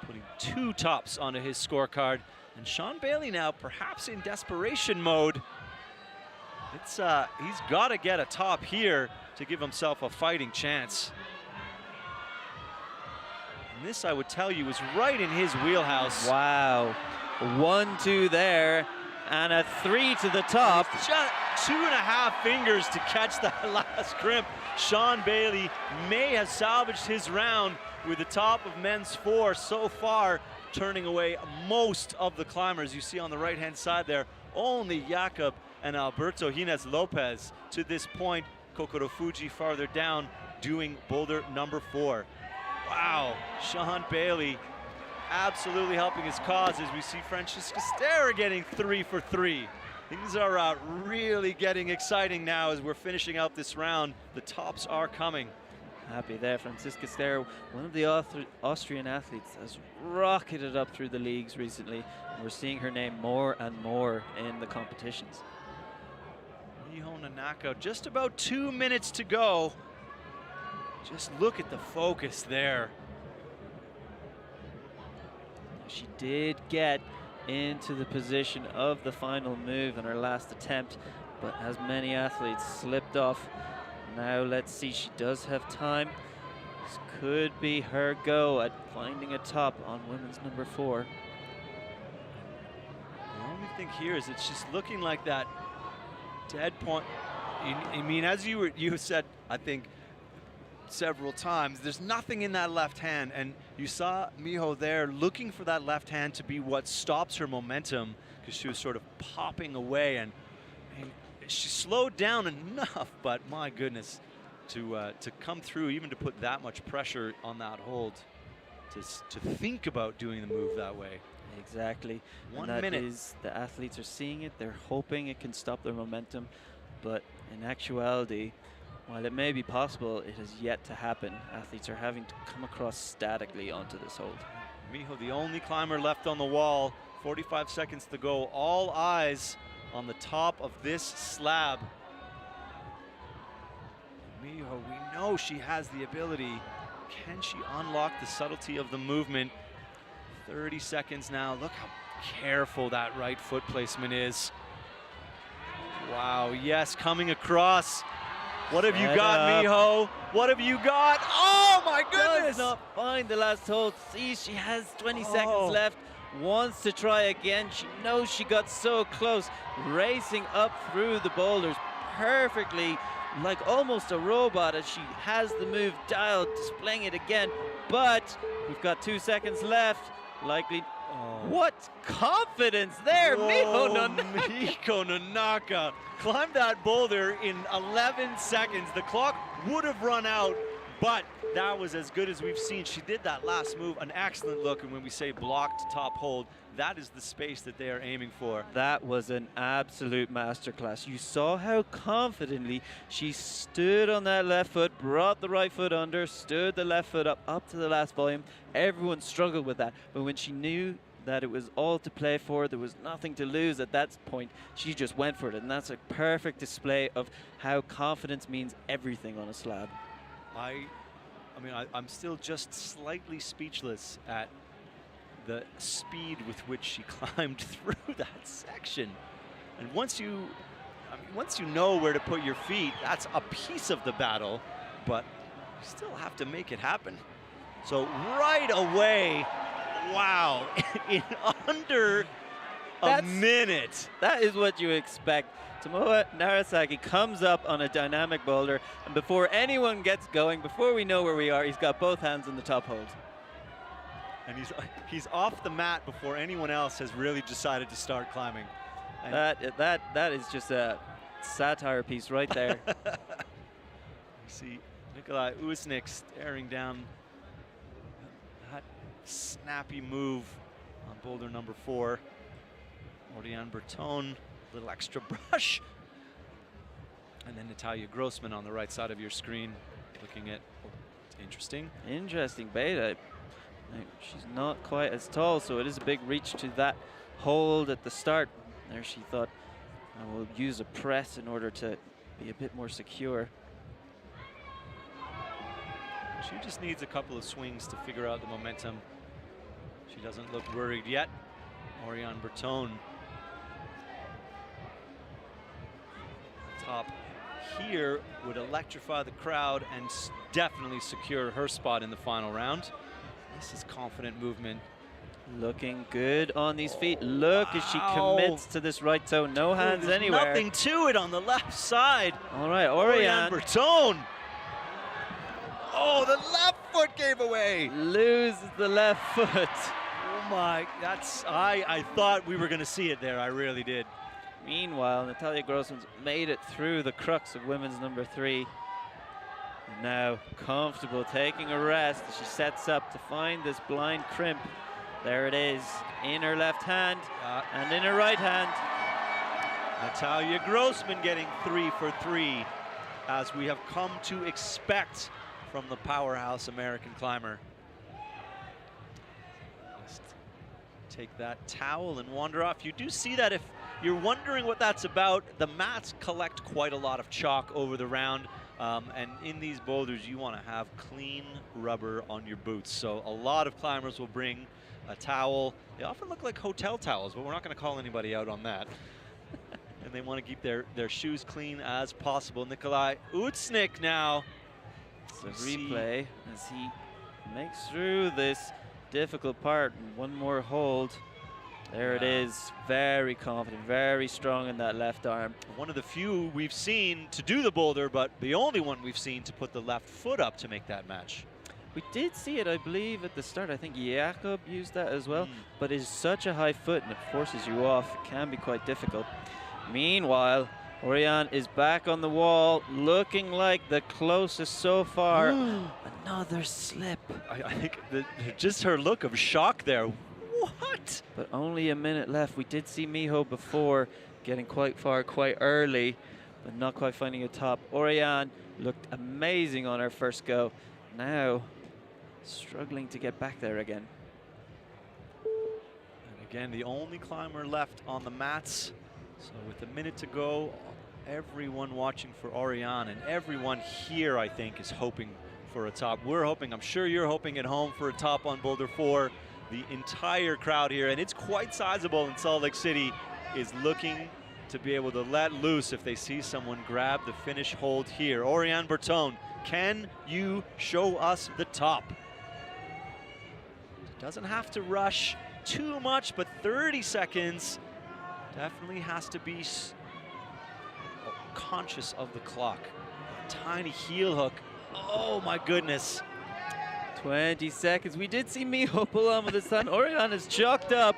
putting 2 tops onto his scorecard. And Sean Bailey now perhaps in desperation mode. It's he's got to get a top here to give himself a fighting chance. And this, I would tell you, is right in his wheelhouse. Wow. 1-2 there, and a 3 to the top. Just 2.5 fingers to catch that last crimp. Sean Bailey may have salvaged his round with the top of men's 4 so far, turning away most of the climbers. You see on the right-hand side there, only Jakob and Alberto Hines Lopez to this point. Kokoro Fuji farther down, doing boulder number 4. Wow, Sean Bailey absolutely helping his cause as we see Franziska Sterer getting 3 for 3. Things are really getting exciting now as we're finishing out this round. The tops are coming. Happy there, Franziska Sterer, one of the Austrian athletes, has rocketed up through the leagues recently. And we're seeing her name more and more in the competitions. Miho Nanako, just about 2 minutes to go. Just look at the focus there. She did get into the position of the final move in her last attempt, but as many athletes slipped off. Now let's see, she does have time. This could be her go at finding a top on women's number 4. The only thing here is it's just looking like that dead point. I mean, as you said, I think, several times, there's nothing in that left hand, and you saw Miho there looking for that left hand to be what stops her momentum, because she was sort of popping away, and she slowed down enough, but my goodness, to come through, even to put that much pressure on that hold, to think about doing the move that way. Exactly. 1 and that minute. is, the athletes are seeing it, they're hoping it can stop their momentum, but in actuality, while it may be possible, it has yet to happen. Athletes are having to come across statically onto this hold. Miho, the only climber left on the wall, 45 seconds to go. All eyes on the top of this slab. Miho, we know she has the ability. Can she unlock the subtlety of the movement? 30 seconds now. Look how careful that right foot placement is. Wow, yes, coming across. What have you got, Miho? What have you got? Oh my goodness! Does not find the last hold. See, she has 20 seconds left. Wants to try again. She knows she got so close. Racing up through the boulders perfectly, like almost a robot, as she has the move dialed, displaying it again. But we've got 2 seconds left. Likely. What confidence there, Miho Nonaka. Miho Nonaka climbed that boulder in 11 seconds. The clock would have run out, but that was as good as we've seen. She did that last move, an excellent look, and when we say blocked top hold, that is the space that they are aiming for. That was an absolute masterclass. You saw how confidently she stood on that left foot, brought the right foot under, stood the left foot up to the last volume. Everyone struggled with that, but when she knew that it was all to play for, there was nothing to lose at that point, she just went for it, and that's a perfect display of how confidence means everything on a slab. I'm still just slightly speechless at the speed with which she climbed through that section. And once you know where to put your feet, that's a piece of the battle, but you still have to make it happen. So right away, wow, in under a minute. That is what you expect. Tomoa Narasaki comes up on a dynamic boulder, and before anyone gets going, before we know where we are, he's got both hands on the top hold. And he's off the mat before anyone else has really decided to start climbing. And that is just a satire piece right there. You see Nikolai Usnik staring down that snappy move on boulder number 4. Oriane Bertone, a little extra brush. And then Natalia Grossman on the right side of your screen, looking at, interesting. Interesting beta. She's not quite as tall, so it is a big reach to that hold at the start. There she thought, I will use a press in order to be a bit more secure. She just needs a couple of swings to figure out the momentum. She doesn't look worried yet. Oriane Bertone. Top here would electrify the crowd and definitely secure her spot in the final round. This is confident movement. Looking good on these feet. Look as she commits to this right toe. No hands anywhere. Nothing to it on the left side. All right, Oriane Bertone. Oh, the left foot gave away. Loses the left foot. Oh my, I thought we were going to see it there. I really did. Meanwhile, Natalia Grossman's made it through the crux of women's number 3. And now comfortable, taking a rest as she sets up to find this blind crimp. There it is, in her left hand and in her right hand. Natalia Grossman getting 3 for 3, as we have come to expect from the powerhouse American climber. Just take that towel and wander off. You do see that if you're wondering what that's about, the mats collect quite a lot of chalk over the round. And in these boulders, you want to have clean rubber on your boots. So a lot of climbers will bring a towel. They often look like hotel towels, but we're not going to call anybody out on that. And they want to keep their shoes clean as possible. Nikolai Usnik now. It's a replay as he makes through this difficult part. One more hold. There it is, very confident, very strong in that left arm. One of the few we've seen to do the boulder, but the only one we've seen to put the left foot up to make that match. We did see it, I believe, at the start. I think Jakob used that as well, but it's such a high foot and it forces you off. It can be quite difficult. Meanwhile, Oriane is back on the wall, looking like the closest so far. Another slip. I think just her look of shock there. What? But only a minute left. We did see Miho before getting quite far quite early, but not quite finding a top. Oriane looked amazing on her first go. Now struggling to get back there again. And Again, the only climber left on the mats. So with a minute to go, everyone watching for Oriane and everyone here, I think, is hoping for a top. We're hoping, I'm sure you're hoping at home for a top on Boulder 4. The entire crowd here, and it's quite sizable in Salt Lake City, is looking to be able to let loose if they see someone grab the finish hold here. Oriane Bertone, can you show us the top? Doesn't have to rush too much, but 30 seconds definitely has to be conscious of the clock. A tiny heel hook. Oh my goodness. 20 seconds. We did see Miho pull on with this time. Oriane is chalked up.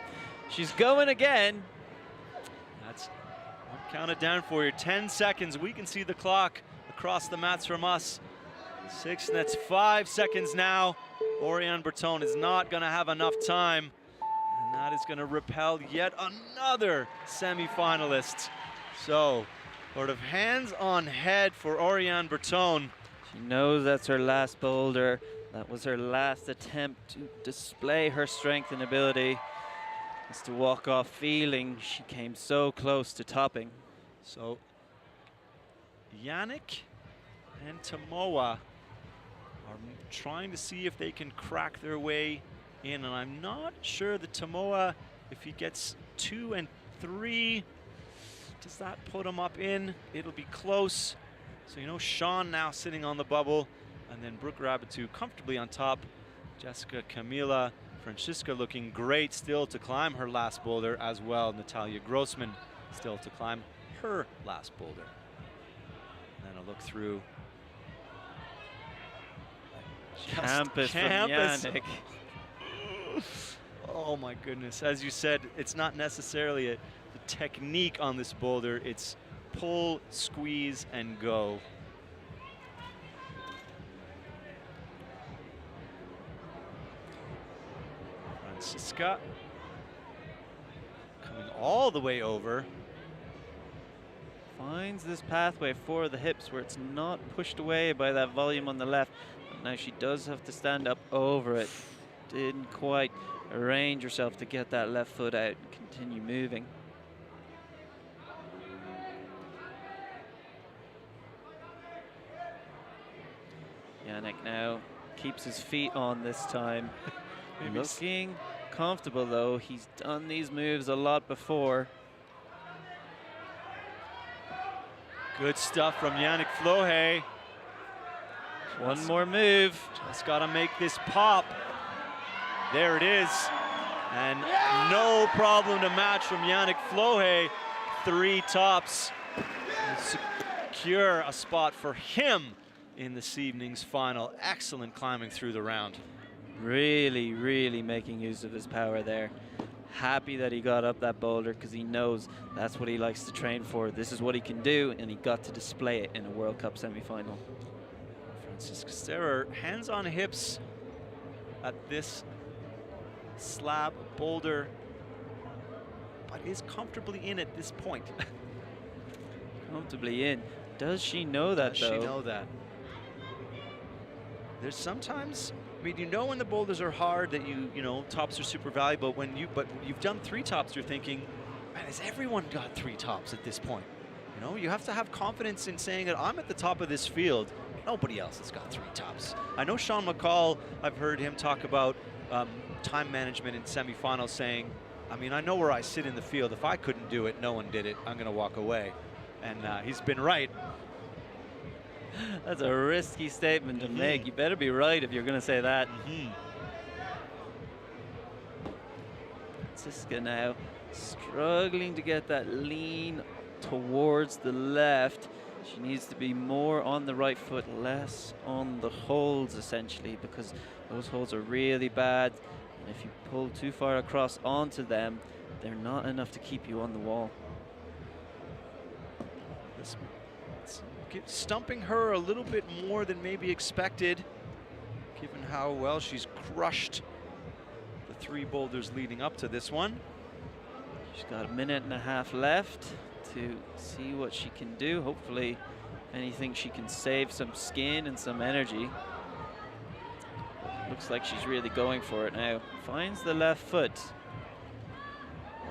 She's going again. That's, I'll count it down for you. 10 seconds. We can see the clock across the mats from us. 6, and that's 5 seconds now. Oriane Bertone is not going to have enough time. And that is going to repel yet another semi-finalist. So, sort of hands on head for Oriane Bertone. She knows that's her last boulder. That was her last attempt to display her strength and ability. Is to walk off feeling she came so close to topping. So, Yannick and Tomoa are trying to see if they can crack their way in, and I'm not sure that Tomoa, if he gets 2 and 3, does that put him up in? It'll be close. So you know Sean now sitting on the bubble, and then Brooke Rabitou comfortably on top. Jessica, Camila, Francisca looking great still to climb her last boulder as well. Natalia Grossman still to climb her last boulder. And then a look through. Campus from Yannick. Oh my goodness. As you said, it's not necessarily the technique on this boulder. It's pull, squeeze, and go. Francisca coming all the way over. Finds this pathway for the hips where it's not pushed away by that volume on the left. But now she does have to stand up over it. Didn't quite arrange herself to get that left foot out and continue moving. Yannick now keeps his feet on this time. Looking comfortable though. He's done these moves a lot before. Good stuff from Yannick Flohe. One more move. Just got to make this pop. There it is. And no problem to match from Yannick Flohe. 3 tops. Secure a spot for him in this evening's final. Excellent climbing through the round. Really, really making use of his power there. Happy that he got up that boulder because he knows that's what he likes to train for. This is what he can do, and he got to display it in a World Cup semi-final. Francisca Sterer, hands on hips at this slab boulder, but is comfortably in at this point. Comfortably in. Does she know that though? Does she know that? There's sometimes, I mean, you know when the boulders are hard that you know, tops are super valuable. But you've done 3 tops, you're thinking, man, has everyone got 3 tops at this point? You know, you have to have confidence in saying that I'm at the top of this field. Nobody else has got 3 tops. I know Sean McCall, I've heard him talk about time management in semifinals, saying, I mean, I know where I sit in the field. If I couldn't do it, no one did it. I'm going to walk away. And he's been right. That's a risky statement to make. You better be right if you're going to say that. Francisca now struggling to get that lean towards the left. She needs to be more on the right foot, less on the holds essentially, because those holds are really bad. And if you pull too far across onto them, they're not enough to keep you on the wall. Stumping her a little bit more than maybe expected, given how well she's crushed the 3 boulders leading up to this one. She's got a minute and a half left to see what she can do. Hopefully, if anything, she can save some skin and some energy. Looks like she's really going for it now. Finds the left foot.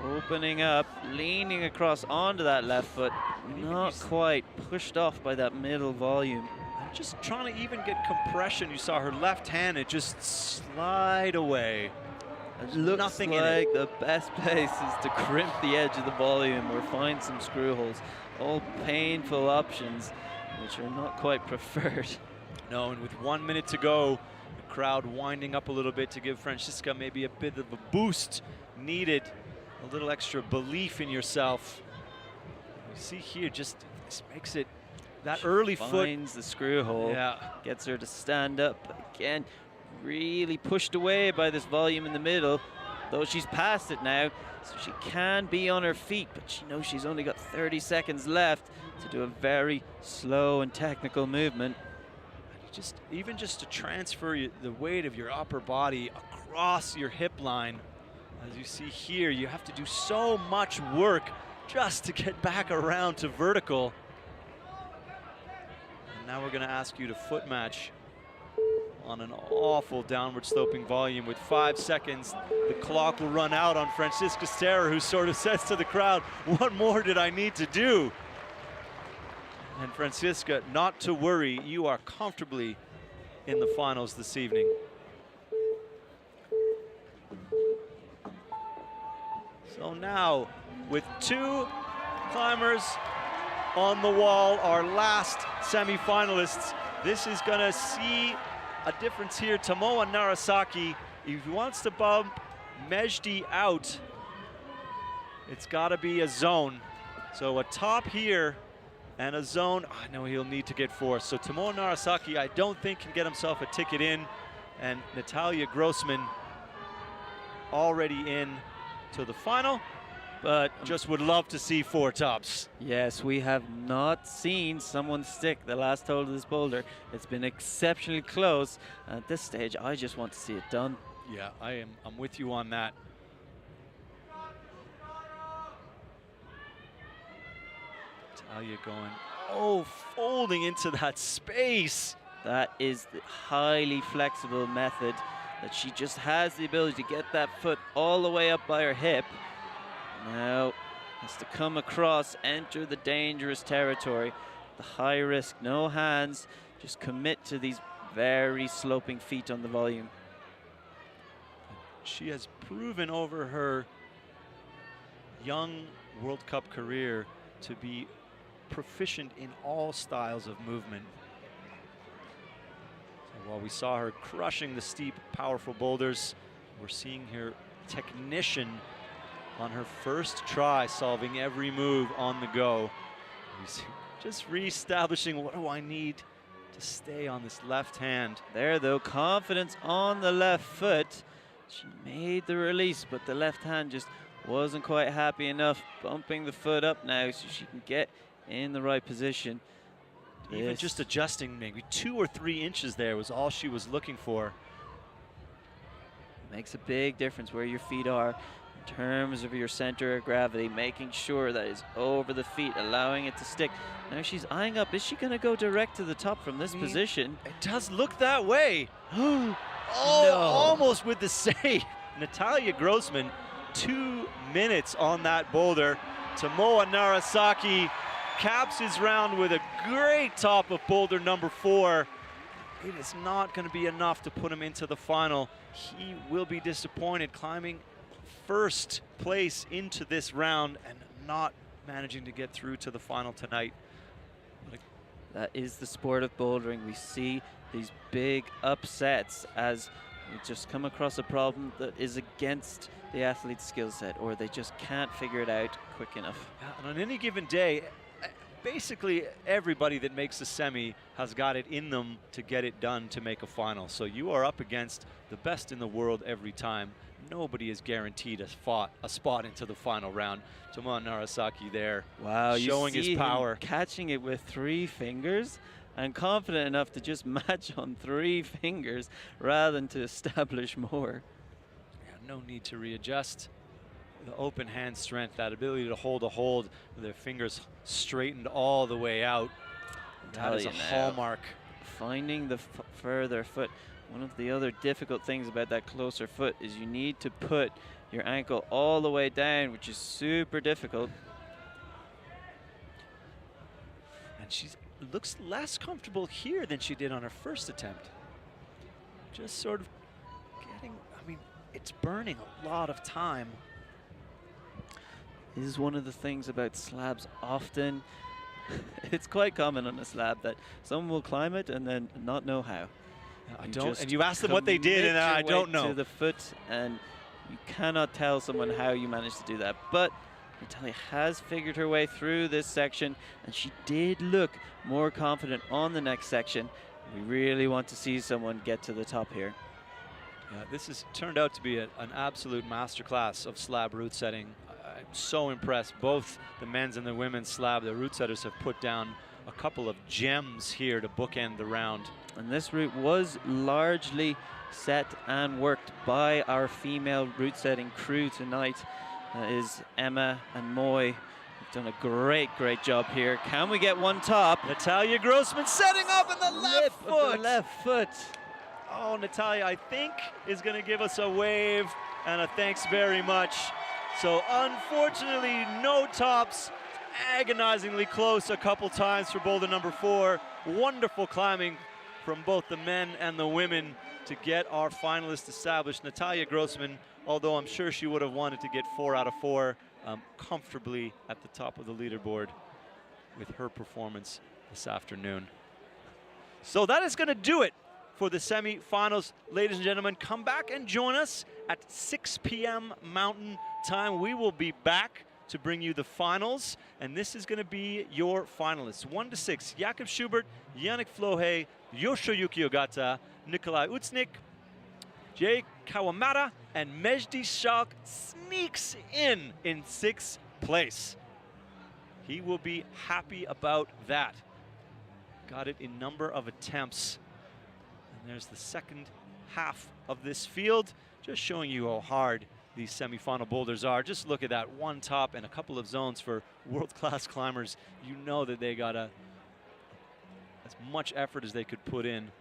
Opening up, leaning across onto that left foot, not quite pushed off by that middle volume. I'm just trying to even get compression. You saw her left hand, it just slide away. It looks nothing like in it. the best place is to crimp the edge of the volume or find some screw holes. All painful options, which are not quite preferred. No, and with 1 minute to go, the crowd winding up a little bit to give Francisca maybe a bit of a boost needed, a little extra belief in yourself. You see here, just this makes it that She early foot. finds the screw hole, Yeah. gets her to stand up. But again, really pushed away by this volume in the middle, though she's past it now, so she can be on her feet, but she knows she's only got 30 seconds left to do a very slow and technical movement. Even just to transfer the weight of your upper body across your hip line, as you see here, you have to do so much work just to get back around to vertical. And now we're going to ask you to foot match on an awful downward sloping volume. With 5 seconds, the clock will run out on Francisca Serra, who sort of says to the crowd, what more did I need to do? And Francisca, not to worry, you are comfortably in the finals this evening. So now, with 2 climbers on the wall, our last semi-finalists, this is gonna see a difference here. Tomoa Narasaki, if he wants to bump Mejdi out, it's gotta be a zone. So a top here, and a zone, I know he'll need to get forced. So Tomoa Narasaki, I don't think can get himself a ticket in. And Natalia Grossman already in to the final, but just would love to see 4 tops. Yes, we have not seen someone stick the last hole of this boulder. It's been exceptionally close. At this stage, I just want to see it done. Yeah, I'm with you on that. Natalia going, folding into that space. That is the highly flexible method that she just has the ability to get that foot all the way up by her hip. Now has to come across, enter the dangerous territory. The high risk, no hands, just commit to these very sloping feet on the volume. She has proven over her young World Cup career to be proficient in all styles of movement. So while we saw her crushing the steep, powerful boulders, we're seeing her technician on her first try, solving every move on the go. Just reestablishing, what do I need to stay on this left hand? There though, confidence on the left foot. She made the release, but the left hand just wasn't quite happy enough, bumping the foot up now so she can get in the right position. Even just adjusting maybe 2 or 3 inches there was all she was looking for. Makes a big difference where your feet are in terms of your center of gravity, making sure that is over the feet, allowing it to stick. Now she's eyeing up. Is she going to go direct to the top from this position? It does look that way. No. Almost with the save. Natalia Grossman, 2 minutes on that boulder. Tomoa Narasaki caps his round with a great top of boulder number 4. It is not going to be enough to put him into the final. He will be disappointed, climbing first place into this round and not managing to get through to the final tonight. That is the sport of bouldering. We see these big upsets as we just come across a problem that is against the athlete's skill set, or they just can't figure it out quick enough. And on any given day, basically everybody that makes a semi has got it in them to get it done to make a final. So you are up against the best in the world every time. Nobody is guaranteed a spot into the final round. Tomoa Narasaki there, wow, showing his power. Catching it with 3 fingers and confident enough to just match on 3 fingers rather than to establish more. Yeah, no need to readjust. The open hand strength, that ability to hold a hold with their fingers straightened all the way out. That is a hallmark finding the further foot. One of the other difficult things about that closer foot is you need to put your ankle all the way down, which is super difficult. And she looks less comfortable here than she did on her first attempt. Just sort of getting, I mean, it's burning a lot of time. This is one of the things about slabs often. It's quite common on a slab that someone will climb it and then not know how. I don't, and you ask them what they did, and I don't know. To the foot, and you cannot tell someone how you managed to do that. But Natalia has figured her way through this section, and she did look more confident on the next section. We really want to see someone get to the top here. Yeah, this has turned out to be an absolute masterclass of slab root setting. I'm so impressed. Both the men's and the women's slab, the root setters have put down a couple of gems here to bookend the round. And this route was largely set and worked by our female route setting crew tonight. That is Emma and Moy. They've done a great job here. Can we get one top? Natalia Grossman setting up in the left foot. The left foot. Oh, Natalia, I think, is going to give us a wave and a thanks very much. So unfortunately, no tops. Agonizingly close a couple times for Boulder number 4. Wonderful climbing from both the men and the women to get our finalists established. Natalia Grossman, although I'm sure she would have wanted to get 4 out of 4, comfortably at the top of the leaderboard with her performance this afternoon. So that is going to do it for the semifinals. Ladies and gentlemen, come back and join us at 6 p.m. Mountain Time. We will be back to bring you the finals, and this is going to be your finalists. 1 to 6, Jakub Schubert, Yannick Flohe, Yoshiyuki Ogata, Nikolai Utsnik, Jay Kawamata, and Mejdi Schalk sneaks in 6th place. He will be happy about that. Got it in number of attempts. And there's the second half of this field, just showing you how hard these semifinal boulders are. Just look at that, one top and a couple of zones for world-class climbers. You know that they got as much effort as they could put in.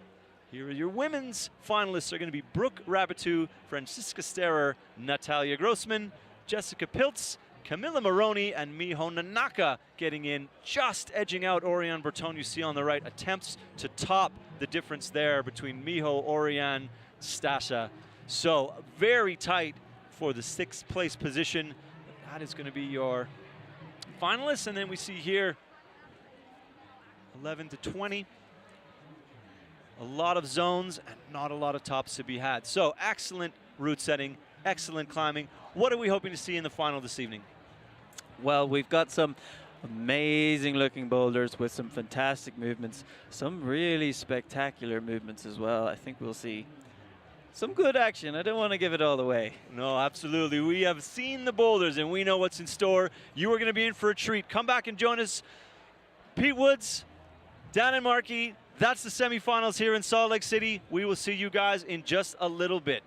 Here are your women's finalists. Are going to be Brooke Rabitou, Franziska Sterer, Natalia Grossman, Jessica Piltz, Camilla Maroney, and Miho Nanaka getting in, just edging out Oriane Berton. You see on the right, attempts to top the difference there between Miho, Oriane, Stasha. So very tight for the 6th place position. That is going to be your finalists. And then we see here 11 to 20. A lot of zones and not a lot of tops to be had. So excellent route setting, excellent climbing. What are we hoping to see in the final this evening? Well, we've got some amazing looking boulders with some fantastic movements, some really spectacular movements as well. I think we'll see some good action. I don't want to give it all away. No, absolutely. We have seen the boulders and we know what's in store. You are going to be in for a treat. Come back and join us. Pete Woods, Dan and Markey, that's the semifinals here in Salt Lake City. We will see you guys in just a little bit.